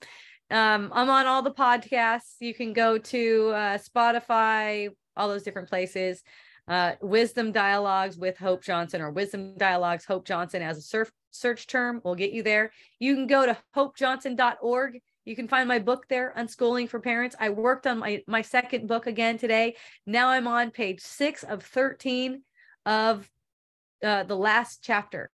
I'm on all the podcasts. You can go to Spotify, all those different places. Wisdom Dialogues with Hope Johnson, or Wisdom Dialogues Hope Johnson as a search term will get you there. You can go to hopejohnson.org. You can find my book there, Unschooling for Parents. I worked on my second book again today. Now I'm on page 6 of 13 of the last chapter.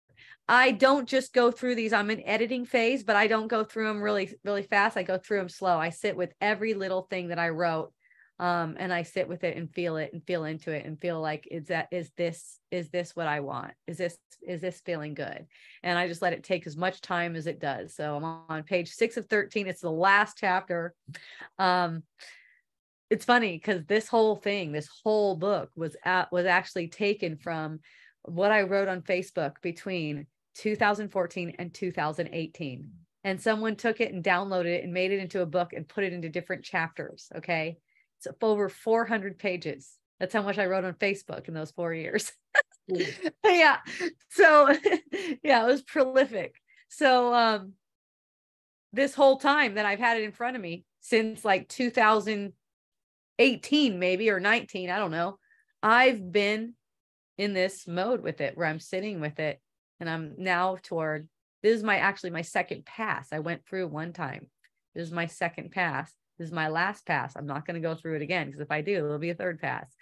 I don't just go through these. I'm in editing phase, but I don't go through them really, really fast. I go through them slow. I sit with every little thing that I wrote, and I sit with it and feel into it and feel like, is this what I want? Is this feeling good? And I just let it take as much time as it does. So I'm on page 6 of 13. It's the last chapter. It's funny because this whole book was actually taken from what I wrote on Facebook between 2014 and 2018. And someone took it and downloaded it and made it into a book and put it into different chapters. Okay. It's over 400 pages. That's how much I wrote on Facebook in those 4 years. Yeah. So yeah, it was prolific. So this whole time that I've had it in front of me since like 2018, maybe, or 19, I don't know. I've been in this mode with it where I'm sitting with it, and I'm now this is my second pass. I went through one time. This is my second pass. This is my last pass. I'm not going to go through it again, because if I do, it'll be a third pass.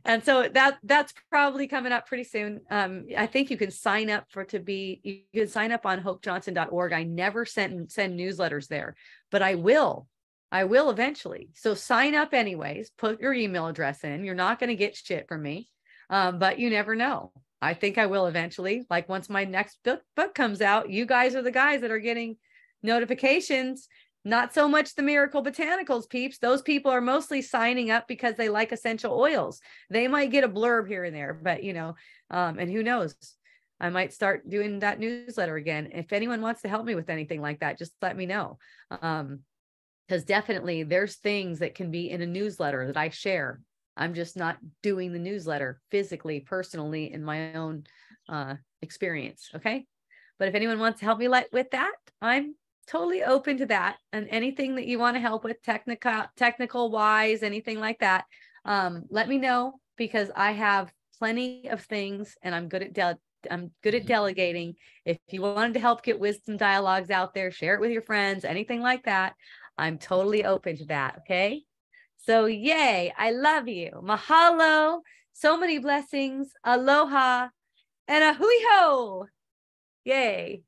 And so that's probably coming up pretty soon. I think you can sign up you can sign up on hopejohnson.org. I never send newsletters there, but I will eventually. So sign up anyways, put your email address in. You're not going to get shit from me. But you never know. I think I will eventually. Like, once my next book comes out, you guys are the guys that are getting notifications. Not so much the Miracle Botanicals peeps. Those people are mostly signing up because they like essential oils. They might get a blurb here and there, but and who knows? I might start doing that newsletter again. If anyone wants to help me with anything like that, just let me know. Because definitely there's things that can be in a newsletter that I share. I'm just not doing the newsletter physically, personally, in my own experience. Okay. But if anyone wants to help me with that, I'm totally open to that. And anything that you want to help with technical wise, anything like that, let me know, because I have plenty of things and I'm good at delegating. If you wanted to help get wisdom dialogues out there, share it with your friends, anything like that, I'm totally open to that. Okay. So yay. I love you. Mahalo. So many blessings. Aloha and a hui ho. Yay.